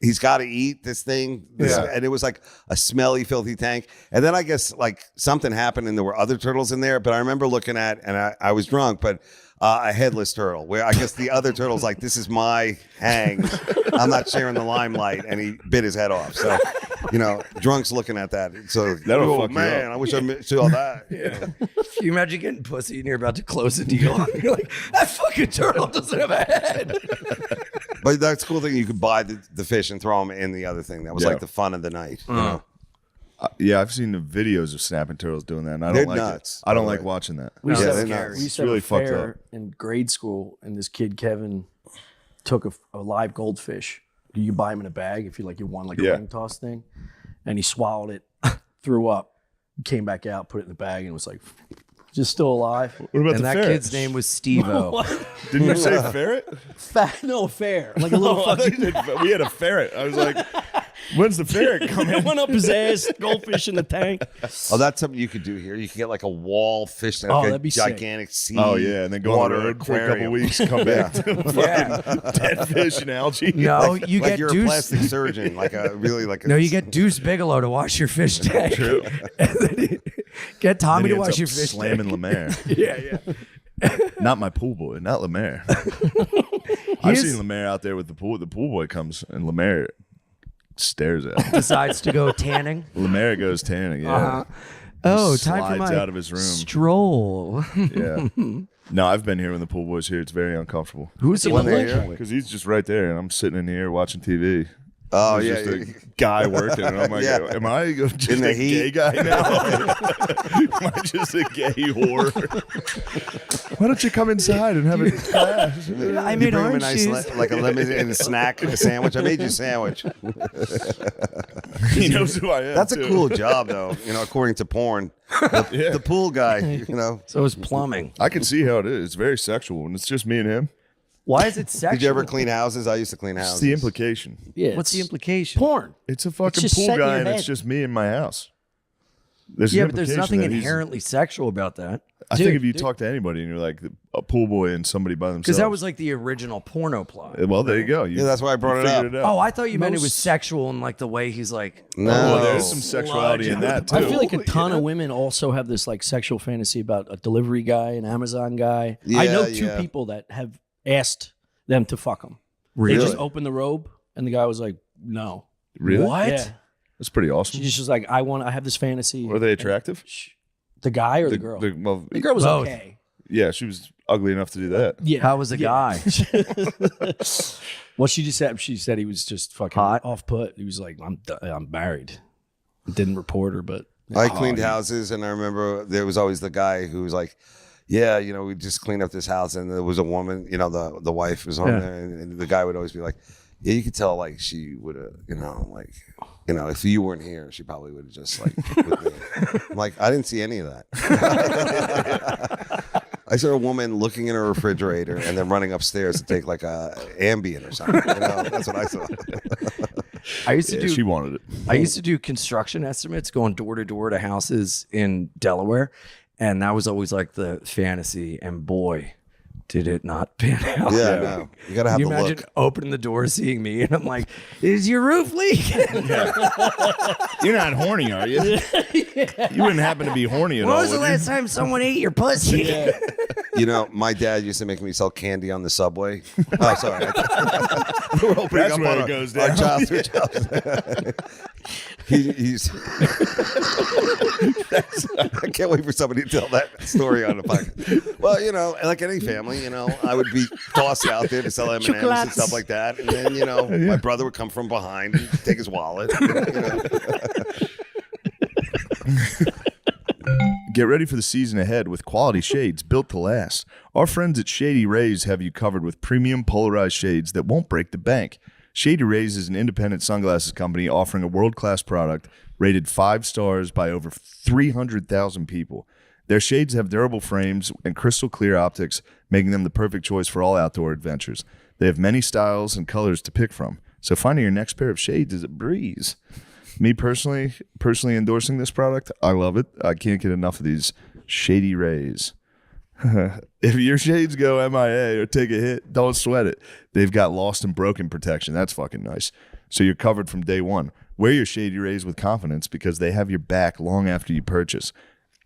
he's got to eat this thing. And it was like a smelly, filthy tank. And then I guess like something happened, and there were other turtles in there. But I remember looking at, and I was drunk, but. A headless turtle, where I guess the other turtle's like, this is my hang. I'm not sharing the limelight. And he bit his head off. So, you know, drunks looking at that. So, That'll oh, fuck you man, up. I wish I saw that. Can you imagine getting pussy and you're about to close a deal? You're like, that fucking turtle doesn't have a head. But that's the cool thing. You could buy the fish and throw them in the other thing. That was Yeah. like the fun of the night. You know? Yeah, I've seen the videos of snapping turtles doing that, and I They're don't like nuts, it. I don't by the like way. watching that. We used Yeah, to they're have, nuts. we used to It's really have a fucked fair up. in grade school, and this kid Kevin took a live goldfish. You buy him in a bag if you won like a Yeah. ring toss thing, and he swallowed it, threw up, came back out, put it in the bag, and was like, just still alive. What about And the that ferret? kid's name was Steve-O. Didn't you say ferret? No, fair, like a little Oh, I thought fucking. you said we had a ferret. I was like, When's the ferret coming? Went up his ass, goldfish in the tank. Oh, that's something you could do here. You can get like a wall fish tank, Oh, like a that'd be sick. gigantic sea. Oh yeah, and then go on the water road for a couple aquarium. weeks, come back to fucking dead fish and algae. No, you Like get you're a Deuce. plastic surgeon, like a really like. A, No, you get Deuce Bigelow to wash your fish tank. True. And then get Then Tommy he to ends wash up your fish slamming tank. Lemaire. Yeah, yeah. Not my pool boy, not Lemaire. I've seen Lemaire out there with the pool. The pool boy comes and Lemaire stares at him. Decides to go tanning. Lemaire goes tanning. Yeah. Uh-huh. Oh, He time for slides my out of his room. stroll. Yeah. No, I've been here when the pool boy's here. It's very uncomfortable. Who's the When one they're there? here? Because he's just right there, and I'm sitting in here watching TV. Oh There's yeah, just a guy working, and I'm like, Yeah. am I just In the a heat. gay guy now? Am I just a gay whore? Why don't you come inside and have a class? I You made bring him a orange nice juice. like a lemon and a snack, a sandwich. I made you a sandwich. He knows who I am. That's a too. cool job, though. You know, according to porn, the pool guy. You know, So is plumbing. I can see how it is. It's very sexual when it's just me and him. Why is it sexual? did you ever clean houses? I used to clean houses. It's the implication. Yeah. What's the it's implication? Porn. It's a fucking just pool set in guy, your and it's head. just me in my house. There's an Yeah, but there's implication nothing that he's- inherently sexual about that. I think Dude, if you talk to anybody and you're like a pool boy and somebody by themselves, Because that was like the original porno plot. well, there you go. You, Yeah, that's why I brought you it up. figured out. Oh, I thought you meant it was Most- sexual in like the way he's like. No, Well, there's some sexuality in that too. I feel like a ton of women also have this like sexual fantasy about a delivery guy, an Amazon guy. I know two Yeah. people that have asked them to fuck them. Really? They just opened the robe, and the guy was like, "No." Really? What? Yeah. That's pretty awesome. She's just like, "I have this fantasy." Were they attractive? The guy or the girl? well, The girl was Both. okay. yeah, she was ugly enough to do that. Yeah. How was the guy? Well, she just said he was just fucking Hot? off put. He was like, I'm married. Didn't report her, but I cleaned houses, and I remember there was always the guy who was like, "Yeah, you know, we just cleaned up this house," and there was a woman, you know, the wife was on Yeah. there, and the guy would always be like, "Yeah, you could tell, like she would have, you know, like, you know, if you weren't here, she probably would have just like." with me." I'm like, I didn't see any of that. I saw a woman looking in her refrigerator and then running upstairs to take like a Ambien or something. You know, that's what I saw. I used to Yeah, do. she wanted it. I used to do construction estimates, going door to door to houses in Delaware, and that was always like the fantasy. And boy, did it not pan out. Yeah, no, you gotta have Can you the imagine look. opening the door, seeing me, and I'm like, "Is your roof leaking?" You're not horny, are you? You wouldn't happen to be horny at When all, was the would you? last time someone ate your pussy? You know, my dad used to make me sell candy on the subway. Oh, sorry. We're opening That's up where on it our, goes our down. childhood jobs. He's. I can't wait for somebody to tell that story on the podcast. Well, you know, like any family, you know, I would be tossed out there to sell M&Ms and Chocolates. stuff like that, and then you know, my brother would come from behind and take his wallet. You know. Get ready for the season ahead with quality shades built to last. Our friends at Shady Rays have you covered with premium polarized shades that won't break the bank. Shady Rays is an independent sunglasses company offering a world-class product rated 5 stars by over 300,000 people. Their shades have durable frames and crystal clear optics, making them the perfect choice for all outdoor adventures. They have many styles and colors to pick from, so finding your next pair of shades is a breeze. Me personally endorsing this product, I love it. I can't get enough of these Shady Rays. If your shades go MIA or take a hit, don't sweat it. They've got lost and broken protection. That's fucking nice. So you're covered from day one. Wear your Shady Rays with confidence because they have your back long after you purchase.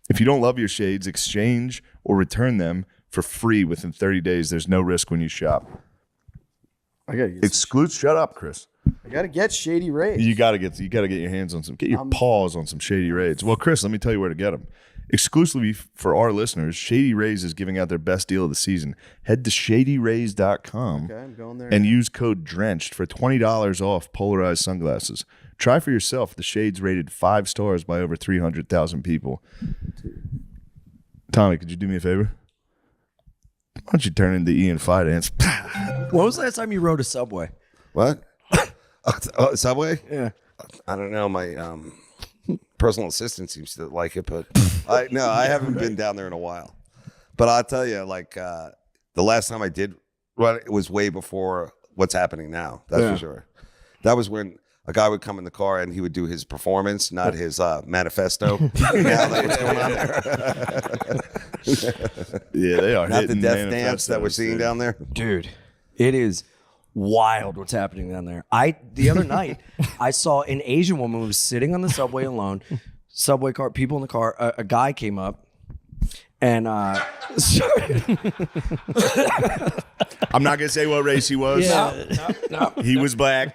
If you don't love your shades, exchange or return them for free within 30 days. There's no risk when you shop. I gotta get. Shut up, Chris. I gotta get Shady Rays. You gotta get your hands on some, get your paws on some Shady Rays. Well, Chris, let me tell you where to get them. Exclusively for our listeners, Shady Rays is giving out their best deal of the season. Head to shadyrays.com Okay, I'm going there. and use code DRENCHED for $20 off polarized sunglasses. Try for yourself the shades rated 5 stars by over 300,000 people. Tommy, could you do me a favor? Why don't you turn into Ian Fidance? When was the last time you rode a subway? What? Subway? Yeah. I don't know. My personal assistant seems to like it, but I haven't been down there in a while. But I'll tell you, like the last time I did run, it was way before what's happening now. That's for sure. That was when a guy would come in the car and he would do his performance, not his manifesto. Now that what's going on there. Yeah, they are. Not the hitting death dance that we're manifestos, seeing dude. down there. Dude, it is wild what's happening down there. The other night, I saw an Asian woman who was sitting on the subway alone. Subway car, people in the car. A guy came up and sorry. I'm not gonna say what race he was. No. He was black.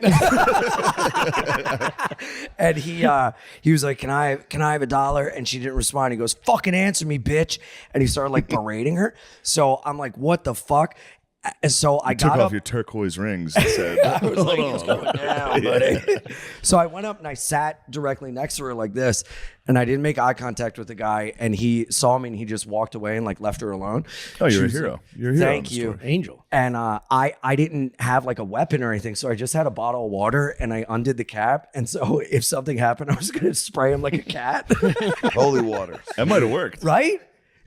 And he was like, "Can I have $1?" And she didn't respond. He goes, "Fucking answer me, bitch!" And he started like berating her. So I'm like, "What the fuck?" And so I Took got off up. your turquoise rings and said, I was like, "It's going down, buddy." So I went up and I sat directly next to her like this, and I didn't make eye contact with the guy. And he saw me and he just walked away and like left her alone. "Oh, She you're a was hero. like, You're a hero." Thank you. Story. Angel. And I didn't have like a weapon or anything, so I just had a bottle of water and I undid the cap. And so if something happened, I was gonna spray him like a cat, Holy water. That might have worked. right,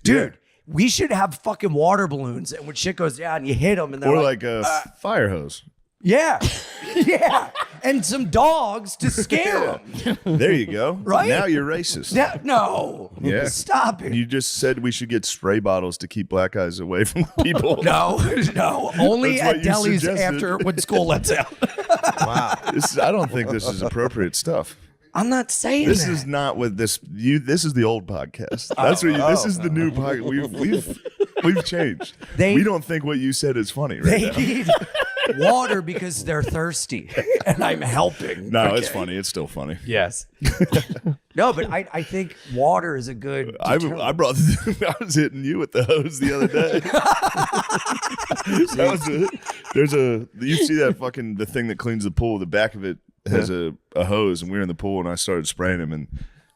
dude? We should have fucking water balloons, and when shit goes down, you hit them, and they're Or like, like a fire hose. yeah, yeah, and some dogs to scare them. There you go. Right? Now you're racist. Yeah, no, Yeah. stop it. You just said we should get spray bottles to keep black guys away from people. No, only That's what at you delis suggested. after when school lets out. Wow. I don't think this is appropriate stuff. I'm not saying This that. is not what this. This is the old podcast. That's what you. This is the new podcast. We've changed. We don't think what you said is funny right They now. need water because they're thirsty, and I'm helping. No, it's funny. It's still funny. Yes. No, but I think water is a good. I deterrent. brought. I was hitting you with the hose the other day. That was there's a. You see that fucking the thing that cleans the pool? The back of it has a hose, and we were in the pool, and I started spraying him, and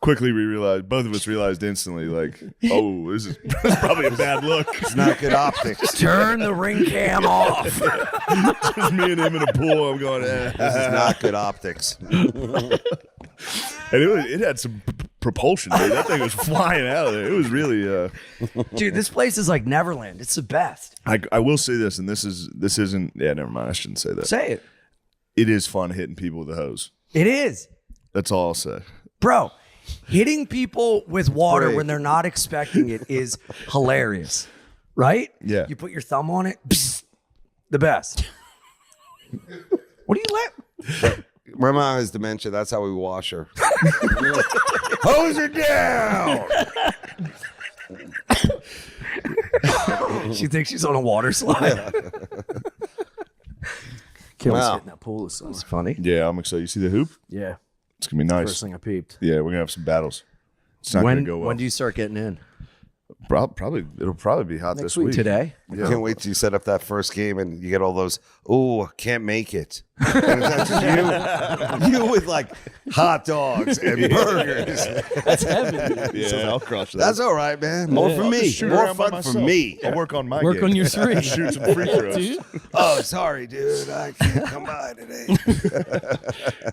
quickly we realized, both of us realized instantly, like, oh, this is probably a bad look. It's not good optics. Turn the ring cam off. Just me and him in a pool. I'm going. This is not good optics. And it had some propulsion, dude. That thing was flying out of there. It was really. Dude, this place is like Neverland. It's the best. I will say this, and this isn't. Yeah, never mind. I shouldn't say that. Say it. It is fun hitting people with a hose. It is. That's all I'll say. Bro, hitting people with water Great. when they're not expecting it is hilarious. Right? Yeah. You put your thumb on it. Psst, the best. What do you let? Grandma has dementia. That's how we wash her. Hose her down. She thinks she's on a water slide. Kills Wow. hitting that pool this summer. It's funny. Yeah, I'm excited. You see the hoop? Yeah. It's gonna be nice. First thing I peeped. Yeah, we're gonna have some battles. It's not gonna go well. When do you start getting in? Probably it'll probably be hot this week. Today? Yeah. Can't wait till you set up that first game and you get all those, oh, can't make it. And that's just you with like hot dogs and burgers. That's heavy. Yeah, I'll crush that. That's all right, man. More for I'll me. just shoot More around by fun for myself. me. I'll work on my Work game. on your three. Shoot some free throws. Dude. Oh, sorry, dude. I can't come by today.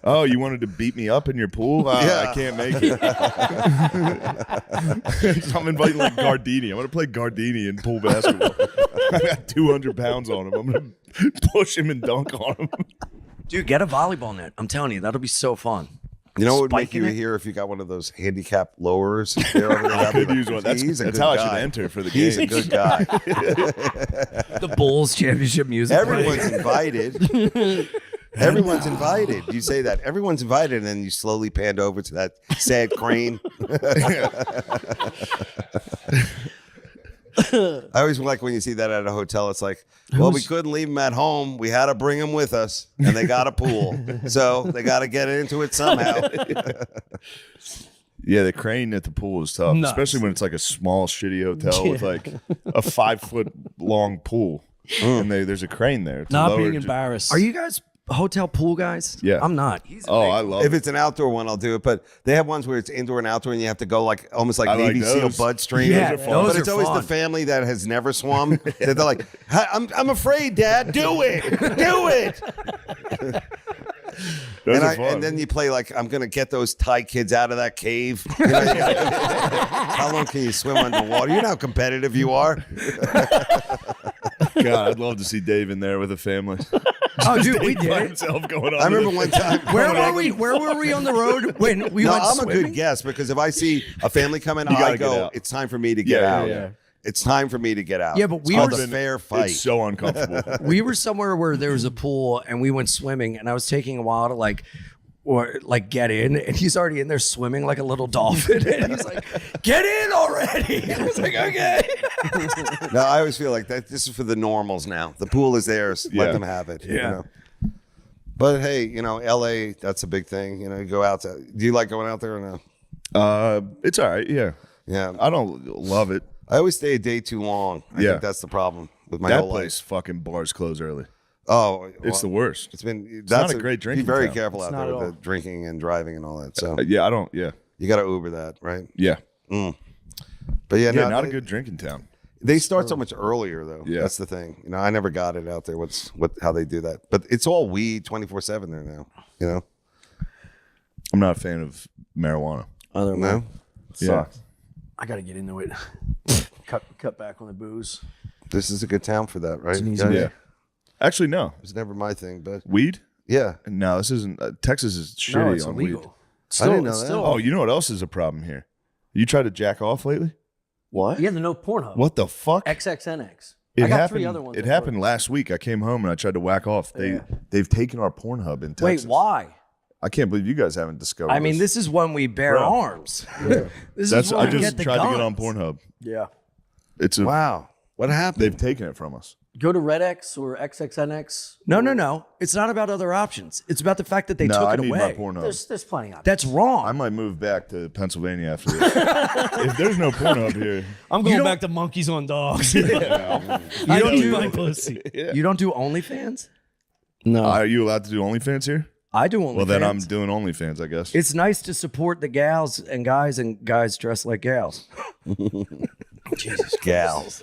Oh, you wanted to beat me up in your pool? Yeah. I can't make it. So I'm inviting like Gardini. I'm gonna play Gardini in pool basketball. I got 200 pounds on him. I'm gonna push him and dunk on him. Dude, get a volleyball net. I'm telling you, that'll be so fun. You know what would make Spiking you it? here if you got one of those handicap lowerers? There over there? I could use one. That's He's a good how I guy. should enter for the He's game. a good guy. The Bulls championship music. Everyone's invited. Everyone's invited. You say that. Everyone's invited, and then you slowly panned over to that sad crane. I always like when you see that at a hotel. It's like, well, we couldn't leave them at home. We had to bring them with us, and they got a pool. So they got to get into it somehow. Yeah, the crane at the pool is tough, Nuts. especially when it's like a small, shitty hotel with like a 5-foot long pool, and there's a crane there. to Not lower being it. embarrassed. Are you guys hotel pool guys? Yeah. I'm not. I love If it. it's an outdoor one, I'll do it. But they have ones where it's indoor and outdoor, and you have to go like almost like I like Navy SEAL those. Bud Stream. Yeah, Those are fun. those But are it's always fun. the family that has never swum. That they're like, I'm afraid, Dad. Do it. Do it. Those And, are fun. and then you play like, I'm going to get those Thai kids out of that cave. You know, how long can you swim underwater? You know how competitive you are. God, I'd love to see Dave in there with a family. Oh, dude, we By did. himself going on. I remember one time. Where were we? Where were we on the road when we No, went I'm swimming? a good guest because if I see a family coming, You I gotta get go, out. it's time for me to get out. yeah. It's time for me to get out. Yeah, but it's we called were- a fair fight. It's so uncomfortable. We were somewhere where there was a pool and we went swimming and I was taking a while to get in and he's already in there swimming like a little dolphin and he's like, get in already. And I was like, okay. No, I always feel like that. This is for the normals now. The pool is theirs. Yeah. Let them have it. You Yeah. know? But hey, LA, that's a big thing. You go out to. Do you like going out there or no? It's all right. Yeah. Yeah. I don't love it. I always stay a day too long. I Yeah. think that's the problem with my That whole place fucking bars close early. life. Oh, It's the worst. It's been. not a great drinking Be very town. careful It's out not there at with all. the drinking and driving and all that. So Yeah, I don't. Yeah. you got to Uber that, right? Yeah. But yeah, Yeah, no, not a good drinking town. They start so much earlier though. Yeah. That's the thing. I never got it out there. How they do that? But it's all weed 24/7 there now. I'm not a fan of marijuana. Other than No, Yeah. I got to get into it. cut back on the booze. this is a good town for that, right? It's an easy Yeah. Actually, no. It's never my thing, but Weed? yeah. No, this isn't. Texas is shitty No, it's on illegal. weed. It's I didn't know it's that. Still, Oh, you know what else is a problem here? You tried to jack off lately? what? Yeah, the no Pornhub. What the fuck? XXNX. It I got happened. 3 other ones. It happened last week. I came home and I tried to whack off. They've taken our Pornhub in Wait, Texas. why? I can't believe you guys haven't discovered. I mean, this is when we bear Bro. arms. This That's is when I we just get the tried to get guns. on Pornhub. Yeah. It's a Wow. What happened? they've taken it from us. Go to Red X or XXNX. No. It's not about other options. It's about the fact that they No, took I it need away. my Pornhub. There's plenty of. That's wrong. I might move back to Pennsylvania after this. If there's no Pornhub here, I'm going back to monkeys on dogs. you don't do my pussy. You don't do OnlyFans? No. are you allowed to do OnlyFans here? I do OnlyFans. Well, then I'm doing OnlyFans, I guess. It's nice to support the gals and guys dressed like gals. Jesus, gals.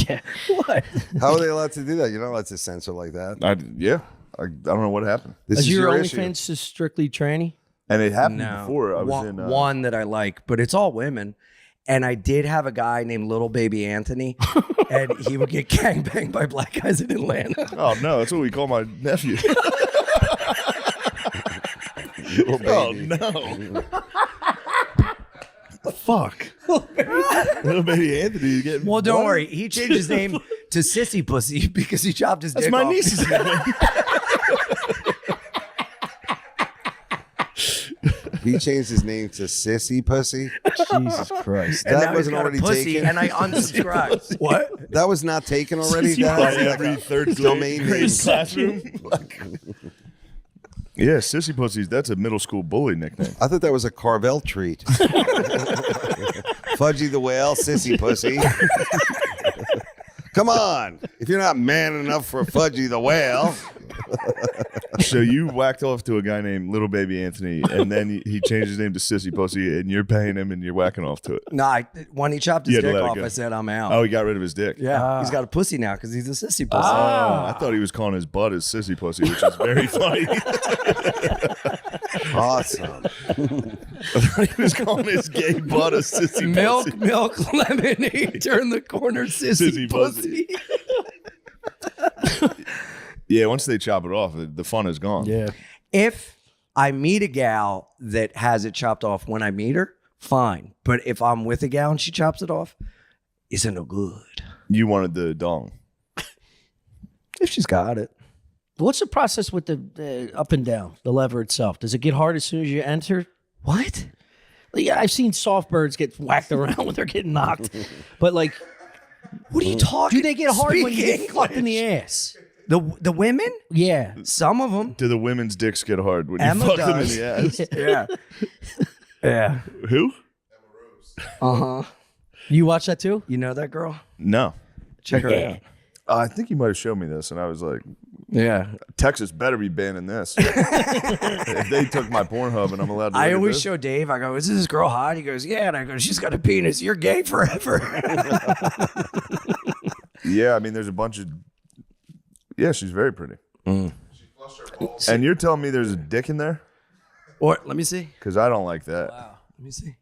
yeah. What? How are they allowed to do that? You're not allowed to censor like that. I don't know what happened, This Is is your issue. OnlyFans just strictly tranny? and it happened No. before. I was one, in one that I like, but it's all women. And I did have a guy named Little Baby Anthony, and he would get gangbanged by black guys in Atlanta. Oh no, that's what we call my nephew. Little Oh baby. no. Fuck. Little baby Anthony is getting. Well, don't what? worry. He changed his name to Sissy Pussy because he chopped his That's dick my off. niece's name. He changed his name to Sissy Pussy. Jesus Christ. And That now he's wasn't got a already pussy, taken? and I unsubscribed. What? That was not taken already. By That was every like a third domain grade name. classroom. Yeah, sissy pussies. That's a middle school bully nickname. I thought that was a Carvel treat. Fudgy the Whale, Sissy Pussy. Come on. If you're not man enough for Fudgy the Whale. So you whacked off to a guy named Little Baby Anthony, and then he changed his name to Sissy Pussy, and you're paying him, and you're whacking off to it. No, when he chopped his You had to dick let it off, go. I said, I'm out. Oh, he got rid of his dick. Yeah, he's got a pussy now because he's a sissy pussy. I thought he was calling his butt his sissy pussy, which is very funny. Awesome. I thought he was calling his gay butt a sissy pussy. Milk, lemonade, turn the corner, sissy, Sissy pussy. pussy. Yeah, once they chop it off, the fun is gone. Yeah. If I meet a gal that has it chopped off when I meet her, fine. But if I'm with a gal and she chops it off, isn't no good. You wanted the dong. If she's got it. What's the process with the up and down, the lever itself? Does it get hard as soon as you enter? What? Yeah, I've seen soft birds get whacked around when they're getting knocked. But like, What are you talking? do they get hard when you Speak get fucked in the English. ass? The women? Yeah. Some of them. Do the women's dicks get hard when Emma you fuck them in does. the ass? Yeah. Yeah. Who? Uh-huh. You watch that too? You know that girl? No. Check her out. I think you might have shown me this, and I was like, Yeah. Texas better be banning this. If they took my Pornhub and I'm allowed to I look at always this. show Dave, I go, is this girl hot? He goes, yeah. And I go, she's got a penis. You're gay forever. Yeah, I mean, there's a bunch of... Yeah, she's very pretty. And you're telling me there's a dick in there? Or let me see. Because I don't like that. Wow. Let me see.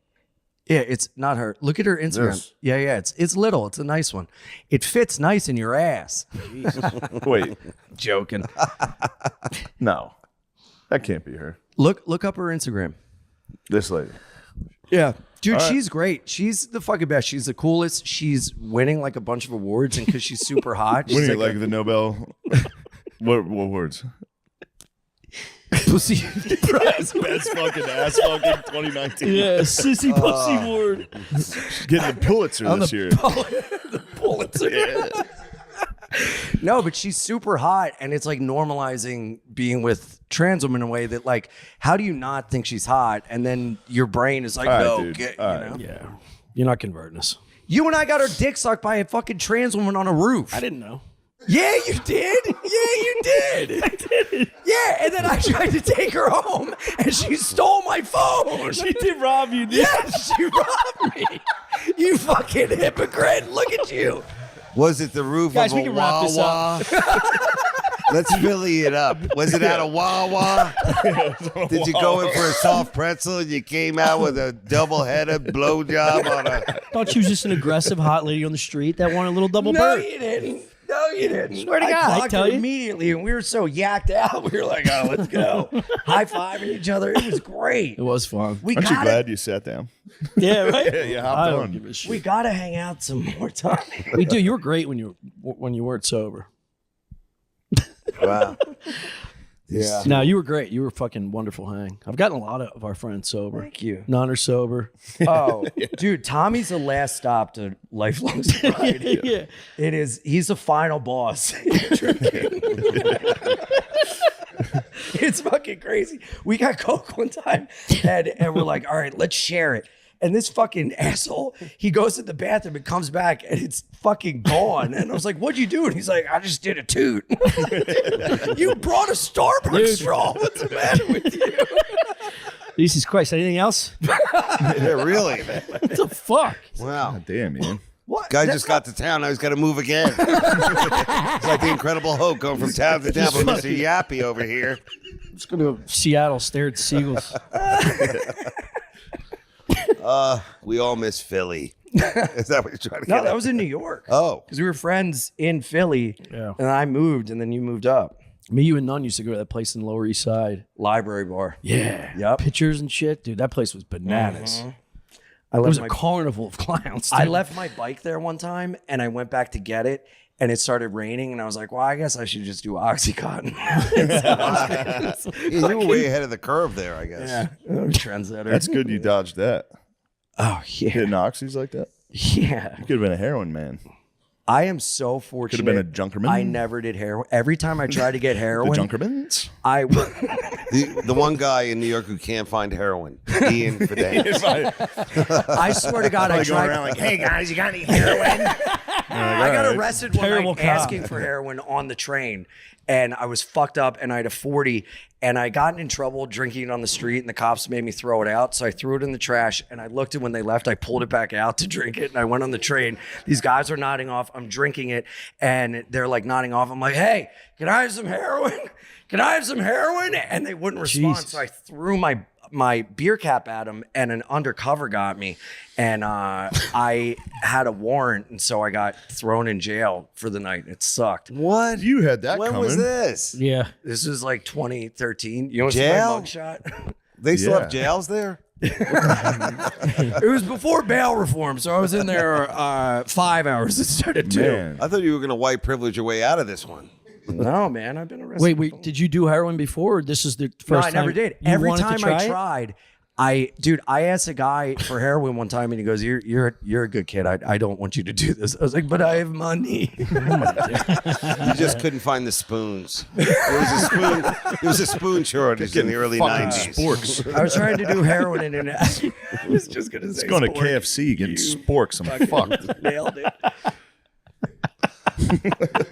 Yeah, it's not her. Look at her Instagram. This. Yeah, it's little. It's a nice one. It fits nice in your ass. Wait, Joking. no, that can't be her. Look up her Instagram. This lady. Yeah. Dude, All right. she's great. She's the fucking best. She's the coolest. She's winning like a bunch of awards, and because she's super hot, she's Winning like, like the Nobel. What words? pussy. Best fucking ass fucking 2019. Yeah, sissy pussy award. Getting the Pulitzer this year. The Pulitzer. No, but she's super hot, and it's like normalizing being with trans women in a way that, like, how do you not think she's hot? And then your brain is like, All right, no, dude. get, All you right. know. Yeah, you're not converting us. You and I got our dick sucked by a fucking trans woman on a roof. I didn't know. Yeah, you did. Yeah, you did. I did. Yeah, and then I tried to take her home, and she stole my phone. She did rob you, dude. Yeah, she robbed me. You fucking hypocrite. Look at you. Was it the roof Guys, of we a can wrap this Wawa? Let's Philly it up. Was it out of Wawa? Did you go in for a soft pretzel and you came out with a double-headed blowjob on a... Thought she was just an aggressive hot lady on the street that wanted a little double No, bird. you didn't. No, you didn't. Swear to God, I clocked tell her you. immediately, and we were so yacked out. We were like, "Oh, let's go!" High-fiving each other. It was great. It was fun. We Aren't you gotta, glad you sat down? Yeah, right. Yeah, you hopped I on. don't give a shit. we gotta hang out some more time. We do. You were great when you weren't sober. Wow. Yeah. No, you were great. You were fucking wonderful hang. I've gotten a lot of our friends sober. Thank you. None are sober. Oh, dude, Tommy's the last stop to lifelong sobriety. Yeah. It is. He's the final boss. It's fucking crazy. We got Coke one time, and we're like, all right, let's share it. And this fucking asshole, he goes to the bathroom and comes back, and it's fucking gone. And I was like, what'd you do? And he's like, I just did a toot. You brought a Starbucks straw. What's the matter with you? Jesus Christ. Anything else? Yeah, really? What the fuck? Wow. Damn, man. What? Guy That's just got to town. Now he's got to move again. It's like the Incredible Hulk going from town to town. But Mr. Yappy over here. Let's go to Seattle, stare at seagulls. We all miss Philly. Is that what you're trying to No, get that at? was in New York. Oh. Because we were friends in Philly, Yeah. and I moved, and then you moved up. Me, you, and Nunn used to go to that place in the Lower East Side. Library bar. Yeah. Yep. Pictures and shit. Dude, that place was bananas. I It was left a my carnival of clowns. I dude. left my bike there one time, and I went back to get it, and it started raining, and I was like, well, I guess I should just do OxyContin. Yeah, you were way ahead of the curve there, I guess. Yeah, trendsetter. That's good you dodged that. Oh yeah, Hitting oxys like that? yeah. You could have been a heroin man. I am so Could fortunate. have been a junkerman. I never did heroin. Every time I tried to get The heroin, junkermans? I The one guy in New York who can't find heroin, Ian Fidelis. I swear to God, I Going tried. around like, hey guys, you got any heroin? I got arrested one Terrible night cop. asking for heroin on the train, and I was fucked up, and I had a 40, and I gotten in trouble drinking it on the street, and the cops made me throw it out, so I threw it in the trash, and I looked, and when they left, I pulled it back out to drink it, and I went on the train. These guys are nodding off. I'm drinking it, and they're like nodding off. I'm like, hey, can I have some heroin? Can I have some heroin? And they wouldn't respond, Jesus. so I threw my beer cap at him, and an undercover got me, and I had a warrant, and so I got thrown in jail for the night. It sucked. What? You had that When coming. was this? Yeah. This was like 2013. You know what's Jail? my mugshot? They still Yeah. have jails there? It was before bail reform, so I was in there 5 hours instead of 2. Man. I thought you were going to white privilege your way out of this one. No, man, I've been arrested. Wait. Did you do heroin before? Or this is the first No, time? I never did. You Every wanted to time try I it? tried, I asked a guy for heroin one time, and he goes, "You're a good kid. I don't want you to do this." I was like, "But I have money." You just couldn't find the spoons. There was a spoon shortage in the early Fucking 90s. sporks. I was trying to do heroin, and I was just gonna say, Going to sport. KFC, getting sporks. I'm fucked. Nailed it.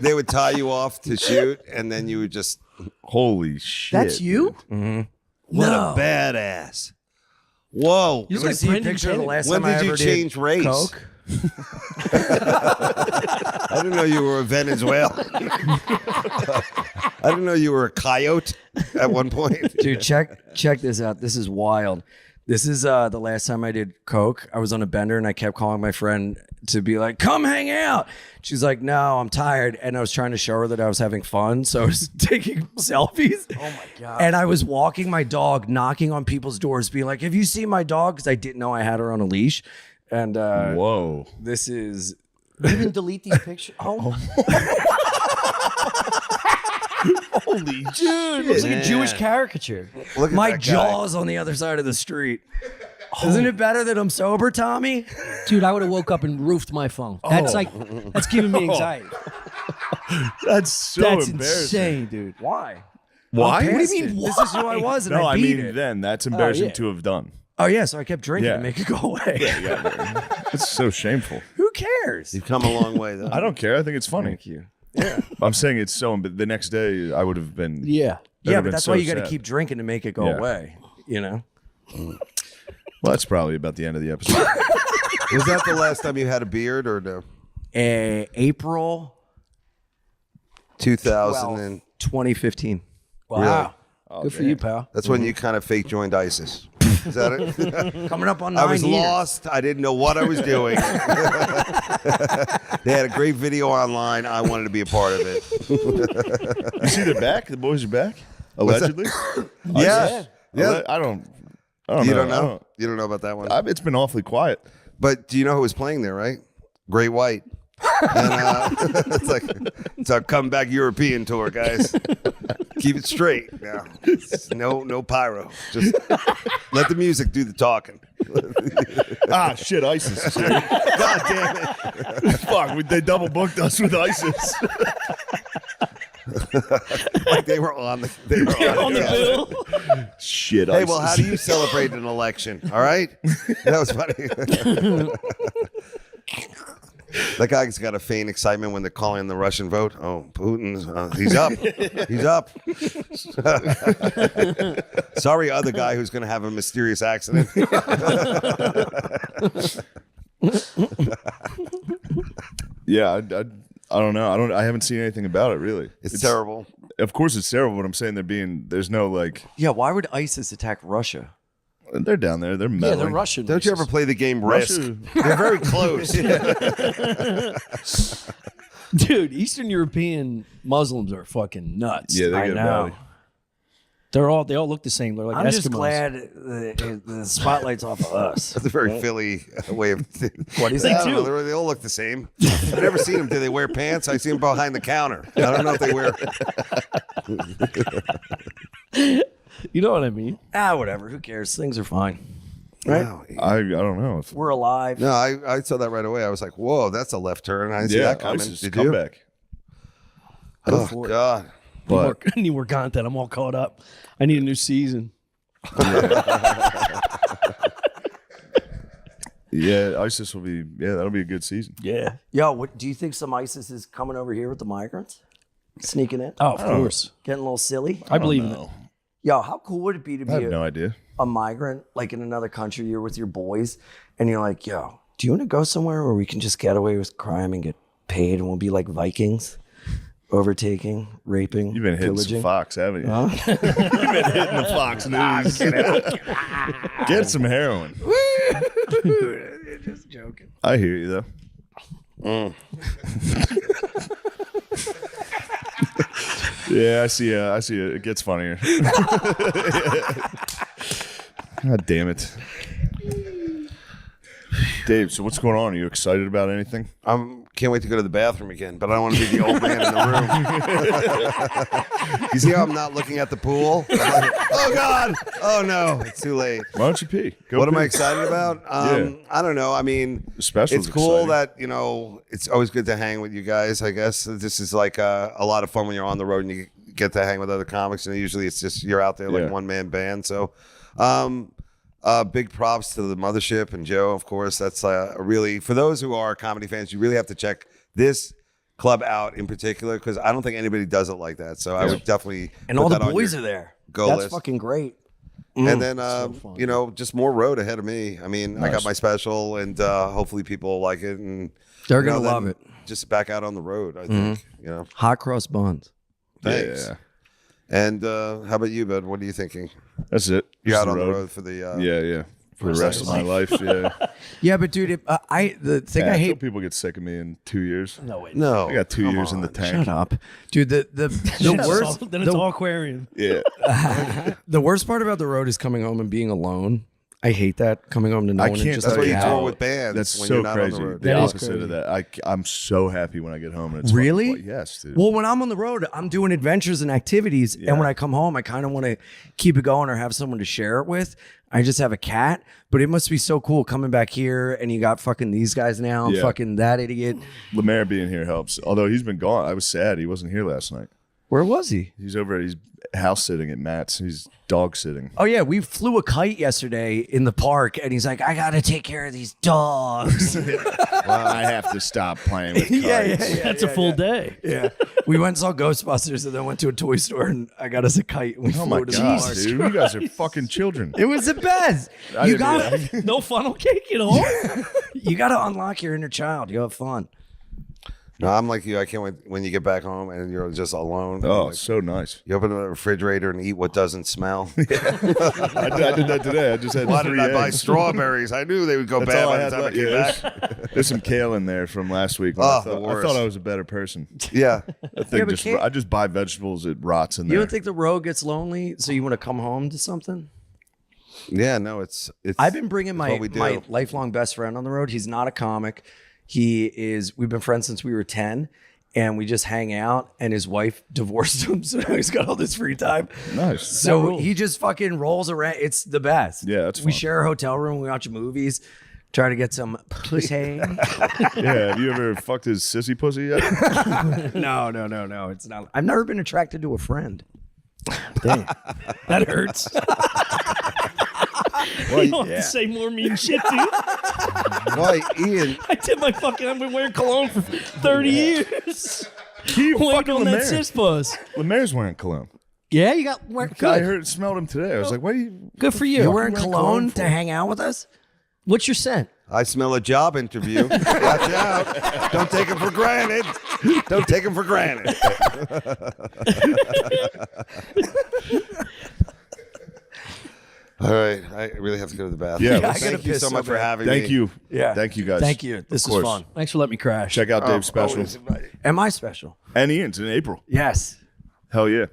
They would tie you off to shoot, and then you would just, Holy shit. That's you? what a badass. Whoa. You You want to see a picture of the last When time I did you ever change race? Coke? I didn't know you were a Venezuelan. I didn't know you were a coyote at one point. Dude, check this out. This is wild. This is the last time I did coke. I was on a bender and I kept calling my friend to be like, come hang out. She's like, no, I'm tired. And I was trying to show her that I was having fun. So I was taking selfies. Oh my God. And I was walking my dog, knocking on people's doors, being like, have you seen my dog? Because I didn't know I had her on a leash. And Whoa. this is... You didn't delete these pictures? Oh. Holy Dude, it looks like a Jewish caricature. Look at My that guy. jaw's on the other side of the street. Isn't it better that I'm sober, Tommy? Dude, I would have woke up and roofed my phone. That's that's giving me anxiety. That's so That's embarrassing. insane, dude. Why? Why? What do you mean, This is who I was, and No, I I beat mean it. then. That's embarrassing yeah. to have done. Oh, yeah, so I kept drinking Yeah. to make it go away. That's so shameful. Who cares? You've come a long way, though. I don't care. I think it's funny. Thank you. I'm saying it's so. But the next day, I would have been. Yeah. Yeah, been but that's so why you got to sad. keep drinking to make it go Yeah. away, you know? Well, that's probably about the end of the episode. Was that the last time you had a beard or no? April 2000 and 2015. Wow. Oh, Good for you, pal. that's when you kind of fake joined ISIS. Is that it? Coming up on I 9 was years. lost. I didn't know what I was doing. They had a great video online. I wanted to be a part of it. You see, they're back. The boys are back. Allegedly. Yeah. Yeah. I don't know. You don't I know? You don't know about that one? It's been awfully quiet. But do you know who was playing there, right? Great White. And it's our comeback European tour, guys. Keep it straight. Yeah. No pyro. Just let the music do the talking. Shit, ISIS is here. God damn it. Fuck, they double booked us with ISIS. Like they were on the bill. Shit, Hey, ISIS. well, how do you celebrate an election? All right? That was funny. That guy's got a faint excitement when they're calling the Russian vote. Oh, Putin's, he's up. He's up. Sorry, other guy who's going to have a mysterious accident. Yeah, I don't know. I haven't seen anything about it really. It's terrible. Of course, it's terrible. But I'm saying there's no like. Yeah, why would ISIS attack Russia? They're down there. They're Yeah, meddling. they're Russian. Don't you ever play the game Risk? Russia- They're very close. Dude, Eastern European Muslims are fucking nuts. Yeah, they I get know. rowdy. They all look the same. They're like I'm Eskimos. just glad the spotlight's off of us. That's a very Philly way of. What do you I think, don't know, too? they all look the same. I've never seen them. Do they wear pants? I see them behind the counter. I don't know if they wear. You know what I mean? Whatever. Who cares? Things are fine. Right? Wow. I don't know. If, We're alive. No, I saw that right away. I was like, "Whoa, that's a left turn." I didn't see yeah, that coming. ISIS Did you? comeback. Oh God. But I need more content. I'm all caught up. I need a new season. yeah, ISIS will be. Yeah, that'll be a good season. Yeah. Yo, what do you think some ISIS is coming over here with the migrants? Sneaking in? Oh, of course. Getting a little silly? I believe in it. Yo, how cool would it be to I be have no idea. a migrant, like in another country, you're with your boys, and you're like, yo, do you want to go somewhere where we can just get away with crime and get paid and we'll be like Vikings? Overtaking, raping, You've been hitting pillaging. some Fox, haven't you? You've been hitting the Fox News. Get some heroin. Just joking. I hear you though. Yeah, I see. It gets funnier. God damn it, Dave. So what's going on? Are you excited about anything? Can't wait to go to the bathroom again, but I don't want to be the old man in the room. You see how I'm not looking at the pool? I'm like, oh God! Oh no! It's too late. Why don't you pee? Go What am pee. I excited about? Yeah. I don't know. I mean, The special's it's cool exciting. that it's always good to hang with you guys. I guess this is like a lot of fun when you're on the road and you get to hang with other comics, and usually it's just you're out there like Yeah. one man band. So, big props to the Mothership and Joe, of course. That's really, for those who are comedy fans, you really have to check this club out in particular because I don't think anybody does it like that. So I would definitely And put all the that on boys your are there. go That's list. fucking great. And then, fun. just more road ahead of me. I mean, I got my special, and hopefully people like it. And They're you know, gonna love then it. Just back out on the road, I think. Hot cross buns. Thanks. Yeah. And how about you, bud? What are you thinking? That's it. You're Just out on the road for the. Yeah. For the rest of my life. Yeah. Yeah, but dude, the thing I I hate. hope people get sick of me in 2 years. No way. No, I got 2 years in the tank. Shut up, dude. The worst. Then it's all aquarium. Yeah. The worst part about the road is coming home and being alone. I hate that, coming home to no I one. can't And just That's why you like, tour how- with bands. That's when so you're not crazy. on the road. The That is opposite crazy. of that. I'm so happy when I get home. And it's Really? fucking- yes, dude. Well, when I'm on the road, I'm doing adventures and activities, Yeah. and when I come home, I kind of want to keep it going or have someone to share it with. I just have a cat, but it must be so cool coming back here, and you got fucking these guys now, and Yeah. fucking that idiot. Lemaire being here helps. Although he's been gone. I was sad he wasn't here last night. Where was he? He's over. He's house sitting at Matt's. He's dog sitting. Oh yeah, we flew a kite yesterday in the park, and he's like, "I gotta take care of these dogs." I have to stop playing with kites. Yeah. That's a full day. Yeah, we went and saw Ghostbusters, and then went to a toy store, and I got us a kite, and we Oh flew my to the god, park. dude! You guys are fucking children. It was the best. I You didn't got No funnel cake at all. you got to unlock your inner child. You have fun. No, I'm like you. I can't wait when you get back home and you're just alone. Oh, Like, so nice. you open the refrigerator and eat what doesn't smell. I did that today. I just had Why 3 did I buy eggs. strawberries? I knew they would go That's bad all I by the had time I left. came Yeah, back. there's some kale in there from last week. Oh, I the thought worst. I was a better person. Yeah. That thing but kale- I just buy vegetables. It rots in You there. don't think the road gets lonely, so you want to come home to something? Yeah, no, it's I've been bringing what we do. my lifelong best friend on the road. He's not a comic. We've been friends since we were 10, and we just hang out, and his wife divorced him, so now he's got all this free time. Nice. So he just fucking rolls around. It's the best. Yeah, that's We fun. share a hotel room, we watch movies, try to get some pussy. Yeah. Have you ever fucked his sissy pussy yet? No. It's not. I've never been attracted to a friend. Damn. That hurts. You don't have to say more mean shit, dude. Why, Ian? I did my fucking. I've been wearing cologne for 30 years. You Waiting fucking on that Lemaire. cis buzz.Lemaire's wearing cologne. Yeah, you got I good. smelled him today. I was like, "What are you?" Good for you. You're wearing wearing cologne cologne to for? hang out with us? What's your scent? I smell a job interview. Watch out. Don't take him for granted. Don't take him for granted. All right. I really have to go to the bathroom. Yeah, I let's- gotta Thank you piss so so much for bad. having Thank me. you. Yeah. Thank you guys. Thank you. This Of was course. fun. Thanks for letting me crash. Check out Dave's special Always. Am I special? and Ian's in April. Yes. Hell yeah.